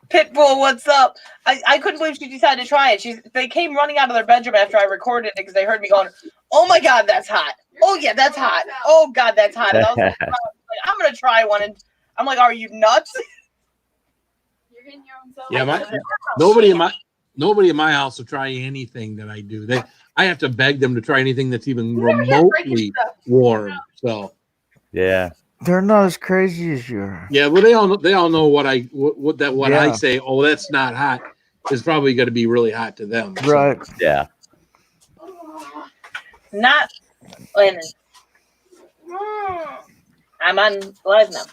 Pitbull, what's up? I couldn't believe she decided to try it. They came running out of their bedroom after I recorded it because they heard me going, "Oh my God, that's hot! Oh yeah, that's hot! Oh God, that's hot!" And I was like, "I'm gonna try one," and I'm like, "Are you nuts?" You're getting your own self. Yeah, nobody in my house will try anything that I do. I have to beg them to try anything that's even remotely warm. So Yeah. They're not as crazy as you are. Yeah, well, they all know what I Yeah. say. Oh, that's not hot. It's probably going to be really hot to them. so. Right. Yeah. Not when I'm on live now.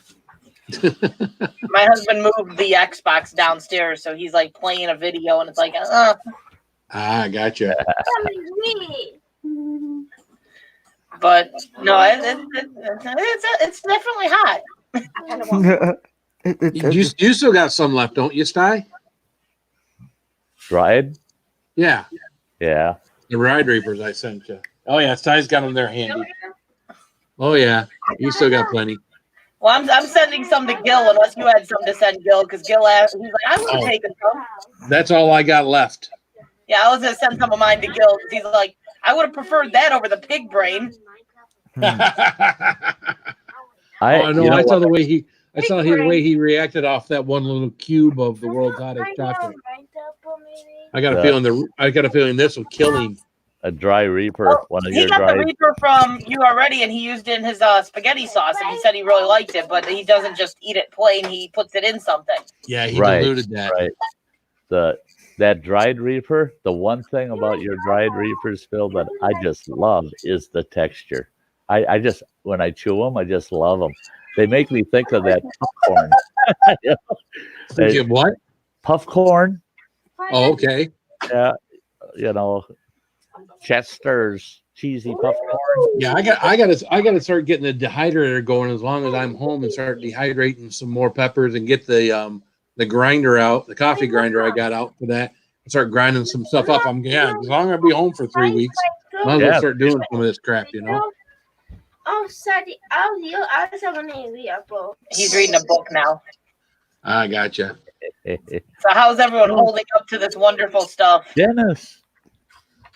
My husband moved the Xbox downstairs, so he's like playing a video, and it's like, Ah, gotcha. But no, it's definitely hot. You still got some left, don't you, Sty? Dried? Yeah. Yeah. The Ride Reapers I sent you. Oh yeah, Sty's got them there handy. Oh yeah, you still got plenty. Well, I'm sending some to Gil, unless you had some to send Gil, because Gil asked, he's like, I would have taken some. That's all I got left. Yeah, I was gonna send some of mine to Gil, because he's like, I would have preferred that over the pig brain. I saw the way he reacted off that one little cube of the world's hottest chocolate. I got a feeling this will kill him. A dry reaper. One of He your got dry. the reaper from you already, and he used it in his spaghetti sauce, and he said he really liked it, but he doesn't just eat it plain; he puts it in something. Yeah, he diluted that. Right. That dried reaper. The one thing about your dried reapers, Phil, that I just love is the texture. I just when I chew them, I just love them. They make me think of that popcorn. What? Puffcorn. Oh, okay. Yeah, Chester's cheesy popcorn. Yeah, I gotta start getting the dehydrator going as long as I'm home and start dehydrating some more peppers and get the grinder out, the coffee grinder I got out for that, and start grinding some stuff up. As long as I'll be home for 3 weeks, might as well start doing some of this crap, He's reading a book now. I gotcha. So how's everyone holding up to this wonderful stuff? Dennis.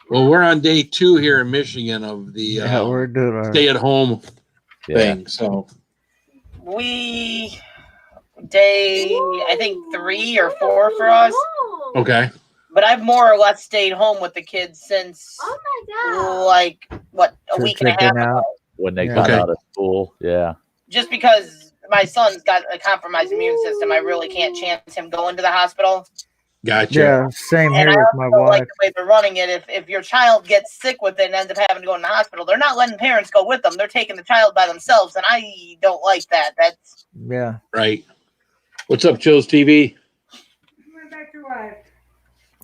Well, we're on day 2 here in Michigan of the we're doing our stay-at-home thing. So day I think 3 or 4 for us. Okay. But I've more or less stayed home with the kids since like a week and a half ago. When they got out of school. Yeah. Just because my son's got a compromised immune system, I really can't chance him going to the hospital. Gotcha. Yeah, same And here I with my also wife. like the way they're running it. If your child gets sick with it and ends up having to go in the hospital, they're not letting parents go with them. They're taking the child by themselves, and I don't like that. That's right. What's up, Chills TV?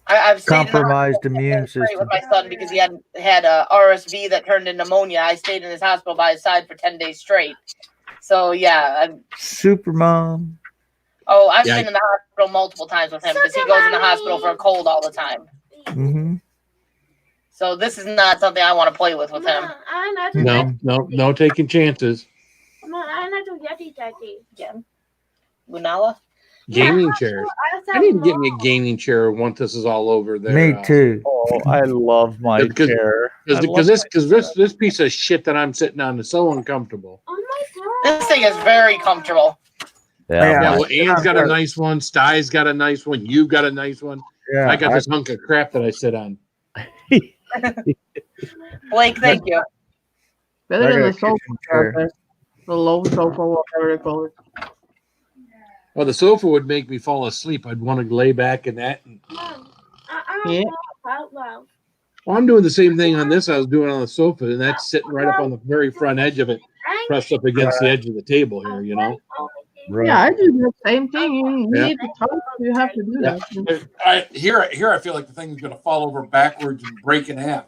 I've stayed Compromised immune system. with my son because he had a RSV that turned into pneumonia. I stayed in his hospital by his side for 10 days straight. So yeah, Super mom. Oh, I've been in the hospital multiple times with him because he goes in the hospital for a cold all the time. Mm-hmm. So this is not something I want to play with him. No taking chances. Lunala? Gaming chairs. I need to get me a gaming chair once this is all over there. Me too. Oh, I love my chair. Because this piece of shit that I'm sitting on is so uncomfortable. This thing is very comfortable. Yeah, well, Ann's got a nice one. Sty's got a nice one. You've got a nice one. Yeah, I got this hunk of crap that I sit on. Blake, thank you. Better than the sofa, the low sofa, whatever they call it. Well, the sofa would make me fall asleep. I'd want to lay back in that. Yeah. Well, I'm doing the same thing on this I was doing on the sofa, and that's sitting right up on the very front edge of it, pressed up against the edge of the table here, Right. Yeah, I do the same thing. You need to talk, you have to do that. Here I feel like the thing's going to fall over backwards and break in half.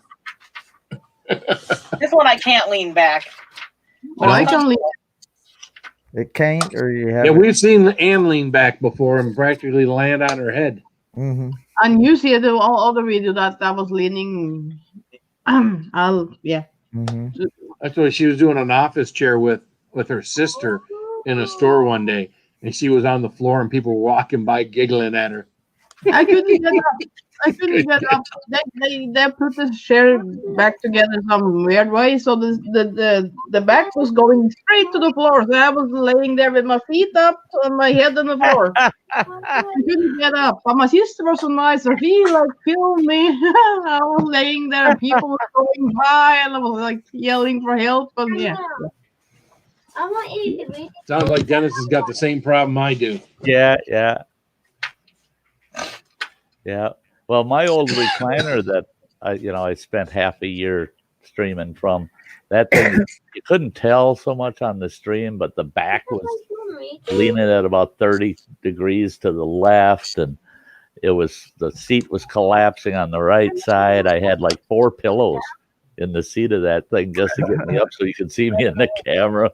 This one I can't lean back. Well, I can lean. It can't, or you have. Yeah, we've seen Ann lean back before and practically land on her head. Mm-hmm. And you see the all other video that was leaning. Mm-hmm. That's what she was doing an office chair with her sister in a store one day, and she was on the floor and people were walking by giggling at her. I couldn't get up. They put the chair back together some weird way, so the back was going straight to the floor. So I was laying there with my feet up and my head on the floor. I couldn't get up. But my sister was so nice, so she filmed me. I was laying there, and people were going by, and I was yelling for help. And I want you to read. Sounds like Dennis has got the same problem I do. Yeah. Well, my old recliner that I spent half a year streaming from, that thing, you couldn't tell so much on the stream, but the back was leaning at about 30 degrees to the left, and the seat was collapsing on the right side. I had like 4 pillows in the seat of that thing just to get me up so you could see me in the camera.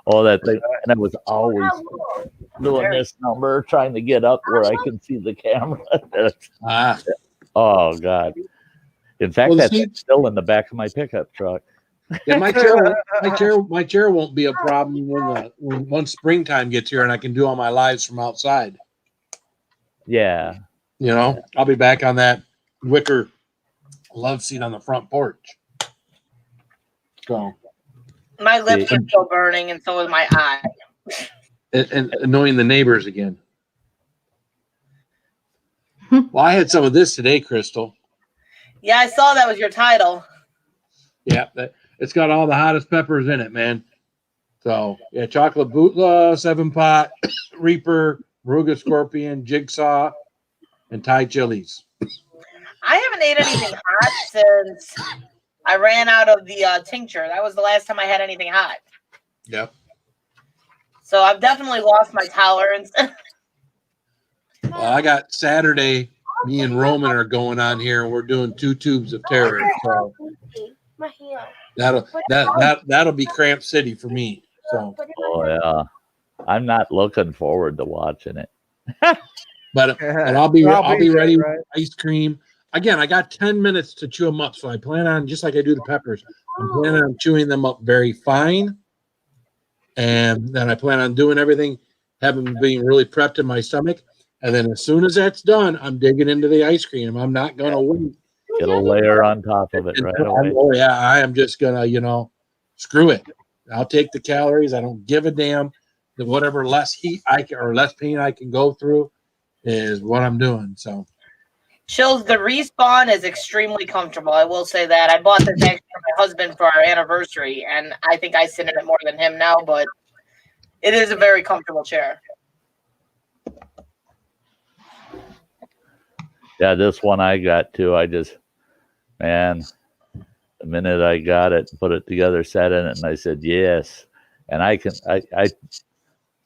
All that thing, and I was always doing this number, trying to get up where I can see the camera. Oh God! In fact, Well, that's still in the back of my pickup truck. Yeah, my chair won't be a problem when once springtime gets here and I can do all my lives from outside. Yeah, I'll be back on that wicker love seat on the front porch. So my lips are still burning, and so is my eye. And annoying the neighbors again. Well, I had some of this today, Crystal. Yeah, I saw that was your title. Yeah, it's got all the hottest peppers in it, man. So, yeah, chocolate bootla, 7-pot, Reaper, Maruga Scorpion, Jigsaw, and Thai chilies. I haven't ate anything hot since I ran out of the tincture. That was the last time I had anything hot. Yep. So I've definitely lost my tolerance. Well, I got Saturday. Me and Roman are going on here, and we're doing 2 tubes of terror. So that'll be Cramp City for me. So. Oh yeah, I'm not looking forward to watching it. but I'll be ready with ice cream. Again, I got 10 minutes to chew them up, so I plan on, just like I do the peppers, I'm planning on chewing them up very fine, and then I plan on doing everything, having being really prepped in my stomach, and then as soon as that's done, I'm digging into the ice cream. I'm not going to wait. Get a layer on top of it right away. Oh yeah, I am just gonna, screw it. I'll take the calories. I don't give a damn. That whatever less heat or less pain I can go through is what I'm doing. So. Chills, the Respawn is extremely comfortable. I will say that. I bought this actually for my husband for our anniversary, and I think I sit in it more than him now, but it is a very comfortable chair. Yeah, this one I got too. The minute I got it, put it together, sat in it, and I said, yes. And I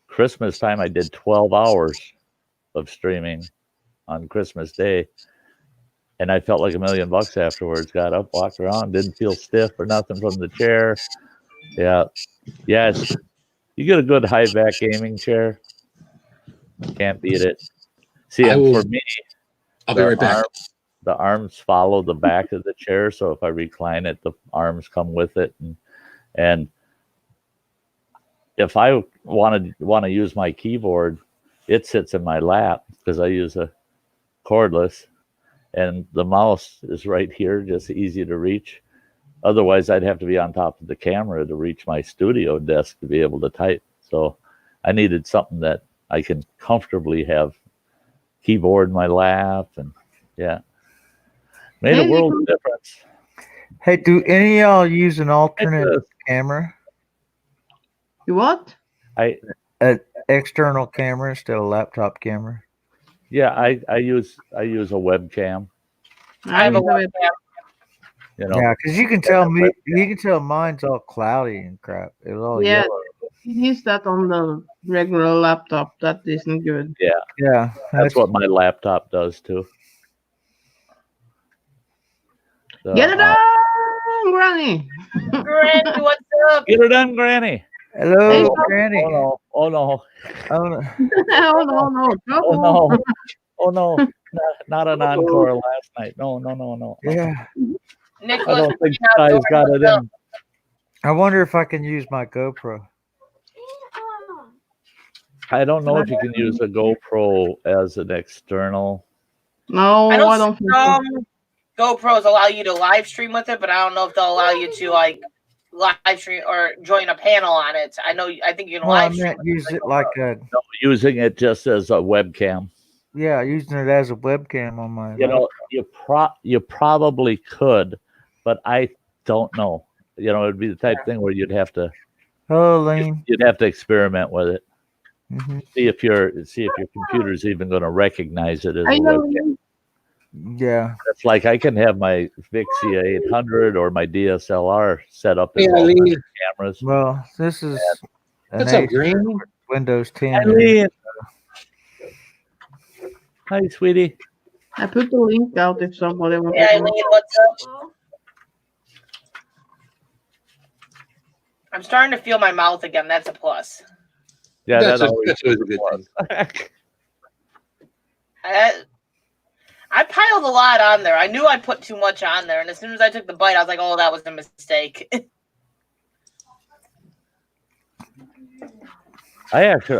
Christmas time, I did 12 hours of streaming on Christmas Day. And I felt like $1 million afterwards. Got up, walked around, didn't feel stiff or nothing from the chair. Yeah. Yes. You get a good high back gaming chair. Can't beat it. See, for me, I'll be right back. The arms follow the back of the chair. So if I recline it, the arms come with it. And if I want to use my keyboard, it sits in my lap because I use a cordless. And the mouse is right here, just easy to reach. Otherwise, I'd have to be on top of the camera to reach my studio desk to be able to type. So I needed something that I can comfortably have keyboard in my lap. And yeah, made a world of difference. Hey, do any of y'all use an alternate camera? You what? An external camera instead of a laptop camera? Yeah, I use a webcam. I have a webcam. Yeah, because you can tell mine's all cloudy and crap. It's all yellow. Use that on the regular laptop. That isn't good. Yeah, that's what my laptop does too. So, get it done, Granny. Granny, what's up? Get it done, Granny. Hello, Granny. Oh no! Oh no! Oh no! Not an encore last night. No. Yeah. Nicholas, I don't think Ty's got it in. I wonder if I can use my GoPro. I don't know if you can use a GoPro as an external. No, I don't think so. GoPros allow you to live stream with it, but I don't know if they'll allow you to live stream or join a panel on it. I think you can live stream. Use it like a. No, using it just as a webcam. Yeah, using it as a webcam on my. You probably could, but I don't know. It'd be the type thing where you'd have to Hello, Lane. You'd have to experiment with it. Mm-hmm. See if your computer's even going to recognize it as a webcam. Yeah. It's like I can have my Vixia 800 or my DSLR set up as Yeah, all Lee. cameras. Well, this is What's up, Granny? Windows 10. Hi, Lee. Hi, sweetie. I put the link out if somebody wants Yeah, to. Eileen, what's up? I'm starting to feel my mouth again. That's a plus. Yeah, that's always a good thing. I piled a lot on there. I knew I put too much on there, and as soon as I took the bite, I was like, "Oh, that was a mistake." I actually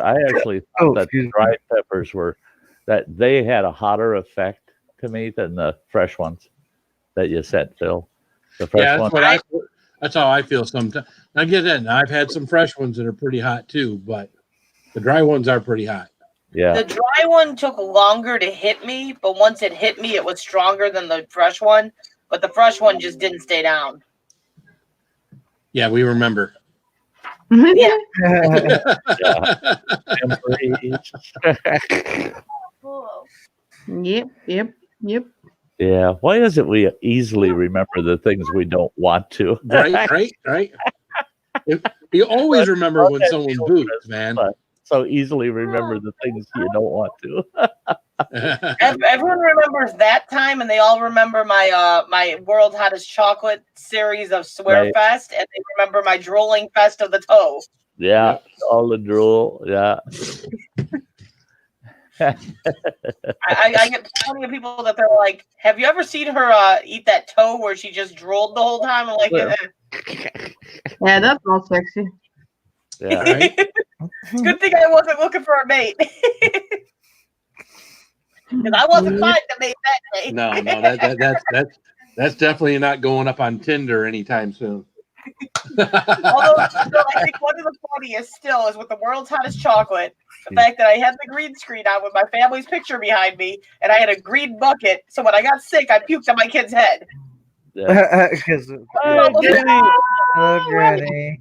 thought that the dried peppers that they had a hotter effect to me than the fresh ones that you sent, Phil. The fresh ones. That's how I feel sometimes. I get that. I've had some fresh ones that are pretty hot too, but the dry ones are pretty hot. Yeah. The dry one took longer to hit me, but once it hit me, it was stronger than the fresh one. But the fresh one just didn't stay down. Yeah, we remember. Yeah. Yep. Yeah. Why is it we easily remember the things we don't want to? Right. You always remember when someone boots, man. So easily remember the things you don't want to. Everyone remembers that time, and they all remember my my World Hottest Chocolate series of Swear Fest, and they remember my drooling fest of the toe. Yeah, all the drool. Yeah. I get plenty of people that they're like, "Have you ever seen her eat that toe where she just drooled the whole time?" I'm like, yeah, that's not sexy. Yeah, right? It's a good thing I wasn't looking for a mate. Because I wasn't fine to mate that day. No, that's definitely not going up on Tinder anytime soon. Although I think one of the funniest still is with the World's Hottest Chocolate. The fact that I had the green screen on with my family's picture behind me, and I had a green bucket. So when I got sick, I puked on my kid's head. Yeah. Hello, Granny.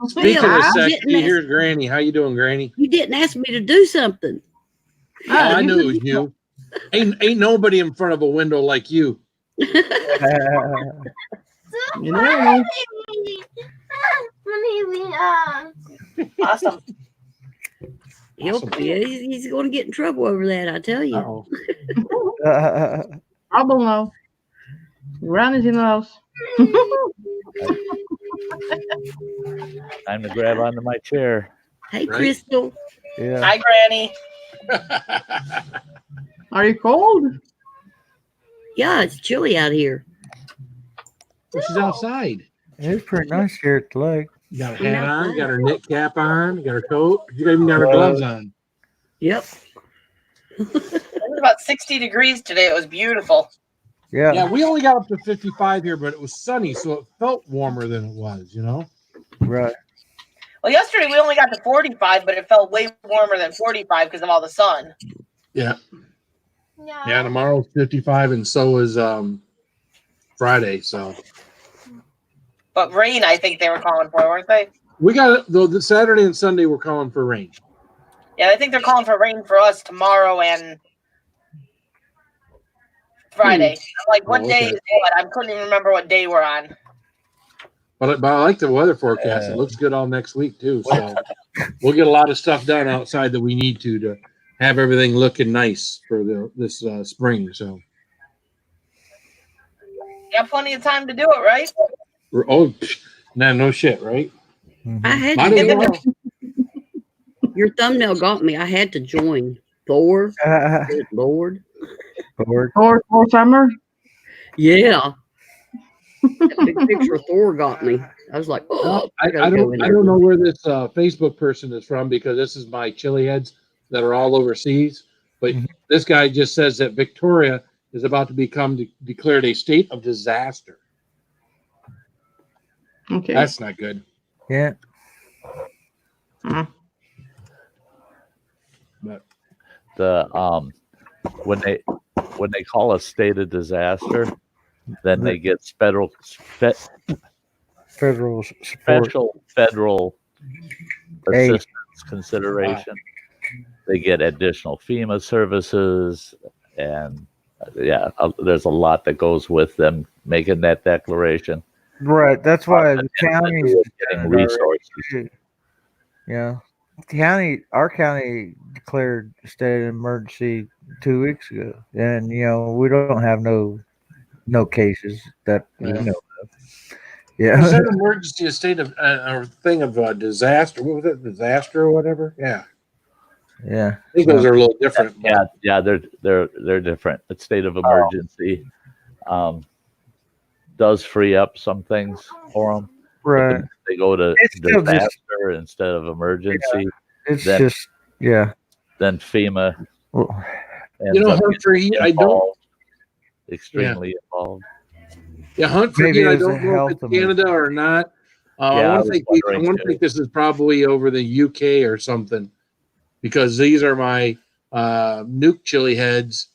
Speaking of sexy, here's Granny. How you doing, Granny? You didn't ask me to do something. Oh, I knew it was you. Ain't nobody in front of a window like you. You know. Awesome. He's going to get in trouble over that, I tell you. Trouble now. Granny's in the house. Time to grab onto my chair. Hey, right? Crystal. Yeah. Hi, Granny. Are you cold? Yeah, it's chilly out here. Well, she's outside. It's pretty nice here at the lake. You got her hat on, got her knit cap on, got her coat. You even got her gloves on. Yep. It was about 60 degrees today. It was beautiful. Yeah, we only got up to 55 here, but it was sunny, so it felt warmer than it was, you know? Right. Well, yesterday we only got to 45, but it felt way warmer than 45 because of all the sun. Yeah. Yeah, tomorrow's 55, and so is Friday, so. But rain, I think they were calling for, weren't they? We got it, though, the Saturday and Sunday we're calling for rain. Yeah, I think they're calling for rain for us tomorrow and Friday. I'm like, what day is what? I couldn't even remember what day we're on. But I like the weather forecast. It looks good all next week, too. So we'll get a lot of stuff done outside that we need to have everything looking nice for this spring. So you have plenty of time to do it, right? No shit, right? I had to your thumbnail got me. I had to join Thor. Good Lord. Thor's Hammer? Yeah. That big picture of Thor got me. I was like, oh, I don't know where this Facebook person is from because this is my chiliheads that are all overseas. But this guy just says that Victoria is about to become declared a state of disaster. Okay. That's not good. Yeah. But the when they call a state of disaster, then they get special federal assistance consideration. They get additional FEMA services, and there's a lot that goes with them making that declaration. Right. That's why the county's getting resources. Yeah. Our county declared a state of emergency 2 weeks ago, and we don't have no cases that we know of. Yeah. Was that emergency a state of a thing of disaster? What was it? Disaster or whatever? Yeah. Yeah. I think those are a little different. Yeah, they're different. The state of emergency does free up some things for them. Right. They go to disaster instead of emergency. It's then, just Then FEMA. Hunt, I don't extremely involved. Yeah, Hunt for Heat, I don't know if it's Canada or not. I want to think this is probably over the UK or something, because these are my nuke chili heads.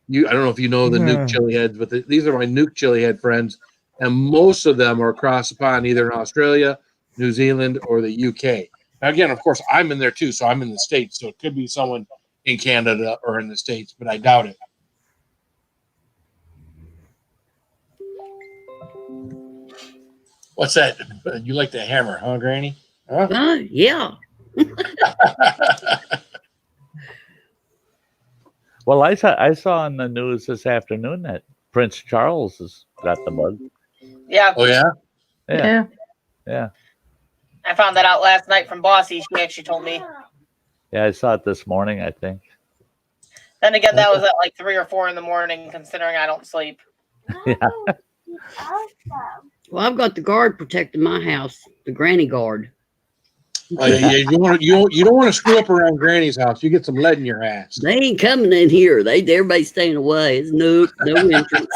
I don't know if you know the nuke chili heads, but these are my nuke chili head friends, and most of them are across the pond, either in Australia, New Zealand, or the UK. Now, again, of course, I'm in there too, so I'm in the States, so it could be someone in Canada or in the States, but I doubt it. What's that? You like the hammer, huh, Granny? Huh? Yeah. Well, I saw on the news this afternoon that Prince Charles has got the bug. Yeah. Oh, yeah? Yeah. I found that out last night from Bossy. She actually told me. Yeah, I saw it this morning, I think. Then again, that was at like 3 or 4 in the morning, considering I don't sleep. Yeah. Well, I've got the guard protecting my house, the granny guard. Oh, yeah, you don't want to screw up around Granny's house. You get some lead in your ass. They ain't coming in here. Everybody's staying away. It's no entrance.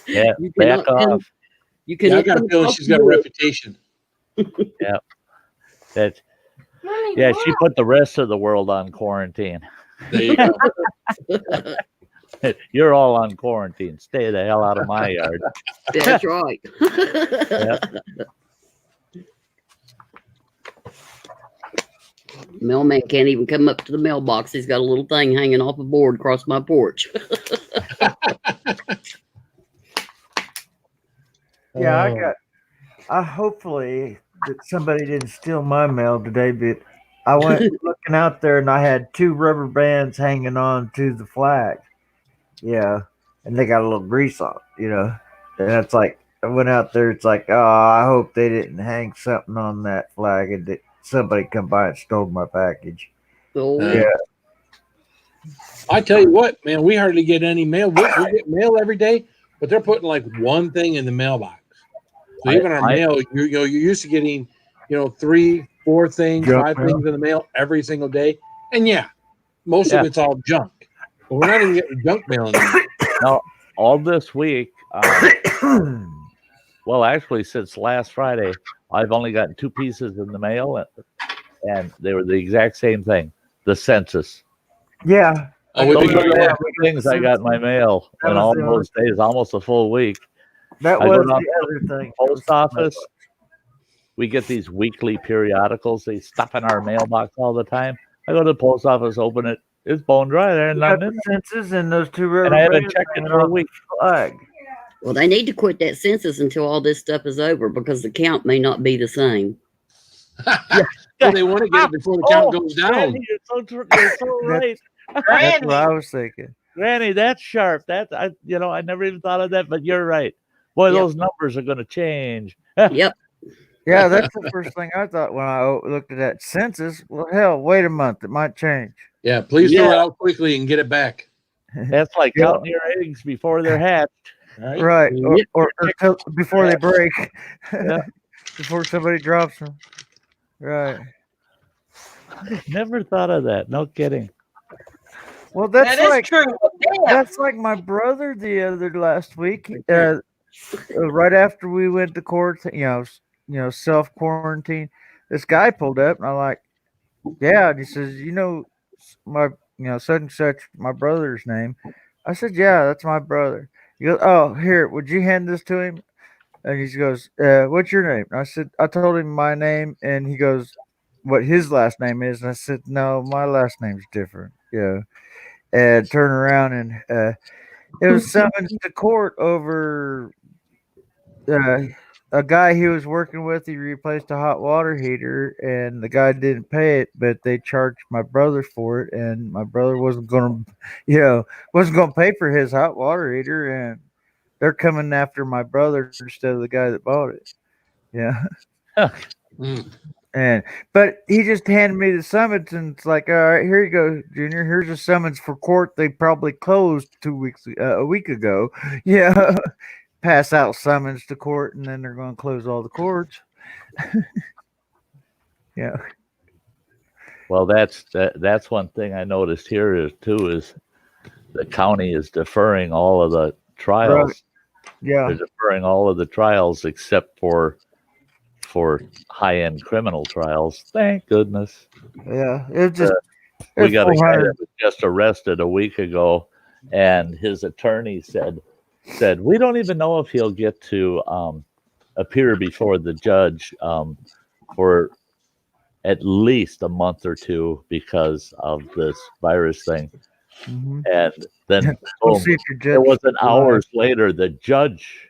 Yeah, back off. You can. I got a feeling she's got a reputation. Yeah. She put the rest of the world on quarantine. There you go. You're all on quarantine. Stay the hell out of my yard. That's right. Mailman can't even come up to the mailbox. He's got a little thing hanging off a board across my porch. Yeah, I hopefully that somebody didn't steal my mail today, but I went looking out there and I had 2 rubber bands hanging on to the flag. Yeah. And they got a little grease on it, And it's like, I went out there, it's like, oh, I hope they didn't hang something on that flag and that somebody come by and stole my package. Oh. Yeah. I tell you what, man, we hardly get any mail. We get mail every day, but they're putting like one thing in the mailbox. So even our mail, you're used to getting, 3, 4 things, 5 things in the mail every single day. And most of it's all junk. But we're not even getting junk mail anymore. No, all this week, well, actually, since last Friday, I've only gotten 2 pieces in the mail, and they were the exact same thing, the census. Yeah. Those are the things I got in my mail in all those days, almost a full week. That was the other thing. Post office. We get these weekly periodicals. They stuff in our mailbox all the time. I go to the post office, open it. It's bone dry there. And the census and those 2 rubber and I haven't checked it for a week. Flag. Well, they need to quit that census until all this stuff is over because the count may not be the same. Well, they want to get it before the count goes down. Granny, you're so right. That's what I was thinking. Granny, that's sharp. I never even thought of that, but you're right. Boy, those numbers are going to change. Yep. Yeah, that's the first thing I thought when I looked at that census. Well, hell, wait a month. It might change. Yeah, please throw it out quickly and get it back. That's like counting your eggs before they're hatched. Right. Or before they break. Before somebody drops them. Right. Never thought of that. No kidding. Well, that's that is true. That's like my brother last week. Right after we went to court, self quarantine. This guy pulled up, and I'm like, "Yeah." And he says, my, such and such, my brother's name. I said, "Yeah, that's my brother." He goes, "Oh, here, would you hand this to him?" And he goes, "What's your name?" And I told him my name, and he goes, what his last name is, and I said, no, my last name's different. Yeah, and turn around and it was summoned to court over a guy he was working with. He replaced a hot water heater, and the guy didn't pay it, but they charged my brother for it, and my brother wasn't going to, wasn't going to pay for his hot water heater, and they're coming after my brother instead of the guy that bought it. Yeah. But he just handed me the summons, and it's like, all right, here you go, Junior. Here's a summons for court. They probably closed a week ago. Yeah. Pass out summons to court, and then they're going to close all the courts. Yeah. Well, that's one thing I noticed here is the county is deferring all of the trials. Right. Yeah. They're deferring all of the trials except for high-end criminal trials. Thank goodness. Yeah. It just we got a guy that was just arrested a week ago, and his attorney said we don't even know if he'll get to appear before the judge for at least a month or two because of this virus thing. Mm-hmm. And then boom, it wasn't hours later the judge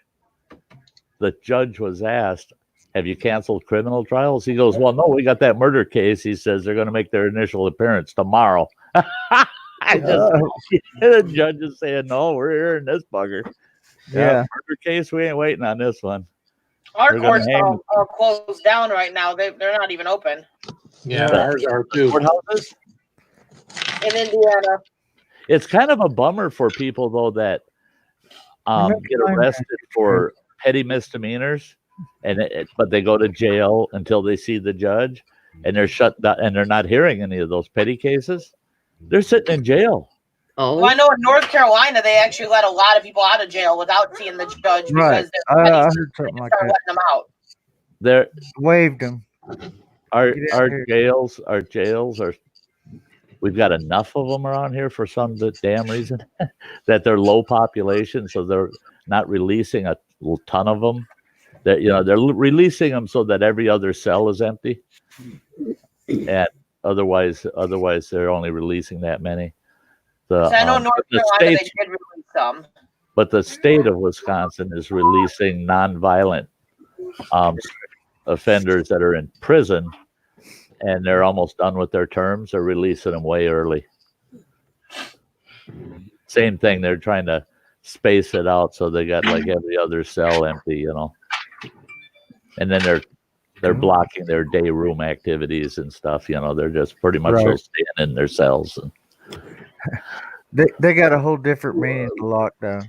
was asked, have you canceled criminal trials? He goes, well, no, we got that murder case. He says they're going to make their initial appearance tomorrow. The judge is saying, no, we're hearing this bugger. Yeah. Murder case, we ain't waiting on this one. Our courts are closed down right now. They're not even open. Yeah, ours are too. Courthouses? In Indiana. It's kind of a bummer for people, though, that get arrested for petty misdemeanors, but they go to jail until they see the judge, and they're shut down, and they're not hearing any of those petty cases. They're sitting in jail. Oh, well, I know in North Carolina they actually let a lot of people out of jail without seeing the judge because I heard something like that. Letting them out. They're waived them. Our jails are. We've got enough of them around here for some damn reason that they're low population, so they're not releasing a ton of them. They're releasing them so that every other cell is empty, and otherwise they're only releasing that many. I know North Carolina they did release some, but the state of Wisconsin is releasing nonviolent offenders that are in prison, and they're almost done with their terms. They're releasing them way early. Same thing. They're trying to space it out so they got like every other cell empty, and then they're blocking their day room activities and stuff. They're just pretty much staying in their cells. And they got a whole different meaning to lockdown.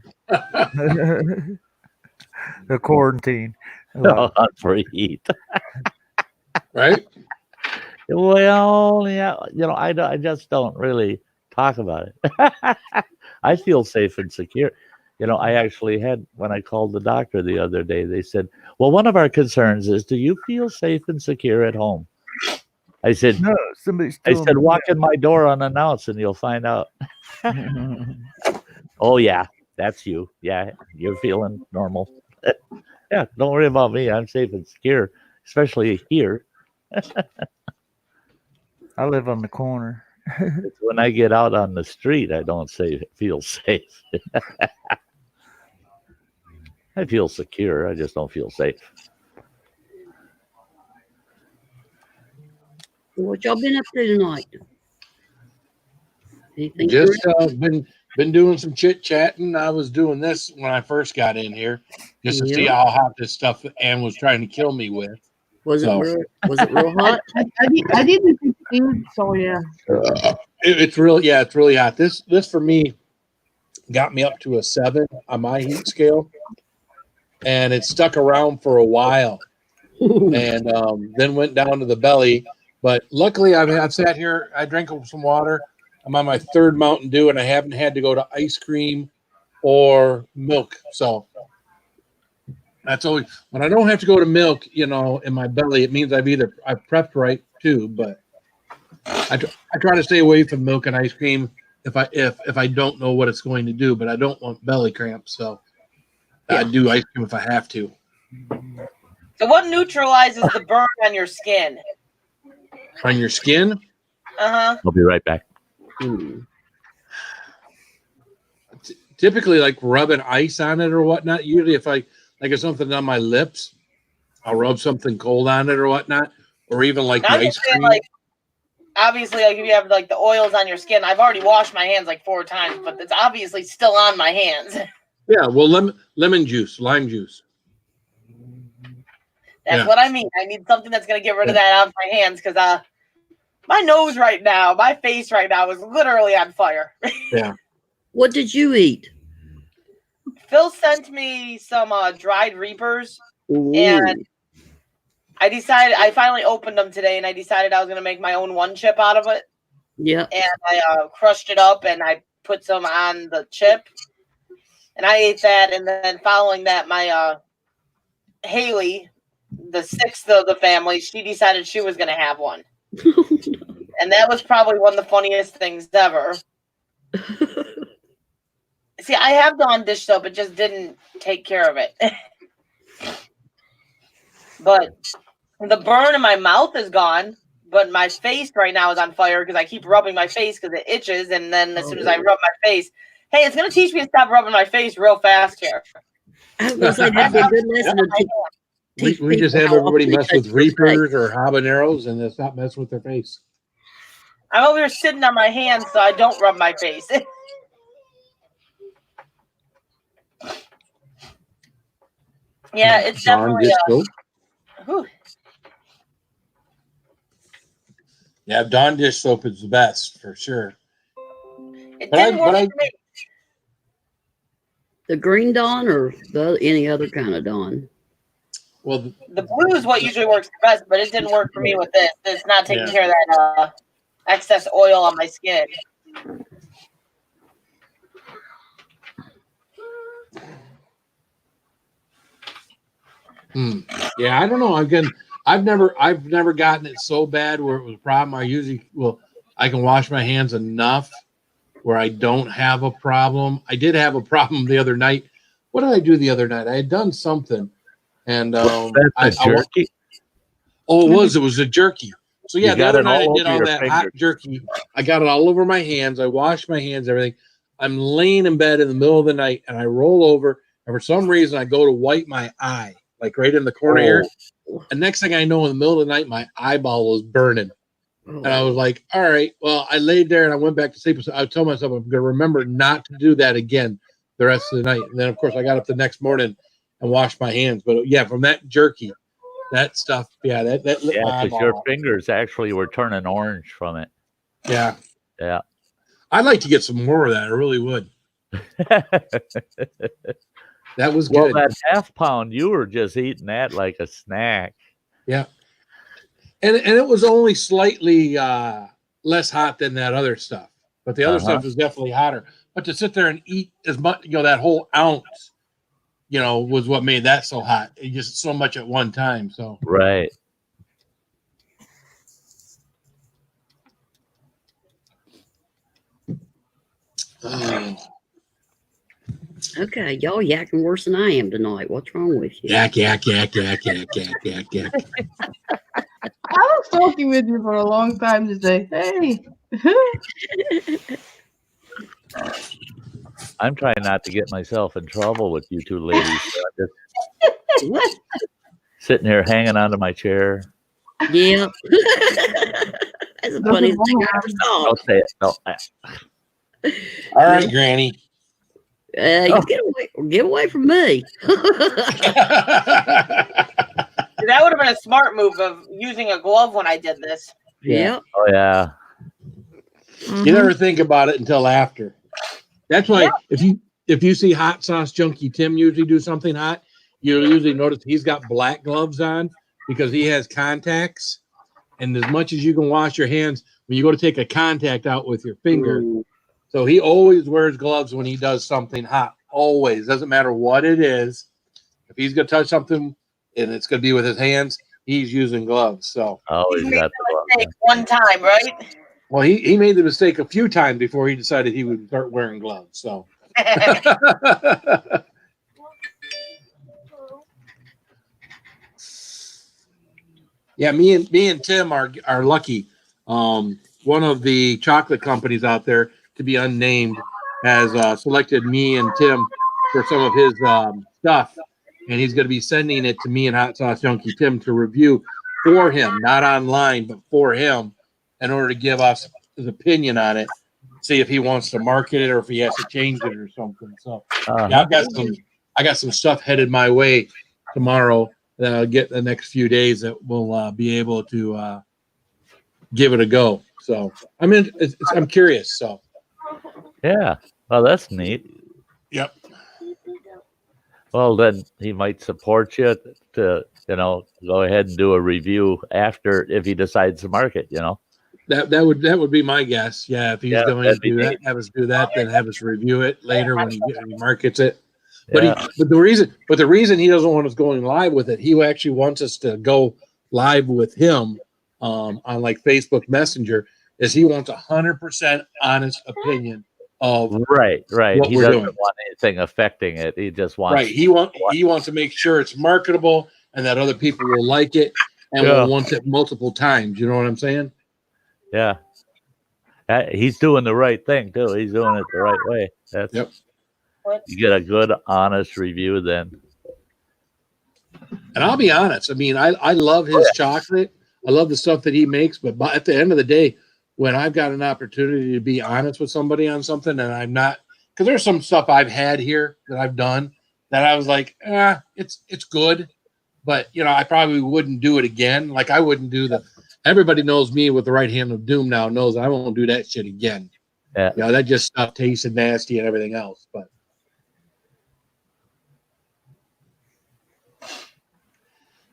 The quarantine. For heat. Right? Well, yeah, I just don't really talk about it. I feel safe and secure. I actually had, when I called the doctor the other day, they said, well, one of our concerns is, do you feel safe and secure at home? I said, no, walk in my door unannounced and you'll find out. Oh, yeah, that's you. Yeah, you're feeling normal. Yeah, don't worry about me. I'm safe and secure, especially here. I live on the corner. When I get out on the street, I don't feel safe. I feel secure. I just don't feel safe. What y'all been up to tonight? Anything just been doing some chit chatting. I was doing this when I first got in here, just to see how hot this stuff Ann was trying to kill me with. Was it real hot? I didn't see, so yeah. It's really hot. This for me got me up to a 7 on my heat scale, and it stuck around for a while, and then went down to the belly. But luckily, I've sat here. I drank some water. I'm on my 3rd Mountain Dew, and I haven't had to go to ice cream or milk. So that's always when I don't have to go to milk, in my belly. It means I've prepped right too. But I try to stay away from milk and ice cream if I don't know what it's going to do. But I don't want belly cramps, so I do ice cream if I have to. So what neutralizes the burn on your skin? on your skin. I'll be right back. Typically, like rubbing ice on it or whatnot. Usually, if if something on my lips, I'll rub something cold on it or whatnot, or even like the ice cream. Like, obviously, like if you have like the oils on your skin, I've already washed my hands like 4 times, but it's obviously still on my hands. Yeah, well, lemon juice, lime juice. That's what I mean. I need something that's gonna get rid of that out of my hands because my nose right now, my face right now is literally on fire. Yeah. What did you eat? Phil sent me some dried reapers, Ooh. and I finally opened them today, and I decided I was gonna make my own 1 chip out of it. Yeah. And I crushed it up, and I put some on the chip. And I ate that, and then following that, my Haley, the 6th of the family, she decided she was going to have one. And that was probably one of the funniest things ever. See, I have Dawn dish soap, it just didn't take care of it. But the burn in my mouth is gone, but my face right now is on fire because I keep rubbing my face because it itches, and then as soon as I rub my face, hey, it's going to teach me to stop rubbing my face real fast here. I was going to say, that'd be a good lesson to teach We just have everybody mess with reapers or habaneros, and it's not mess with their face. I'm over here sitting on my hands so I don't rub my face. Yeah, it's definitely Yeah, Dawn dish soap is the best for sure. It didn't work for me. The green Dawn or any other kind of Dawn? Well, the blue is what usually works the best, but it didn't work for me with this. It's not taking care of that excess oil on my skin. Yeah, I don't know. I've never gotten it so bad where it was a problem. I can wash my hands enough where I don't have a problem. I did have a problem the other night. What did I do the other night? I had done something, and jerky. It was a jerky. So yeah, the other night I did all that hot jerky. I got it all over my hands. I washed my hands, everything. I'm laying in bed in the middle of the night, and I roll over, and for some reason I go to wipe my eye, like right in the corner here. And next thing I know, in the middle of the night, my eyeball was burning. And I was like, all right, well, I laid there and I went back to sleep. So I told myself I'm going to remember not to do that again the rest of the night. And then, of course, I got up the next morning and washed my hands. But yeah, from that jerky, that stuff, that lit my eyeball. Your fingers actually were turning orange from it. Yeah. Yeah. I'd like to get some more of that. I really would. That was good. Well, that half pound, you were just eating that like a snack. Yeah. And it was only slightly less hot than that other stuff. But the other stuff is definitely hotter. But to sit there and eat as much, that whole ounce, was what made that so hot. It just so much at one time. So right. Okay, y'all yakking worse than I am tonight. What's wrong with you? Yak. I was talking with you for a long time today. Hey. I'm trying not to get myself in trouble with you two ladies. So I'm just sitting here hanging onto my chair. Yeah. That's the funniest thing I ever saw. Don't say it. No. All right, Granny. Get away from me. That would have been a smart move of using a glove when I did this. Yeah. Oh, yeah. You never think about it until after. That's why if you see Hot Sauce Junkie Tim usually do something hot, you'll usually notice he's got black gloves on because he has contacts. And as much as you can wash your hands, when you go to take a contact out with your finger, so he always wears gloves when he does something hot. Always. Doesn't matter what it is. If he's going to touch something and it's going to be with his hands, he's using gloves. So he's made the mistake one time, right? Well, he made the mistake a few times before he decided he would start wearing gloves. So Yeah, me and Tim are lucky. One of the chocolate companies out there, to be unnamed, has selected me and Tim for some of his stuff, and he's going to be sending it to me and Hot Sauce Junkie Tim to review for him, not online, but for him, in order to give us his opinion on it, see if he wants to market it or if he has to change it or something. So yeah, I got some stuff headed my way tomorrow that I'll get the next few days that we'll be able to give it a go. So I'm curious. So yeah, well, that's neat. Yep. Well, then he might support you to, go ahead and do a review after if he decides to market. That would be my guess. Yeah, if he's going to do that, have us do that, then have us review it later when he markets it. Yeah. But the reason he doesn't want us going live with it, he actually wants us to go live with him on like Facebook Messenger, is he wants 100% honest opinion of right. what He we're doesn't doing. want anything affecting it. He just wants Right. He wants to make sure it's marketable and that other people will like it and will want it multiple times. You know what I'm saying? Yeah. He's doing the right thing too. He's doing it the right way. Yep. You get a good, honest review then. And I'll be honest. I mean, I love his chocolate. I love the stuff that he makes. But at the end of the day, when I've got an opportunity to be honest with somebody on something and I'm not, because there's some stuff I've had here that I've done that I was like, it's good. But, I probably wouldn't do it again. Like I wouldn't do everybody knows me with the right hand of doom now knows I won't do that shit again. Yeah. That just stuff tasted nasty and everything else. But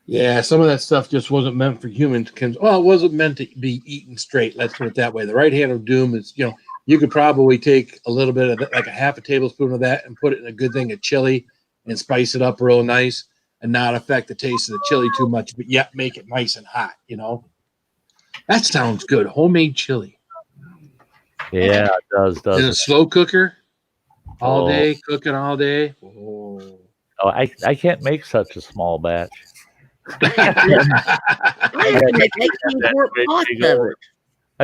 yeah, some of that stuff just wasn't meant for humans. Well, it wasn't meant to be eaten straight. Let's put it that way. The right hand of doom is, you could probably take a little bit of it, like a half a tablespoon of that, and put it in a good thing of chili and spice it up real nice and not affect the taste of the chili too much, but yet make it nice and hot, That sounds good. Homemade chili. Yeah, it does. In a slow cooker all day, cooking all day. Oh, I can't make such a small batch. I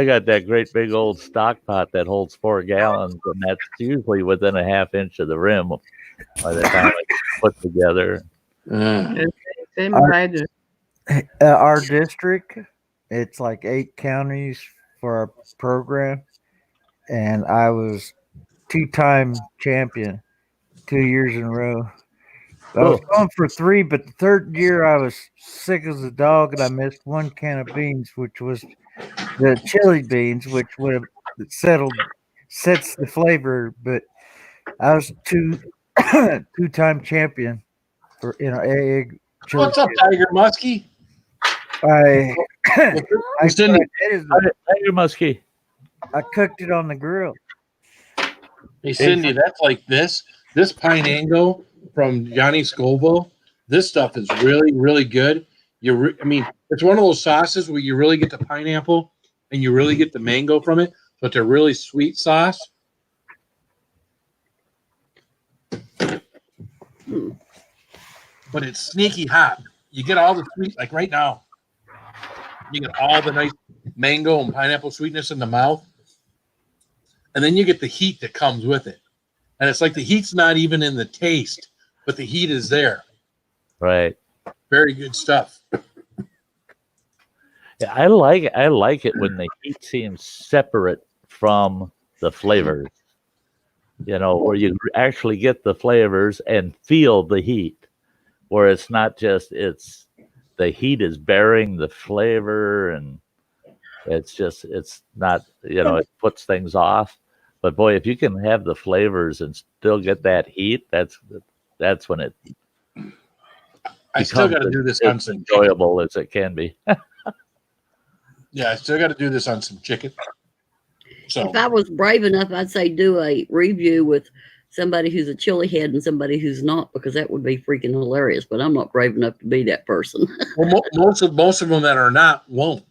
got that great big old stock pot that holds 4 gallons, and that's usually within a half inch of the rim by the time it's put together. Same as I do. Our district, it's like 8 counties for our program, and I was 2-time champion 2 years in a row. I was going for 3, but the third year I was sick as a dog, and I missed 1 can of beans, which was the chili beans, which would have sets the flavor. But I was 2-time champion for egg chili. What's up, Tiger Muskie? Tiger Muskie. I cooked it on the grill. Hey, Cindy, that's like this Pinango from Johnny Scoville. This stuff is really, really good. It's one of those sauces where you really get the pineapple and you really get the mango from it, but it's a really sweet sauce. But it's sneaky hot. You get all the sweet, like right now, you get all the nice mango and pineapple sweetness in the mouth. And then you get the heat that comes with it. And it's like the heat's not even in the taste, but the heat is there. Right. Very good stuff. Yeah, I like it when the heat seems separate from the flavors. Where you actually get the flavors and feel the heat. Where it's not just the heat is bearing the flavor, and it's not, it puts things off. But boy, if you can have the flavors and still get that heat, that's when it I still got to do this on some enjoyable as it can be. Yeah, I still got to do this on some chicken. So if I was brave enough, I'd say do a review with somebody who's a chili head and somebody who's not, because that would be freaking hilarious. But I'm not brave enough to be that person. Well, most of them that are not won't.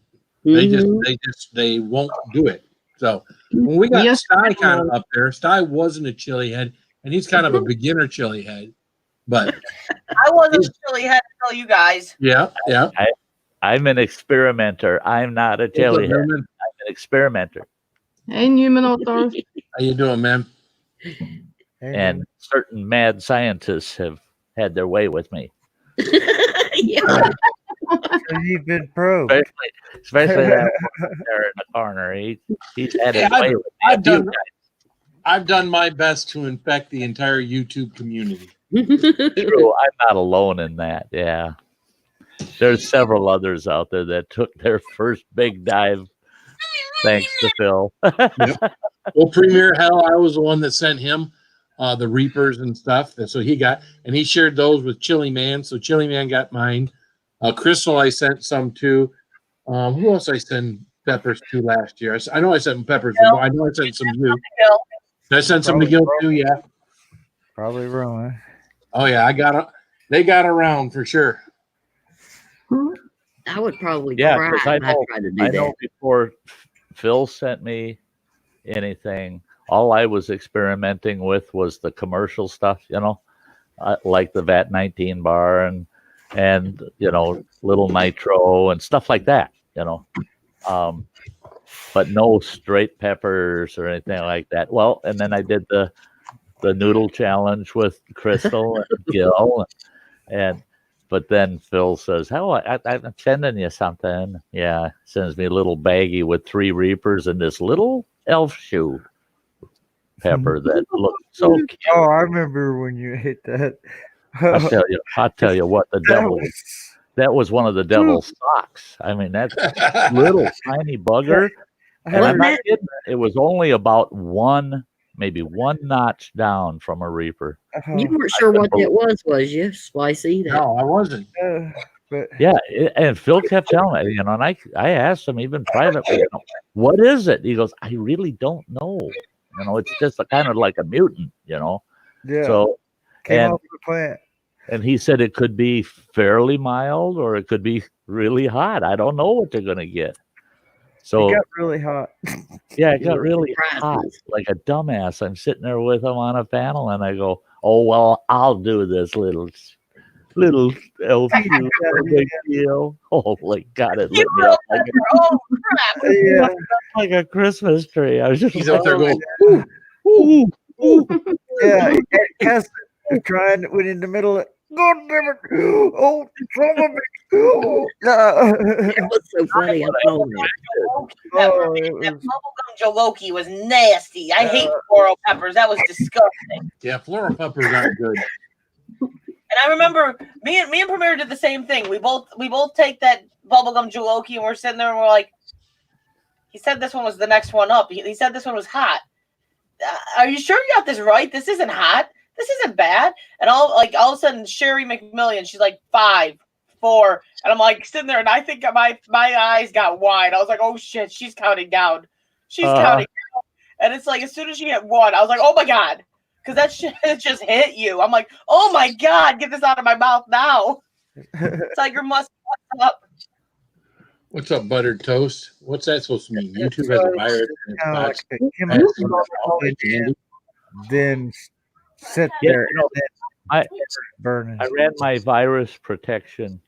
They won't do it. So when we got Sty kind of up there, Sty wasn't a chili head, and he's kind of a beginner chili head. But I wasn't a chili head to tell you guys. Yeah. I'm an experimenter. I'm not a jellyhead. I'm an experimenter. Hey, Newman Authors. How you doing, man? And certain mad scientists have had their way with me. Yeah. So you've been probed. Especially that one there in the corner. He's had his way with me. I've done my best to infect the entire YouTube community. True, I'm not alone in that. Yeah, there's several others out there that took their first big dive thanks to Phil. Yep. Well, Premier Hell, I was the one that sent him the Reapers and stuff. And so he shared those with Chili Man. So Chili Man got mine. Crystal, I sent some to. Who else I sent peppers to last year? I know I sent peppers. I know I sent some to you. I sent some to Gil too. Yeah, probably wrong. Oh yeah, they got around for sure. I would probably cry if I tried to do that. I know before Phil sent me anything, all I was experimenting with was the commercial stuff, like the VAT 19 bar and little nitro and stuff like that, but no straight peppers or anything like that. Well, and then I did the noodle challenge with Crystal and Gil, but then Phil says, I'm sending you something. Yeah, sends me a little baggie with 3 Reapers and this little elf shoe pepper that looked so cute. Oh, I remember when you ate that. I'll tell you what, that was one of the devil's socks. I mean, that little tiny bugger. And I'm not kidding. It was only about maybe one notch down from a Reaper. You weren't sure what that was you, Spicy? No, I wasn't. But yeah, and Phil kept telling me, and I asked him even privately, what is it? He goes, I really don't know. It's just kind of like a mutant, Yeah. So came off the plant. And he said it could be fairly mild or it could be really hot. I don't know what they're going to get. So it got really hot. Yeah, it got really hot, like a dumbass. I'm sitting there with him on a panel, and I go, "Oh well, I'll do this little elf shoe, no big deal." Oh my God, it lit me up like a Christmas tree. I was just he's up there going, ooh, ooh. Yeah, Cass trying went in the middle of. God damn it! Oh, probably. That was so funny. I told him. That bubblegum joloki was nasty. I hate floral peppers. That was disgusting. Yeah, floral peppers aren't good. And I remember me and Premier did the same thing. We both take that bubblegum joloki and we're sitting there and we're like, he said this one was the next one up. He said this one was hot. Are you sure you got this right? This isn't hot. This isn't bad. And all of a sudden, Sherry McMillian, she's like 5, 4. And I'm like sitting there and I think my eyes got wide. I was like, oh shit, she's counting down. She's counting down. And it's like, as soon as she hit 1, I was like, oh my God. Because that shit just hit you. I'm like, oh my God, get this out of my mouth now. Tiger Musk, what's up? What's up, buttered toast? What's that supposed to mean? YouTube has a virus. Then sit there. I burning. I ran my virus protection.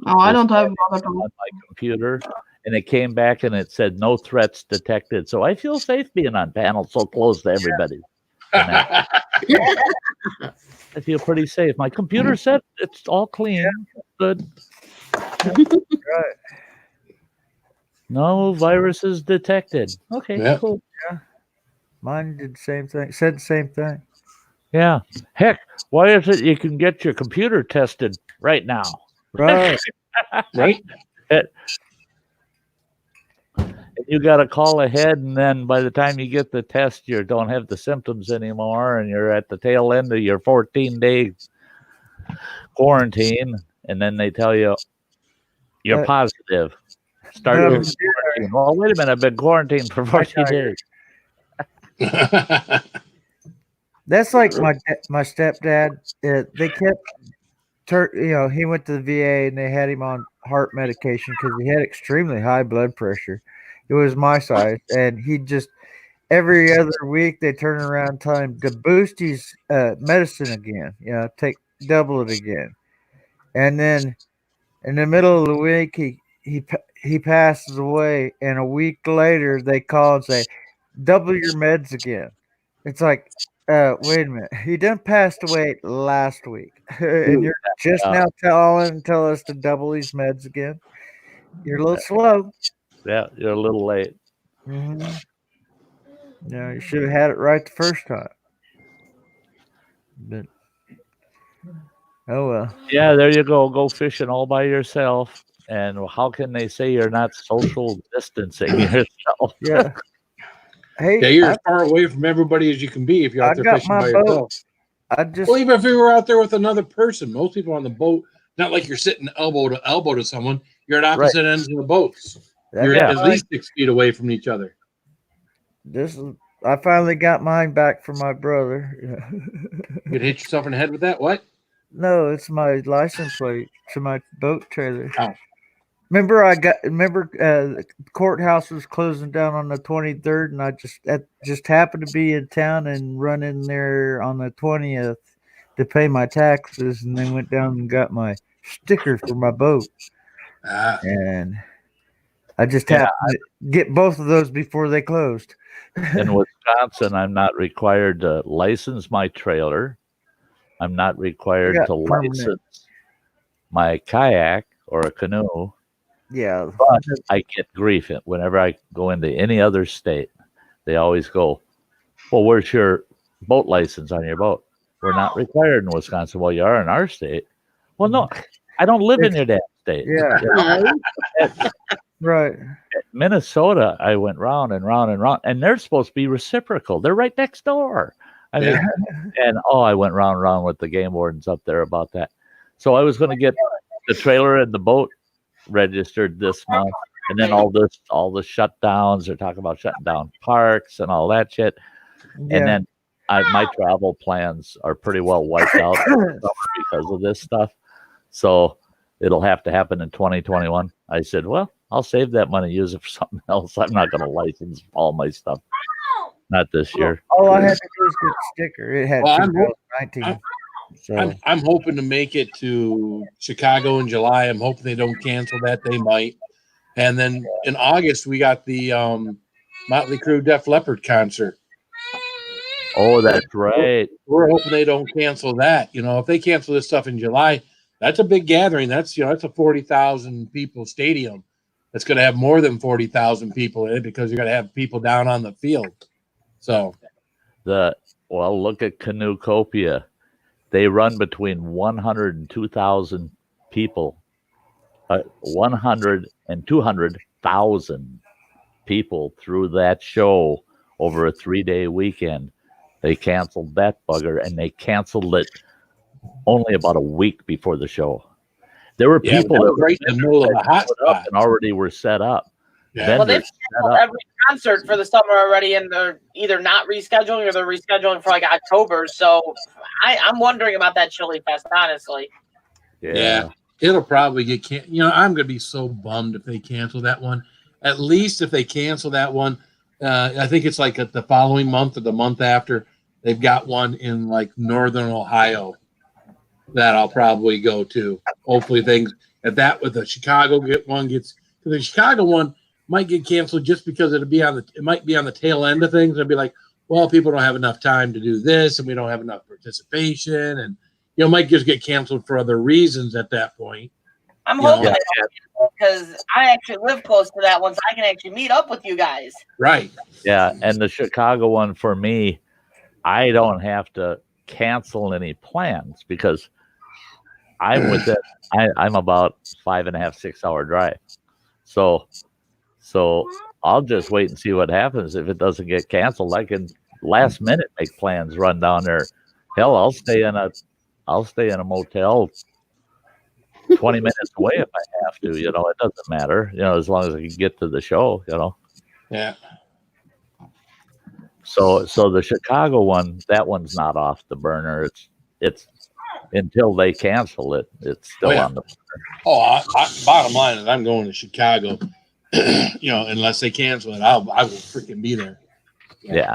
Oh, I don't have on my computer, and it came back and it said no threats detected. So I feel safe being on panel so close to everybody. I feel pretty safe. My computer said it's all clean. Good. Right. No viruses detected. Okay, cool. Yeah. Mine did the same thing. Said the same thing. Yeah. Heck, why is it you can get your computer tested right now? Right. Right. You got to call ahead, and then by the time you get the test, you don't have the symptoms anymore, and you're at the tail end of your 14-day quarantine, and then they tell you you're positive. Start your quarantine. Well, wait a minute. I've been quarantined for 14 days. That's like my stepdad. They kept, he went to the VA and they had him on heart medication because he had extremely high blood pressure. It was my size, and he just every other week they turn around and tell him to boost his medicine again. Take double it again, and then In the middle of the week, he passes away, and a week later they call and say, "Double your meds again." It's like, wait a minute, he done passed away last week, and you're just now tell us to double these meds again. You're a little slow. Yeah, you're a little late. Mm-hmm. Yeah, you should have had it right the first time. But oh well. Yeah, there you go. Go fishing all by yourself. And how can they say you're not social distancing yourself? Yeah. Hey, yeah, you're as far away from everybody as you can be if you're out there fishing by yourself. Well, even if we were out there with another person, most people on the boat, not like you're sitting elbow to elbow to someone. You're at opposite ends of the boats. You're at least 6 feet away from each other. I finally got mine back from my brother. You could hit yourself in the head with that? What? No, it's my license plate to my boat trailer. Oh. Remember, the courthouse was closing down on the 23rd, and I just happened to be in town and run in there on the 20th to pay my taxes, and then went down and got my sticker for my boat. And I just happened to get both of those before they closed. In Wisconsin, I'm not required to license my trailer. I'm not required to license my kayak or a canoe. Yeah. But I get grief whenever I go into any other state. They always go, well, where's your boat license on your boat? We're not required in Wisconsin. Well, you are in our state. Well, no, I don't live in your damn state. Yeah. Right. At Minnesota, I went round and round and round, and they're supposed to be reciprocal. They're right next door. I mean, and I went round and round with the game wardens up there about that. So I was going to get the trailer and the boat registered this month, and then all the shutdowns. They're talking about shutting down parks and all that shit. Yeah. And then my travel plans are pretty well wiped out because of this stuff. So it'll have to happen in 2021. I said, well, I'll save that money, use it for something else. I'm not going to license all my stuff. Not this year. All I had to do is get a sticker. It had 2019. So I'm hoping to make it to Chicago in July. I'm hoping they don't cancel that. They might. And then in August, we got the Motley Crue Def Leppard concert. Oh, that's right. We're hoping they don't cancel that. You know, if they cancel this stuff in July, that's a big gathering. That's a 40,000 people stadium. That's going to have more than 40,000 people in it because you're going to have people down on the field. So, look at Canoecopia. They run between 100 and 2,000 people. 100 and 200,000 people through that show over a 3-day weekend. They canceled that bugger, and they canceled it only about a week before the show. There were people that were right in the middle of the hot spot and already were set up. Yeah. Well, they've scheduled every concert for the summer already, and they're either not rescheduling or they're rescheduling for like October. So I'm wondering about that Chili Fest, honestly. Yeah. It'll probably get canceled. I'm going to be so bummed if they cancel that one. At least if they cancel that one, I think it's like the following month or the month after, they've got one in like Northern Ohio that I'll probably go to. Hopefully things at that with the Chicago gets the Chicago one might get canceled just because it might be on the tail end of things. It'll be like, well, people don't have enough time to do this, and we don't have enough participation, and might just get canceled for other reasons at that point. I'm hoping because I actually live close to that one, so I can actually meet up with you guys. Right. Yeah, and the Chicago one for me, I don't have to cancel any plans because I'm with it. I'm about 5.5, 6 hour drive. So I'll just wait and see what happens. If it doesn't get canceled, I can last minute make plans, run down there. Hell, I'll stay in a motel 20 minutes away if I have to. It doesn't matter. As long as I can get to the show. Yeah. So the Chicago one, that one's not off the burner. It's until they cancel it, it's still on the burner. Bottom line is I'm going to Chicago. Unless they cancel it, I will freaking be there. Yeah.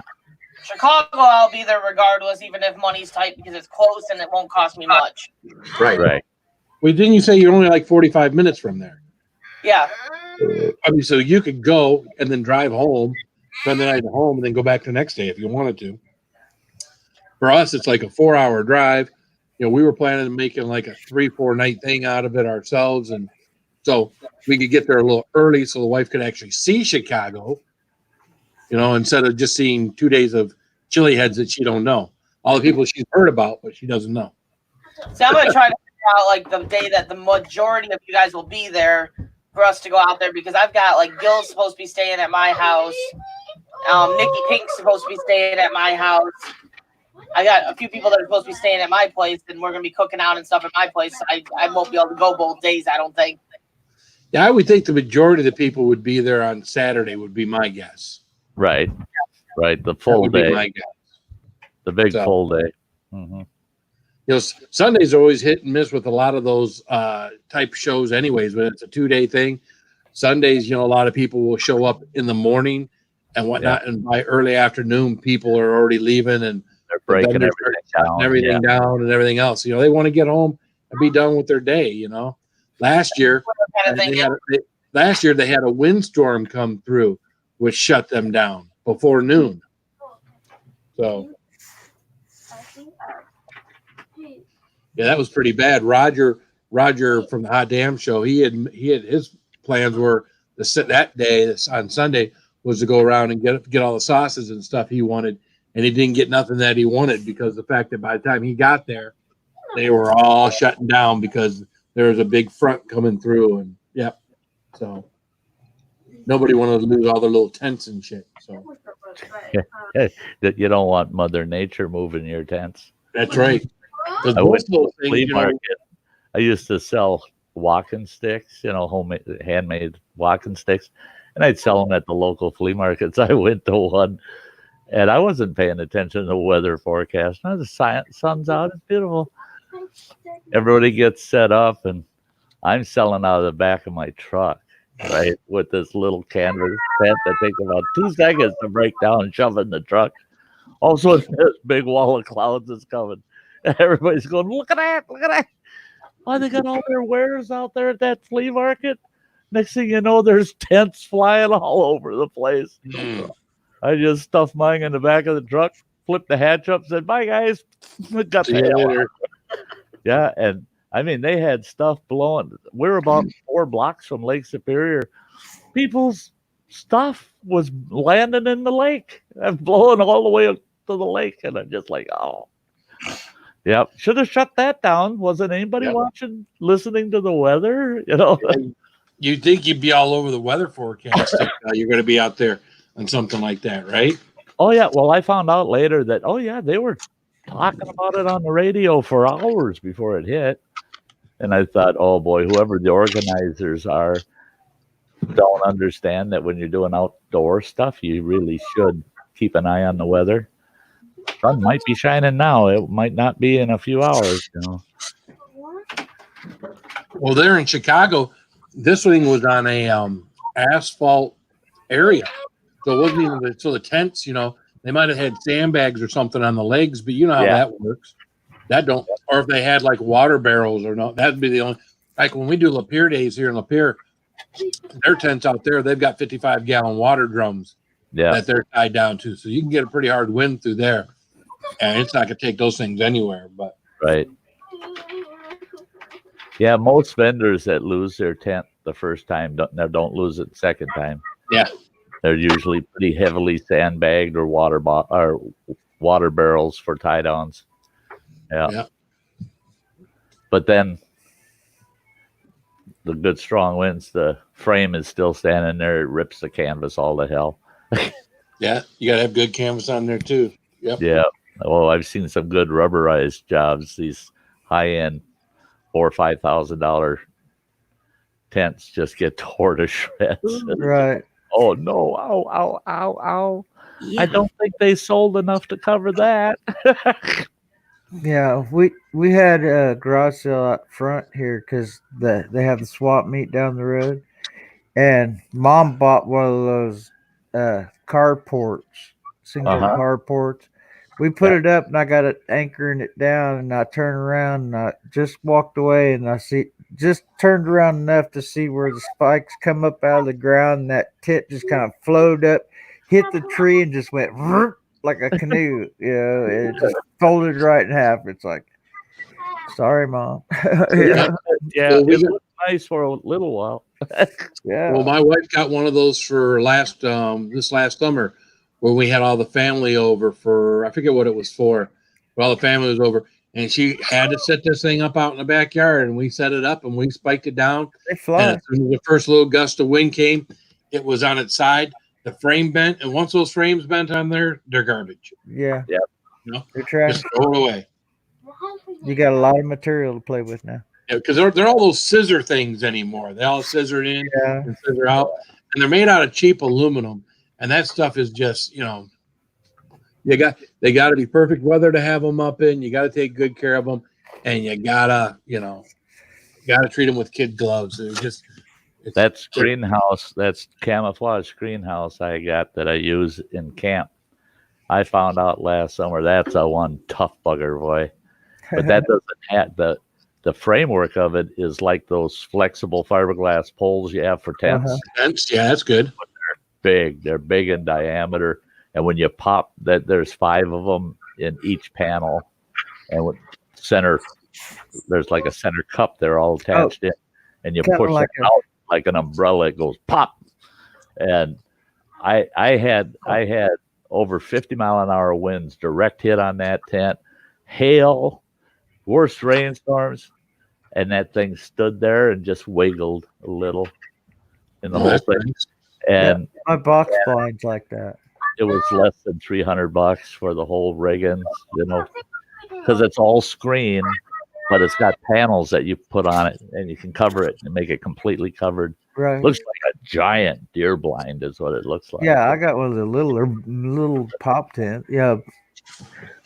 Chicago, I'll be there regardless, even if money's tight because it's close and it won't cost me much. Right. Well, didn't you say you're only like 45 minutes from there? Yeah. I mean, so you could go and then drive home, spend the night at home, and then go back the next day if you wanted to. For us, it's like a 4-hour drive. You know, we were planning on making like a 3-4 night thing out of it ourselves, and so we could get there a little early so the wife could actually see Chicago. You know, instead of just seeing 2 days of chili heads that she don't know. All the people she's heard about, but she doesn't know. So I'm gonna try to figure out like the day that the majority of you guys will be there for us to go out there, because I've got like Gil's supposed to be staying at my house. Nikki Pink's supposed to be staying at my house. I got a few people that are supposed to be staying at my place, and we're gonna be cooking out and stuff at my place. I won't be able to go both days, I don't think. Yeah, I would think the majority of the people would be there on Saturday, would be my guess. Right. The full would day. be my guess. The big full day. You know, Sundays are always hit and miss with a lot of those type shows anyways, but it's a 2-day thing. Sundays, you know, a lot of people will show up in the morning and whatnot, and by early afternoon, people are already leaving and they're breaking everything down and everything else. You know, they want to get home and be done with their day, you know. Last year, they had a windstorm come through, which shut them down before noon. So yeah, that was pretty bad. Roger from the Hot Damn Show, he had his plans were that day on Sunday was to go around and get all the sauces and stuff he wanted, and he didn't get nothing that he wanted because the fact that by the time he got there, they were all shutting down because there was a big front coming through, and so nobody wanted to lose all their little tents and shit. So that you don't want Mother Nature moving your tents. That's right. I went to a flea market. I used to sell walking sticks, you know, homemade, handmade walking sticks, and I'd sell them at the local flea markets. I went to one, and I wasn't paying attention to the weather forecast. Now the sun's out; it's beautiful. Everybody gets set up, and I'm selling out of the back of my truck, right, with this little canvas tent that takes about 2 seconds to break down and shove in the truck. All of a sudden, this big wall of clouds is coming. Everybody's going, look at that. Why they got all their wares out there at that flea market? Next thing you know, there's tents flying all over the place. I just stuffed mine in the back of the truck, flipped the hatch up, said, bye, guys. Got the hell out. Yeah, and I mean, they had stuff blowing. We're about 4 blocks from Lake Superior. People's stuff was landing in the lake and blowing all the way up to the lake. And I'm just like, oh. Yep. Should have shut that down. Wasn't anybody watching, listening to the weather? You know, you'd think you'd be all over the weather forecast. You're going to be out there on something like that, right? Oh, yeah. Well, I found out later that, they were talking about it on the radio for hours before it hit. And I thought, oh, boy, whoever the organizers are don't understand that when you're doing outdoor stuff, you really should keep an eye on the weather. Sun might be shining now. It might not be in a few hours, you know. Well, there in Chicago, this thing was on a asphalt area. So it wasn't even the tents, you know, they might have had sandbags or something on the legs, but you know how that works. That don't, or if they had like water barrels or no, that'd be the only, like when we do Lapeer days here in Lapeer, their tents out there, they've got 55-gallon water drums that they're tied down to. So you can get a pretty hard wind through there. And it's not going to take those things anywhere, but. Right. Yeah, most vendors that lose their tent the first time don't lose it the second time. Yeah. They're usually pretty heavily sandbagged or water barrels for tie downs. Yeah. But then the good strong winds, the frame is still standing there. It rips the canvas all to hell. Yeah, you got to have good canvas on there too. Yep. Yeah. Oh, I've seen some good rubberized jobs. These high-end $4,000 or $5,000 tents just get torn to shreds. Right. Oh no! Ow! Yeah. I don't think they sold enough to cover that. Yeah, we had a garage sale out front here because they have the swap meet down the road, and Mom bought one of those carports, single carports, We put it up, and I got it anchoring it down, and I turned around, and I just walked away, and I just turned around enough to see where the spikes come up out of the ground, and that tent just kind of flowed up, hit the tree, and just went like a canoe. It just folded right in half. It's like, sorry, Mom. Yeah, it looked nice for a little while. Yeah. Well, my wife got one of those for this last summer, where we had all the family over for, I forget what it was for, but all the family was over, and she had to set this thing up out in the backyard, and we set it up and we spiked it down. They fly. And as soon as the first little gust of wind came, it was on its side. The frame bent, and once those frames bent on there, they're garbage. Yeah. Yeah. You know, They're trash. just throw it away. You got a lot of material to play with now. Yeah, because they're all those scissor things anymore. They all scissored in and scissor out, and they're made out of cheap aluminum. And that stuff is just, they got to be perfect weather to have them up in. You got to take good care of them, and you gotta treat them with kid gloves. That's greenhouse. That's camouflage greenhouse I got that I use in camp. I found out last summer that's a one tough bugger, boy. But that doesn't have the framework of it is like those flexible fiberglass poles you have for tents. Tents, yeah, that's good. But they're big in diameter, and when you pop that, there's 5 of them in each panel, and with there's like a center cup. They're all attached in, and you push it out like an umbrella. It goes pop, and I had over 50-mile-an-hour winds, direct hit on that tent, hail, worst rainstorms, and that thing stood there and just wiggled a little in the whole thing. And my box blinds like that. It was less than $300 for the whole rigging, because it's all screen, but it's got panels that you put on it, and you can cover it and make it completely covered. Right. Looks like a giant deer blind is what it looks like. Yeah, I got one of the little pop tent. Yeah,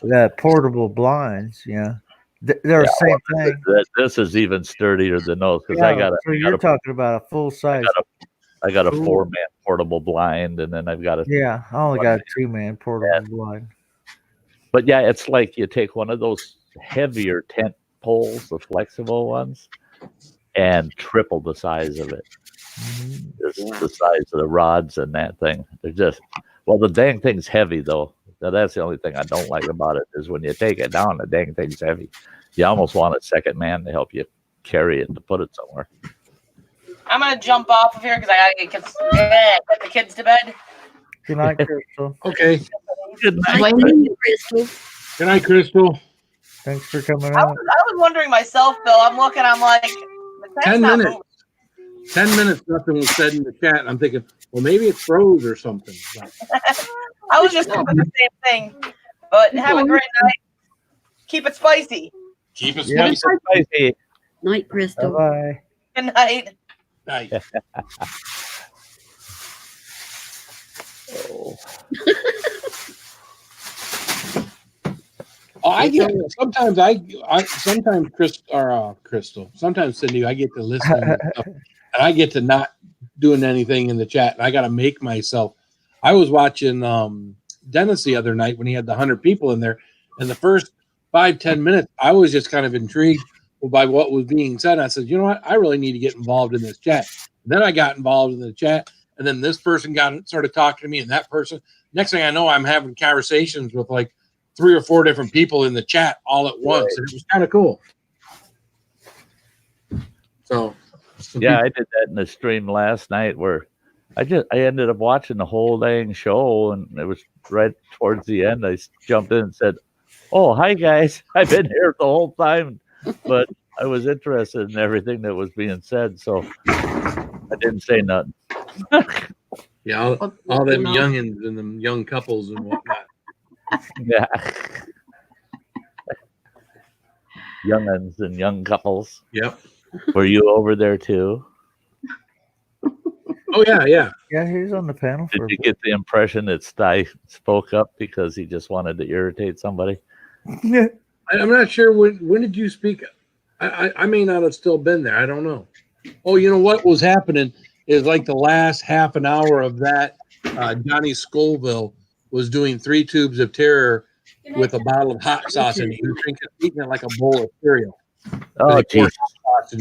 that portable blinds. Yeah, they're the same thing. This is even sturdier than those, because you're talking about a full size. I got a 4-man portable blind, and then I've got a I only got a 2-man portable blind. But yeah, it's like you take one of those heavier tent poles, the flexible ones, and triple the size of it. It's the size of the rods and that thing. They're just, the dang thing's heavy though. Now, that's the only thing I don't like about it is when you take it down, the dang thing's heavy. You almost want a second man to help you carry it and to put it somewhere. I'm gonna jump off of here because I gotta get the kids to bed. Good night, Crystal. Okay. Good night, Crystal. Good night, Crystal. Thanks for coming I out. was wondering myself, Bill. I'm like, the 10 minutes. 10 minutes, nothing was said in the chat. And I'm thinking, well, maybe it froze or something. I was just thinking the same thing. But have a great night. Keep it spicy. Keep it spicy. Spicy. Night, Crystal. Bye. Good night. Night. I get sometimes Crystal. Sometimes Cindy, I get to listen to stuff, and I get to not doing anything in the chat. And I got to make myself. I was watching Dennis the other night when he had the 100 people in there, and the first 5-10 minutes, I was just kind of intrigued by what was being said. I said, you know what, I really need to get involved in this chat. And then I got involved in the chat, and then this person started talking to me, and that person. Next thing I know, I'm having conversations with like 3 or 4 different people in the chat all at once. And it was kind of cool. So, yeah, I did that in the stream last night where I ended up watching the whole dang show, and it was right towards the end. I jumped in and said, "Oh, hi guys! I've been here the whole time," but I was interested in everything that was being said, so I didn't say nothing. Yeah, all them youngins and them young couples and whatnot. Yeah. Youngins and young couples. Yep. Were you over there too? Oh yeah. Yeah, he's on the panel. Did you get the impression that Sty spoke up because he just wanted to irritate somebody? Yeah. I'm not sure when did you speak? I may not have still been there. I don't know. Oh, you know what was happening is like the last half an hour of that, Johnny Scoville was doing 3 Tubes of Terror with a bottle of hot sauce in it. He was eating it like a bowl of cereal. Oh, geez.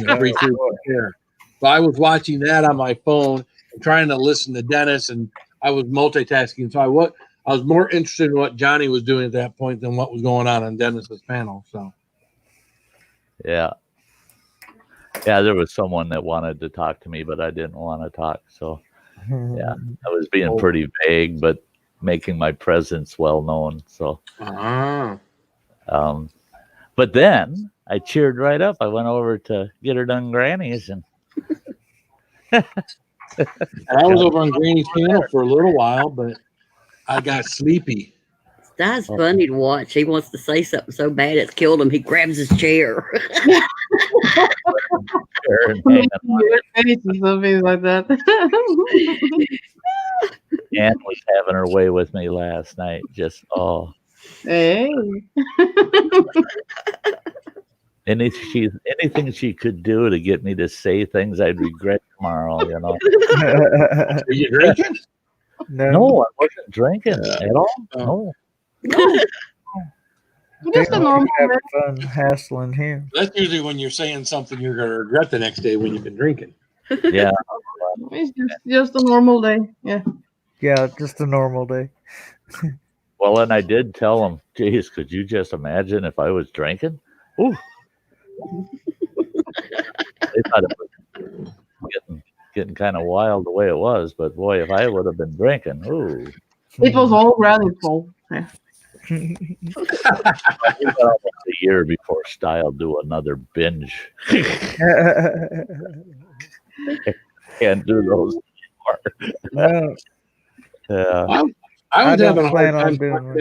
Every through there. So I was watching that on my phone and trying to listen to Dennis, and I was multitasking. So I was more interested in what Johnny was doing at that point than what was going on Dennis's panel. So yeah, there was someone that wanted to talk to me, but I didn't want to talk. So yeah, I was being pretty vague, but making my presence well known. So, but then I cheered right up. I went over to get her done Granny's, and I was over on Granny's panel for a little while, but I got sleepy. That's funny to watch. He wants to say something so bad it's killed him. He grabs his chair. Something like that. Ann was having her way with me last night. Just Hey. Anything she could do to get me to say things I'd regret tomorrow, you know. Are you drinking? No, I wasn't drinking at all. No. Just a normal fun hassling him. That's usually when you're saying something you're going to regret the next day when you've been drinking. Yeah. It's just a normal day. Yeah. Yeah, just a normal day. Well, and I did tell him, geez, could you just imagine if I was drinking? Ooh. They thought it was getting kind of wild the way it was, but boy, if I would have been drinking, ooh. It was all granny's fault. Yeah. Almost a year before Style do another binge. Can't do those anymore. I was having a hard time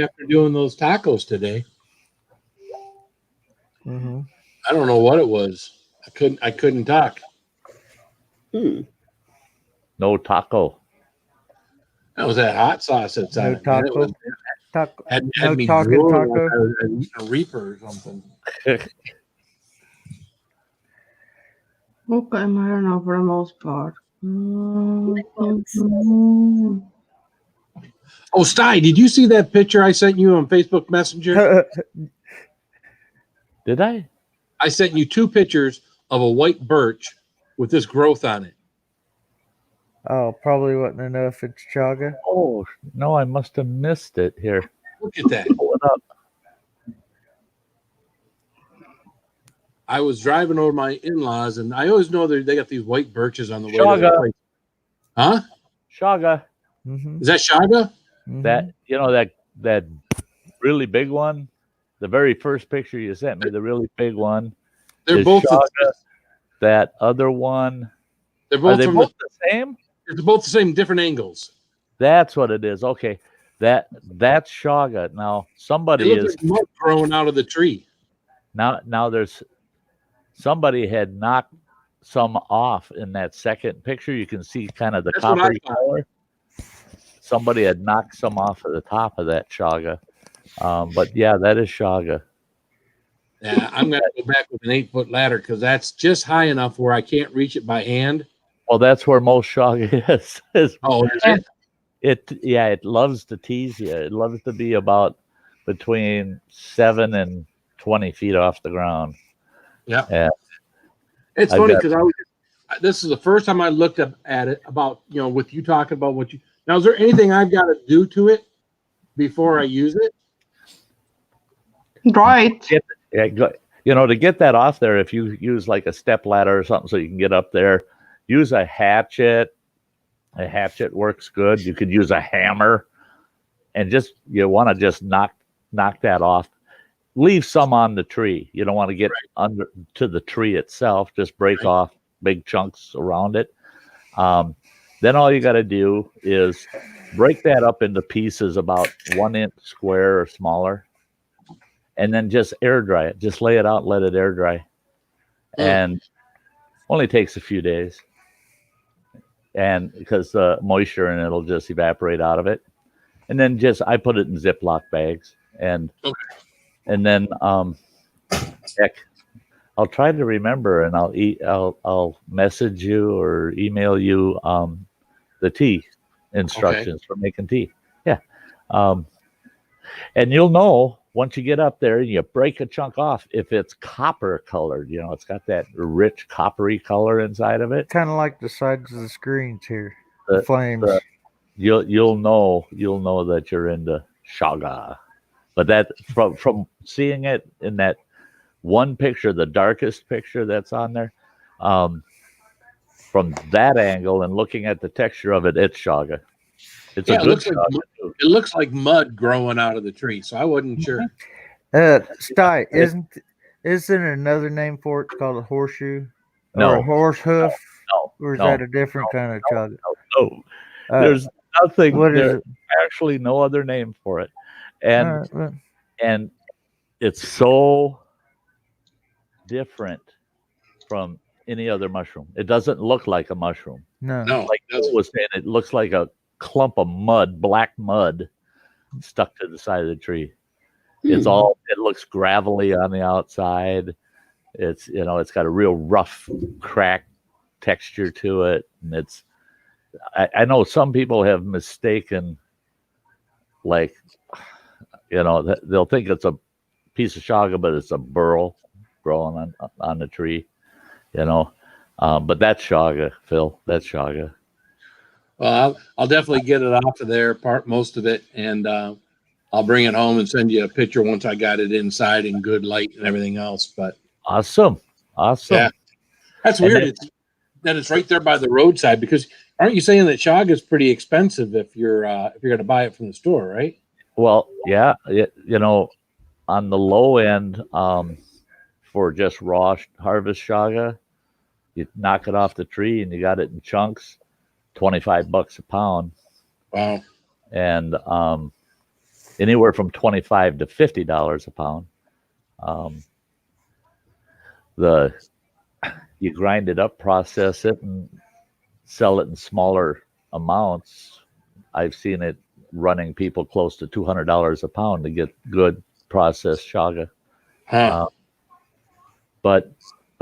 after doing those tacos today. Mm-hmm. I don't know what it was. I couldn't talk. No taco. That was that hot sauce that's on it. Taco. Had No me talking drooling taco. like I was eating a Reaper or something. Okay, I don't know for the most part. Oh, Sty, did you see that picture I sent you on Facebook Messenger? Did I? I sent you 2 pictures of a white birch with this growth on it. Oh, probably wasn't enough. It's chaga. Oh, no, I must have missed it here. Look at that. Pull it up. I was driving over my in-laws, and I always know they got these white birches on the way to Chaga. their place. Huh? Chaga. Mm-hmm. Is that Chaga? That, you know, that really big one, the very first picture you sent me, the really big one. They're both Chaga. That other one. They're both, Are they both the same? They're both the same, different angles. That's what it is. Okay. That's Chaga. Now somebody is like mud growing out of the tree. Now there's somebody had knocked some off in that second picture. You can see kind of the copper color. Somebody had knocked some off of the top of that Chaga. But yeah, that is Chaga. Yeah, I'm going to go back with an 8-foot ladder because that's just high enough where I can't reach it by hand. Well, that's where most Chaga is. Oh, is it? It loves to tease you. It loves to be about between 7 and 20 feet off the ground. Yeah. And it's funny because this is the first time I looked up at it about, with you talking about what you. Now, is there anything I've got to do to it before I use it? Right. To get that off there, if you use like a step ladder or something so you can get up there, use a hatchet. A hatchet works good. You could use a hammer, and you want to just knock that off. Leave some on the tree. You don't want to get under to the tree itself. Just break off big chunks around it. Then all you got to do is break that up into pieces about 1 inch square or smaller, and then just air dry it. Just lay it out, and let it air dry, and only takes a few days. And because the moisture in it'll just evaporate out of it, and then I put it in Ziploc bags, and then I'll try to remember, and I'll message you or email you the tea instructions for making tea. Yeah, and you'll know once you get up there and you break a chunk off, if it's copper colored, it's got that rich coppery color inside of it. Kind of like the sides of the screens here. The flames. You'll know that you're into shaga. But that from seeing it in that one picture, the darkest picture that's on there, from that angle and looking at the texture of it, it's shaga. It's a good shaga. It looks like mud growing out of the tree, so I wasn't sure. Sty, isn't there another name for it called a horseshoe? No. Or a horse hoof? No. Or is that a different kind of chaga? No. There's nothing. What is there's it? actually no other name for it. And it's so different from any other mushroom. It doesn't look like a mushroom. No. Like Bill was saying, it looks like a clump of mud, black mud, stuck to the side of the tree. It looks gravelly on the outside. It's got a real rough, cracked texture to it, and I know some people have mistaken, like, they'll think it's a piece of shaga, but it's a burl growing on the tree, but that's shaga, Phil. That's shaga. Well, I'll definitely get it off of there, most of it, and I'll bring it home and send you a picture once I got it inside in good light and everything else. But awesome. Yeah, that's weird. It's right there by the roadside, because aren't you saying that shaga is pretty expensive if you're going to buy it from the store, right? Well, yeah, on the low end, for just raw harvest shaga, you knock it off the tree and you got it in chunks, $25 a pound. Wow. And anywhere from $25 to $50 a pound. You grind it up, process it, and sell it in smaller amounts. I've seen it running people close to $200 a pound to get good processed shaga. But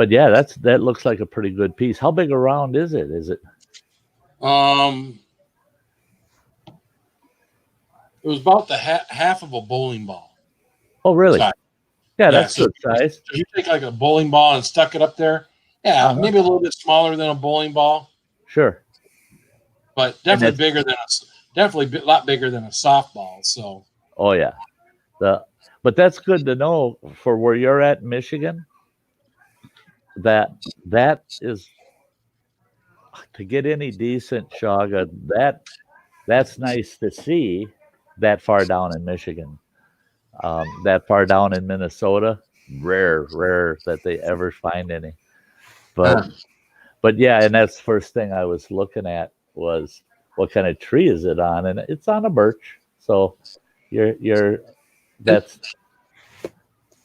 yeah, that looks like a pretty good piece. How big around is it? It was about the half of a bowling ball. Oh, really? Size. Yeah, that's good size. So you take like a bowling ball and stuck it up there. Yeah, maybe a little bit smaller than a bowling ball. Sure. But definitely a lot bigger than a softball. So. Oh yeah, but that's good to know for where you're at in Michigan. That is, to get any decent shaga, that's nice to see that far down in Michigan. That far down in Minnesota, rare that they ever find any. But yeah, and that's the first thing I was looking at was what kind of tree is it on, and it's on a birch. So that's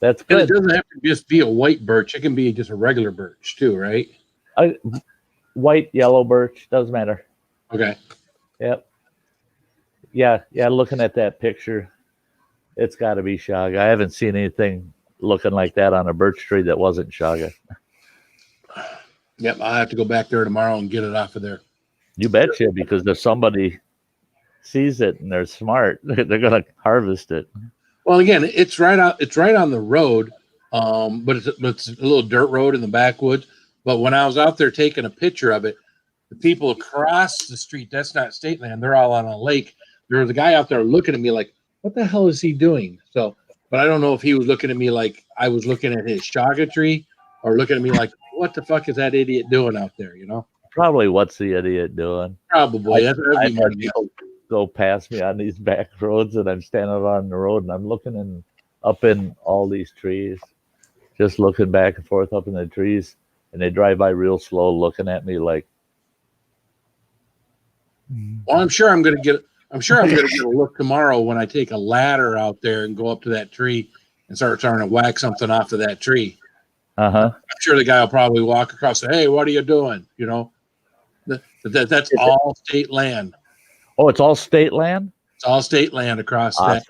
good. And it doesn't have to just be a white birch; it can be just a regular birch too, right? White, yellow birch, doesn't matter. Okay. Yep. Yeah. Looking at that picture, it's got to be shaga. I haven't seen anything looking like that on a birch tree that wasn't shaga. Yep, I'll have to go back there tomorrow and get it off of there. You betcha, because if somebody sees it and they're smart, they're going to harvest it. Well, again, it's right on the road, but it's a little dirt road in the backwoods. But when I was out there taking a picture of it, the people across the street, that's not state land. They're all on a lake. There was a guy out there looking at me like, what the hell is he doing? So, but I don't know if he was looking at me like I was looking at his shaga tree, or looking at me like, what the fuck is that idiot doing out there? Probably, what's the idiot doing? Probably. I've had people go past me on these back roads, and I'm standing on the road and I'm looking up in all these trees, just looking back and forth up in the trees, and they drive by real slow, looking at me like. Well, I'm sure I'm gonna get a look tomorrow when I take a ladder out there and go up to that tree and start trying to whack something off of that tree. I'm sure the guy will probably walk across and say, hey, what are you doing? That's all state land. Oh, it's all state land? It's all state land across that.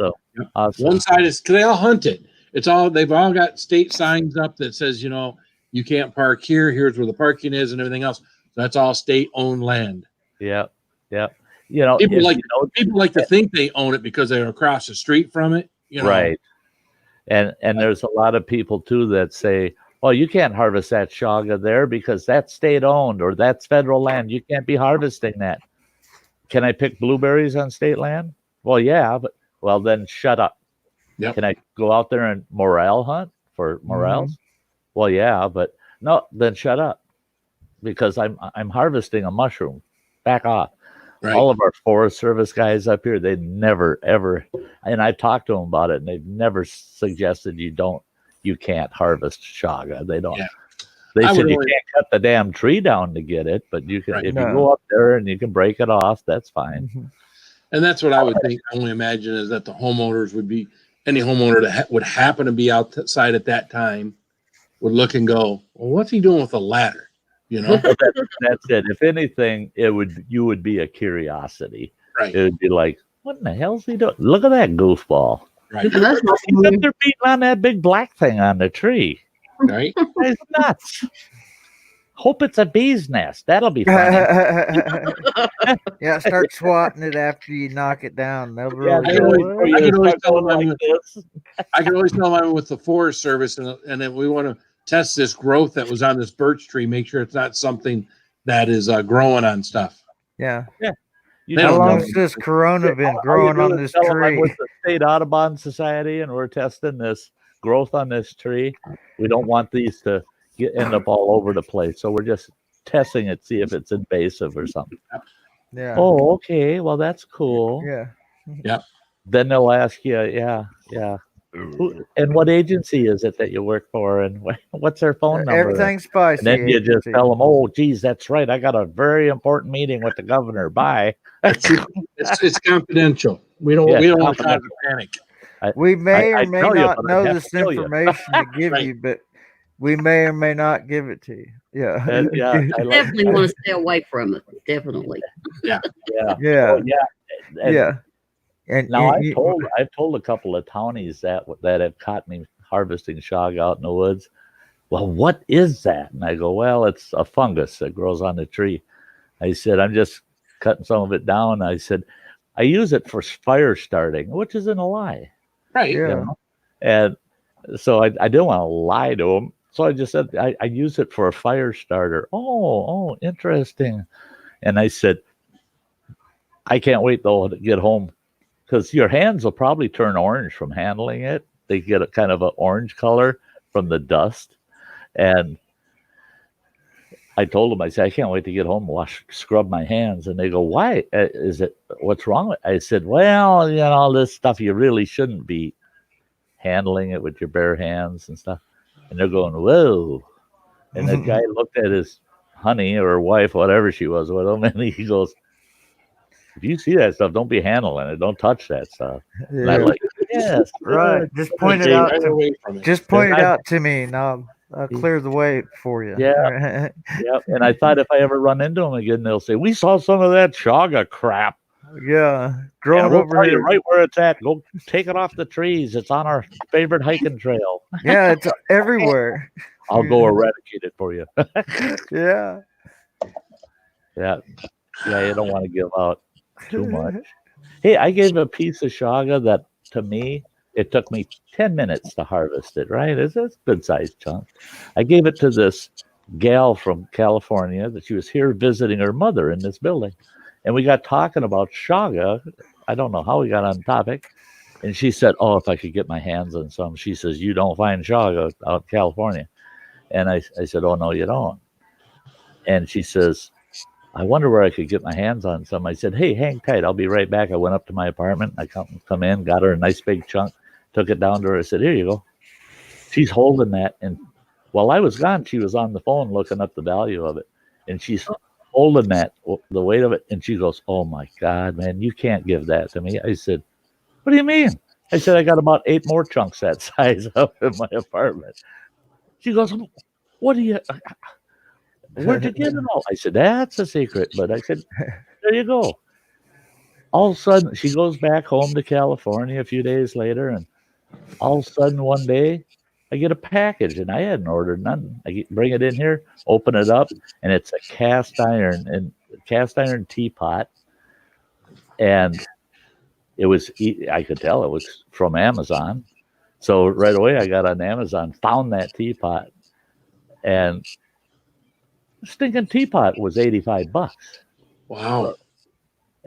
Awesome. One side is, because they all hunt it. They've all got state signs up that says, you can't park here. Here's where the parking is and everything else. So that's all state owned land. Yeah. People like to think they own it because they're across the street from it. Right. And there's a lot of people too that say, well, you can't harvest that chaga there because that's state owned or that's federal land. You can't be harvesting that. Can I pick blueberries on state land? Well, yeah, but well, then shut up. Yep. Can I go out there and morel hunt for morels? Well, yeah, but no, then shut up because I'm harvesting a mushroom. Back off. Right. All of our Forest Service guys up here, they never ever, and I've talked to them about it, and they've never suggested you can't harvest chaga. They don't. Yeah. They I said would you only- can't cut the damn tree down to get it, but you can Right. if No. you go up there and you can break it off. That's fine. And that's what I would think. I only imagine is that the homeowners would be any homeowner that would happen to be outside at that time would look and go, well, what's he doing with a ladder? You know, That's it. If anything, you would be a curiosity. right, It would be like, what in the hell's he doing? Look at that goofball. right, That's not He's up there beating on that big black thing on the tree. right. It's nuts. Hope it's a bee's nest. That'll be funny. Yeah, start swatting it after you knock it down. They'll Yeah, really I go, can always- "What?" I can always tell Going them like this. I can always tell I'm with the Forest Service, and if we want to test this growth that was on this birch tree, make sure it's not something that is growing on stuff. Yeah. You They How don't know. long know. has this corona been All you growing do on is this tell 'em I'm tree? with the State Audubon Society, and we're testing this growth on this tree. We don't want these to end up all over the place, so we're just testing it, see if it's invasive or something. Yeah. Oh, okay. Well, that's cool. Yeah. Then they'll ask you, yeah. And what agency is it that you work for, and what's their phone number? Everything's spicy. And then you just agency. tell them, oh, geez, that's right. I got a very important meeting with the governor. Bye. It's confidential. We don't Yeah, we don't want to cause confidential. a panic. We may I or may tell you, not but I know have this to tell you. information to give Right. you, but we may or may not give it to you. Yeah. And, yeah, I like Definitely want to stay away from it. Definitely. yeah. Yeah. Oh, yeah. And Yeah. And now you- I've told a couple of townies that have caught me harvesting shog out in the woods. Well, what is that? And I go, well, it's a fungus that grows on the tree. I said, I'm just cutting some of it down. I said, I use it for fire starting, which isn't a lie. Right. You Yeah. know? And so I didn't want to lie to him. So I just said, I use it for a fire starter. Oh, interesting. And I said, I can't wait though to get home because your hands will probably turn orange from handling it. They get a kind of an orange color from the dust. And I told them, I said, I can't wait to get home, scrub my hands. And they go, why? What's wrong with it? I said, well, you know, all this stuff, you really shouldn't be handling it with your bare hands and stuff. And they're going, whoa. And the guy looked at his honey or wife, whatever she was with him, and he goes, if you see that stuff, don't be handling it. Don't touch that stuff. And I'm Yeah. like, yes, Right. Just point it Stay out. right away from it. Just point it I- out to me, and I'll clear the way for you. Yeah. Yeah. And I thought if I ever run into them again, they'll say, we saw some of that chaga crap. Yeah. Yeah, Growing we'll over tell you here. right where it's at. Go take it off the trees. It's on our favorite hiking trail. Yeah, it's everywhere. I'll go eradicate it for you. Yeah. Yeah. Yeah, you don't want to give out too much. Hey, I gave a piece of chaga that to me, it took me 10 minutes to harvest it, right? It's a good sized chunk. I gave it to this gal from California that she was here visiting her mother in this building. And we got talking about chaga. I don't know how we got on topic. And she said, oh, if I could get my hands on some. She says, you don't find chaga out in California. And I said, oh, no, you don't. And she says, I wonder where I could get my hands on some. I said, hey, hang tight. I'll be right back. I went up to my apartment. I come in, got her a nice big chunk, took it down to her. I said, here you go. She's holding that. And while I was gone, she was on the phone looking up the value of it. And she's holding that, the weight of it. And she goes, oh, my God, man, you can't give that to me. I said, what do you mean? I said, I got about 8 more chunks that size up in my apartment. She goes, what do you... Where'd you get it all? I said, that's a secret. But I said, there you go. All of a sudden, she goes back home to California a few days later, and all of a sudden one day, I get a package, and I hadn't ordered none. Bring it in here, open it up, and it's a cast iron teapot. And it was, I could tell it was from Amazon. So right away I got on Amazon, found that teapot, and stinking teapot was $85. Wow.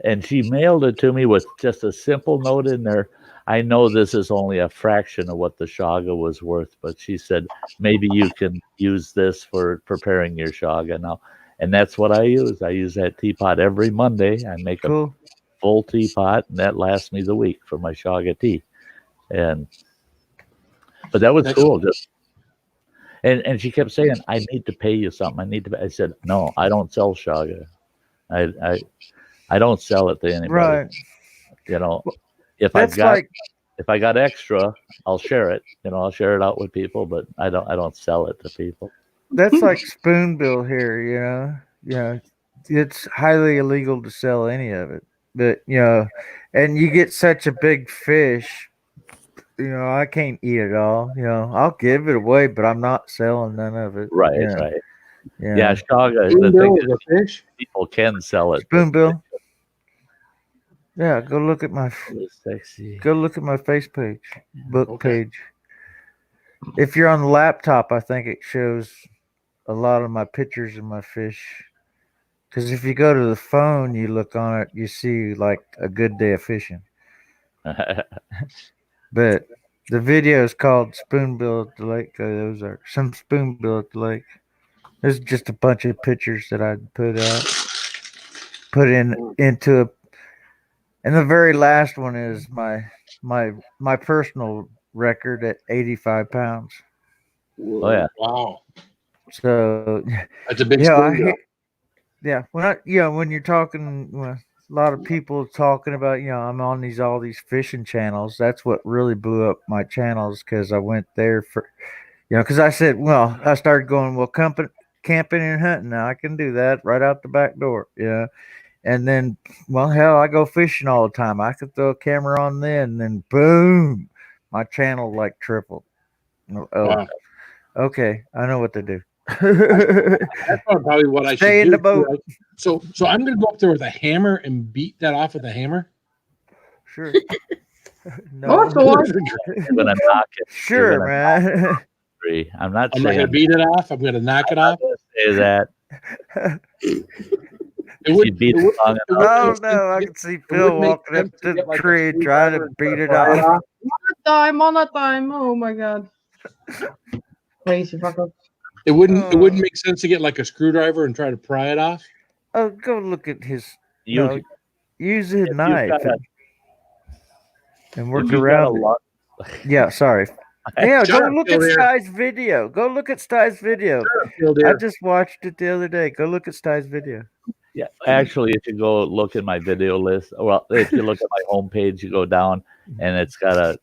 And she mailed it to me with just a simple note in there. I know this is only a fraction of what the shaga was worth, but she said, maybe you can use this for preparing your shaga now. And that's what I use. I use that teapot every Monday. I make a full teapot, and that lasts me the week for my shaga tea. But that was cool. And she kept saying, I need to pay you something. I said, no, I don't sell shaga. I don't sell it to anybody. Right. You know, if I got extra, I'll share it. You know, I'll share it out with people, but I don't sell it to people. That's like spoonbill here, you know. Yeah. It's highly illegal to sell any of it. But and you get such a big fish, I can't eat it all. I'll give it away, but I'm not selling none of it. Right. Yeah, shaga. Spoonbill is a fish. People can sell it. Spoonbill. Yeah, go look at my sexy. Go look at my book page. If you're on the laptop, I think it shows a lot of my pictures of my fish. Because if you go to the phone, you look on it, you see like a good day of fishing. But the video is called Spoonbill at the Lake. Those are some spoonbill at the lake. There's just a bunch of pictures that I put into a. And the very last one is my personal record at 85 pounds. Oh yeah! Wow. So that's a big spoon. When you're talking, a lot of people talking about, I'm on all these fishing channels. That's what really blew up my channels, because I went there for, because I said, I started going, camping and hunting. Now I can do that right out the back door. Yeah. And then, hell, I go fishing all the time. I could throw a camera on then, and then boom, my channel like tripled. Wow. Okay, I know what to do. That's probably what I should Stay in do. the boat. So I'm going to go up there with a hammer and beat that off with a hammer. Sure. No. I'm gonna knock it. Sure, man. I'm not going to beat it off. I'm going to knock it off. Say that. It would beat it long enough. No, I can see Phil walking up to the tree trying to beat it off. On a time. Oh my god. Crazy fucker. It wouldn't make sense to get like a screwdriver and try to pry it off. Oh, go look at his. Use a knife and work around it. Yeah, sorry. Yeah, go look at Sty's video. Go look at Sty's video. I just watched it the other day. Go look at Sty's video. Yeah, actually, if you go look at my video list, if you look at my homepage, you go down and it's got a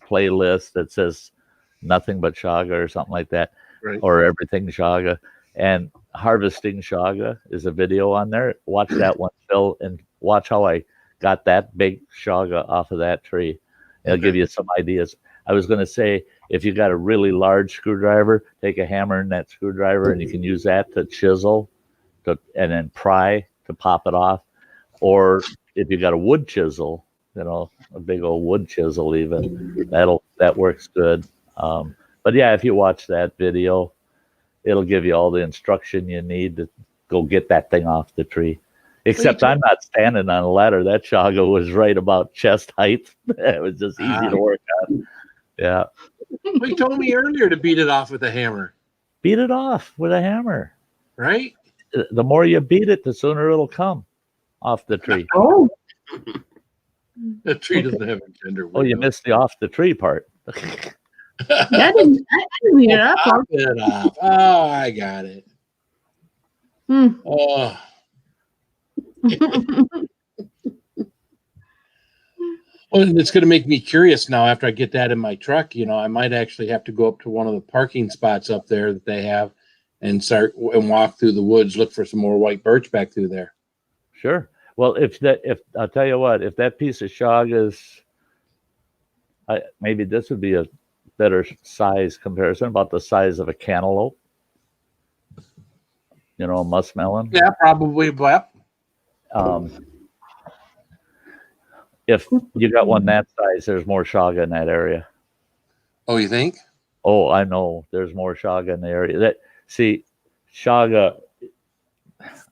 playlist that says nothing but shaga or something like that, or everything shaga. And harvesting shaga is a video on there. Watch that one, Phil, and watch how I got that big shaga off of that tree. It'll give you some ideas. I was going to say, if you got a really large screwdriver, take a hammer in that screwdriver, and you can use that to chisel, and then pry to pop it off. Or if you got a wood chisel, a big old wood chisel, even that works good. But yeah, if you watch that video, it'll give you all the instruction you need to go get that thing off the tree. Except I'm not standing on a ladder. That shaga was right about chest height. It was just easy to work on. Yeah. You told me earlier to beat it off with a hammer. Beat it off with a hammer. Right? The more you beat it, the sooner it'll come off the tree. Oh. The tree doesn't have a gender window. Oh, you missed the off the tree part. I didn't hear that part. It off. Oh, I got it. Oh. Well, it's going to make me curious now after I get that in my truck. I might actually have to go up to one of the parking spots up there that they have and start and walk through the woods, look for some more white birch back through there. Sure. Well, if I'll tell you what, if that piece of shaga is, maybe this would be a better size comparison, about the size of a cantaloupe. A muskmelon. Yeah, probably. But if you got one that size, there's more shaga in that area. Oh, you think? Oh, I know. There's more chaga in the area. Chaga.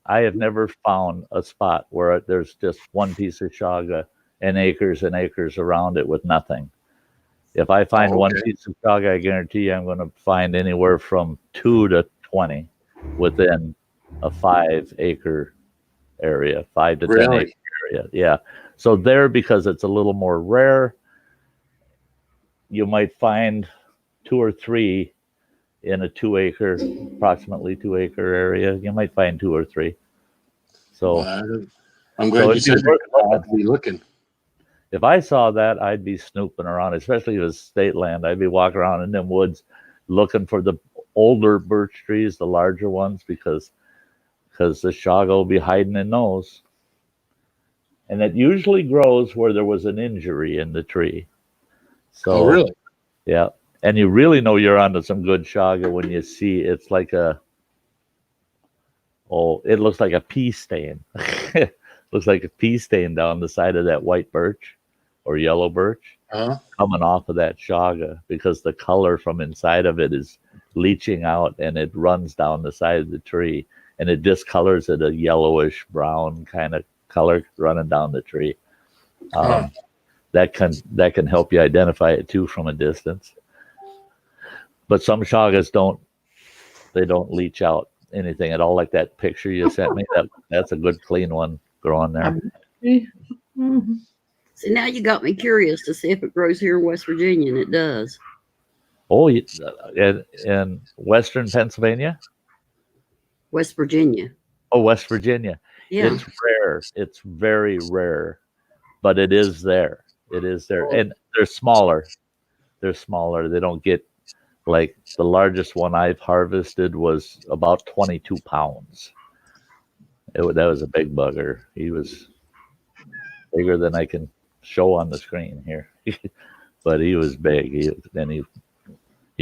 I have never found a spot where there's just one piece of chaga and acres around it with nothing. If I find one piece of chaga, I guarantee you I'm going to find anywhere from 2 to 20 within a 5-acre area, 5 to 10 acre area. Yeah. So there, because it's a little more rare, you might find 2 or 3 in a approximately 2-acre area. You might find 2 or 3. So I'm glad you said that. I'd be looking. If I saw that, I'd be snooping around, especially if it's state land. I'd be walking around in them woods looking for the older birch trees, the larger ones, because the chaga will be hiding in those. And it usually grows where there was an injury in the tree. So, really? Yeah. And you really know you're onto some good chaga when you see it's like it looks like a pea stain. Looks like a pea stain down the side of that white birch or yellow birch coming off of that chaga, because the color from inside of it is leaching out and it runs down the side of the tree and it discolors it a yellowish brown kind of color running down the tree. That can help you identify it too from a distance. But some chagas don't leach out anything at all, like that picture you sent me. That's a good clean one growing there. So now you got me curious to see if it grows here in West Virginia, and it does. Oh, in Western Pennsylvania? West Virginia. Oh, West Virginia. Yeah. It's rare. It's very rare, but it is there. It is there. And they're smaller. They don't get, like, the largest one I've harvested was about 22 pounds. That was a big bugger. He was bigger than I can show on the screen here. But he was big. He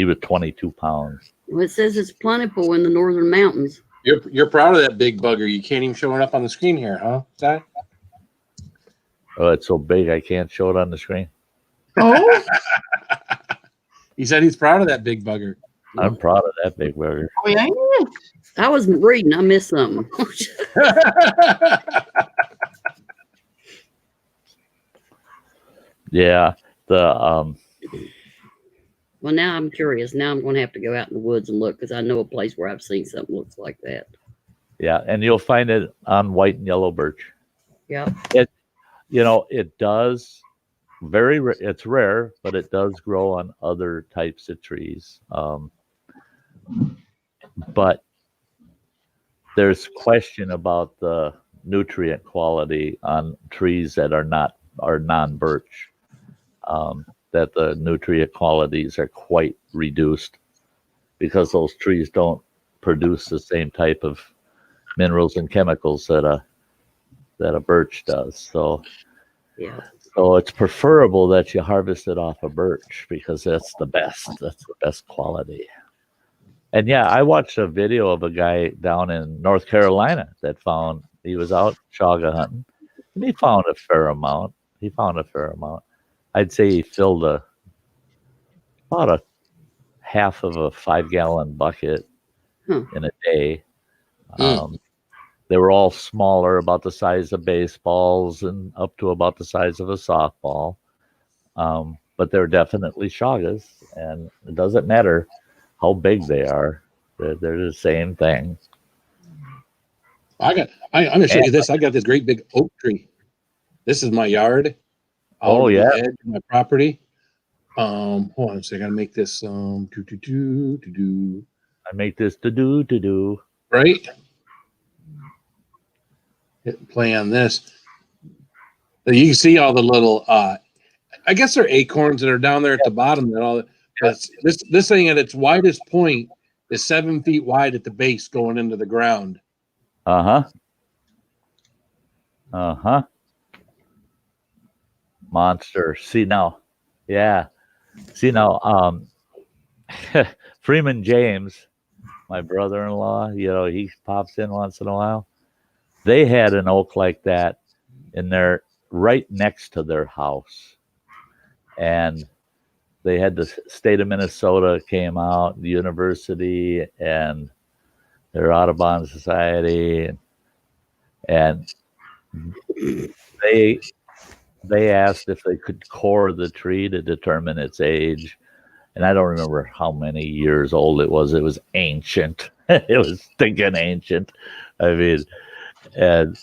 was 22 pounds. Well, it says it's plentiful in the northern mountains. You're proud of that big bugger. You can't even show it up on the screen here, huh? Zach? Oh, it's so big I can't show it on the screen. Oh. He said he's proud of that big bugger. I'm proud of that big bugger. Oh, yeah. I wasn't reading. I missed something. Yeah. Well, now I'm curious. Now I'm going to have to go out in the woods and look, because I know a place where I've seen something looks like that. Yeah, and you'll find it on white and yellow birch. Yeah. It does it's rare, but it does grow on other types of trees. But there's question about the nutrient quality on trees that are non-birch. That the nutrient qualities are quite reduced because those trees don't produce the same type of minerals and chemicals that a birch does. So it's preferable that you harvest it off a birch, because that's the best quality. And yeah, I watched a video of a guy down in North Carolina that he was out chaga hunting, and he found a fair amount. I'd say he filled about a half of a 5-gallon bucket in a day. They were all smaller, about the size of baseballs and up to about the size of a softball. But they're definitely chagas, and it doesn't matter how big they are. They're the same thing. I'm going to show you this. I got this great big oak tree. This is my yard. Oh, yeah. The edge of my property. Hold on a second. I gotta make this I make this to do. Right? Hit play on this. You can see all the little I guess they're acorns that are down there at the bottom, and all that. But this thing at its widest point is 7 feet wide at the base going into the ground. Monster. See now. Freeman James, my brother-in-law, he pops in once in a while. They had an oak like that in there right next to their house. And they had the state of Minnesota came out, the university, and their Audubon Society, and they asked if they could core the tree to determine its age. And I don't remember how many years old it was. It was ancient. It was stinking ancient. I mean, and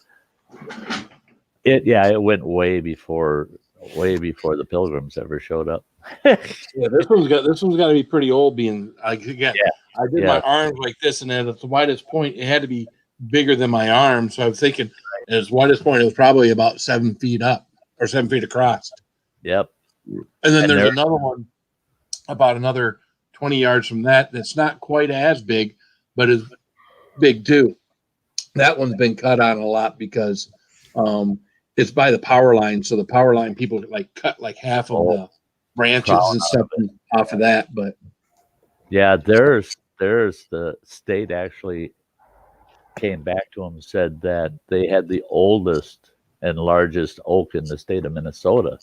it went way before the Pilgrims ever showed up. Yeah, this one's got to be pretty old. Being again, I did my arms like this, and at the widest point, it had to be bigger than my arm. So I was thinking, at its widest point, it was probably about 7 feet up or 7 feet across. Yep. And then there's another one about another 20 yards from that. That's not quite as big, but is big too. That one's been cut on a lot because it's by the power line. So the power line people like cut like half of the branches and stuff off of that. But yeah, there's the state actually came back to them and said that they had the oldest and largest oak in the state of Minnesota,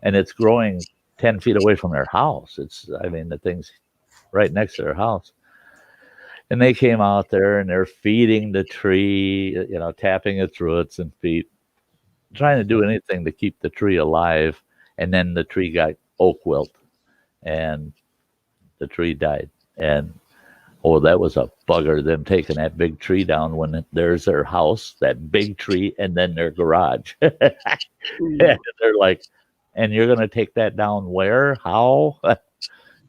and it's growing 10 feet away from their house. The thing's right next to their house. And they came out there and they're feeding the tree, tapping its roots and feet, trying to do anything to keep the tree alive. And then the tree got oak wilt and the tree died. And that was a bugger, them taking that big tree down when there's their house, that big tree, and then their garage. And they're like, and you're going to take that down where? How?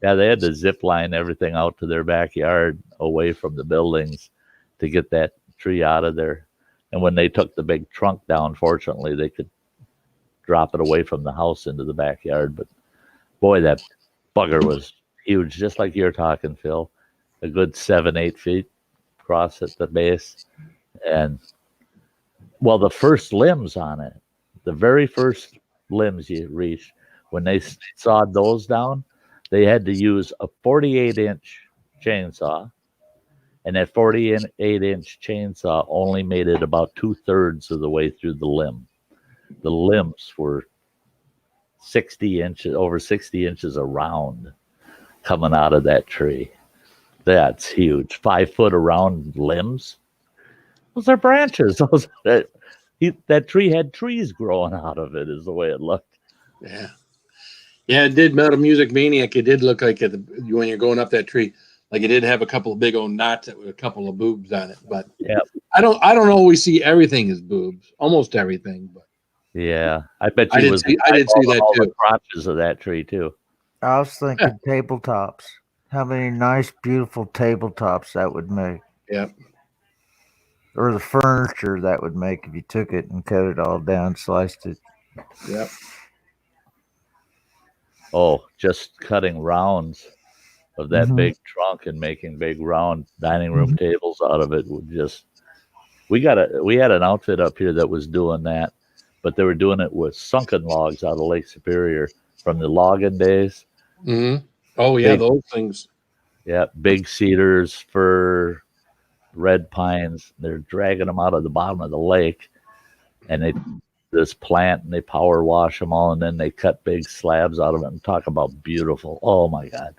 Yeah, they had to zip line everything out to their backyard away from the buildings to get that tree out of there. And when they took the big trunk down, fortunately, they could drop it away from the house into the backyard. But boy, that bugger was huge, just like you're talking, Phil. A good 7-8 feet across at the base. And, well, the first limbs on it, the very first limbs you reach, when they sawed those down, they had to use a 48-inch chainsaw, and that 48-inch chainsaw only made it about 2/3 of the way through the limb. The limbs were over 60 inches around coming out of that tree. That's huge. 5 foot around limbs. Those are branches. That tree had trees growing out of it, is the way it looked. Yeah. Yeah, it did. Metal Music Maniac. It did look like when you're going up that tree, like it did have a couple of big old knots with a couple of boobs on it. But yeah, I don't always see everything as boobs. Almost everything. But yeah, I bet you I did see that too. The crotches of that tree too. I was thinking tabletops. How many nice, beautiful tabletops that would make. Yep. Or the furniture that would make if you took it and cut it all down, sliced it. Yep. Oh, just cutting rounds of that big trunk and making big round dining room tables out of it would just. We had an outfit up here that was doing that, but they were doing it with sunken logs out of Lake Superior from the logging days. Mm-hmm. Oh yeah, those things. Yeah, big cedars, fir, red pines. They're dragging them out of the bottom of the lake, and they this plant and they power wash them all, and then they cut big slabs out of it and talk about beautiful. Oh my God.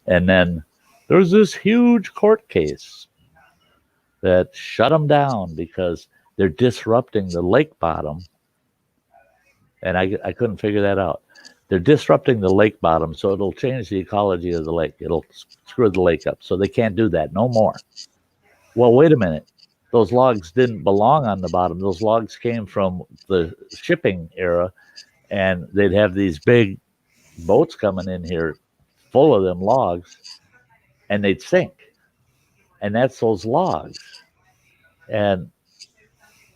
And then there was this huge court case that shut them down because they're disrupting the lake bottom. And I couldn't figure that out. They're disrupting the lake bottom, so it'll change the ecology of the lake. It'll screw the lake up, so they can't do that no more. Well, wait a minute. Those logs didn't belong on the bottom. Those logs came from the shipping era, and they'd have these big boats coming in here full of them logs, and they'd sink. And that's those logs. And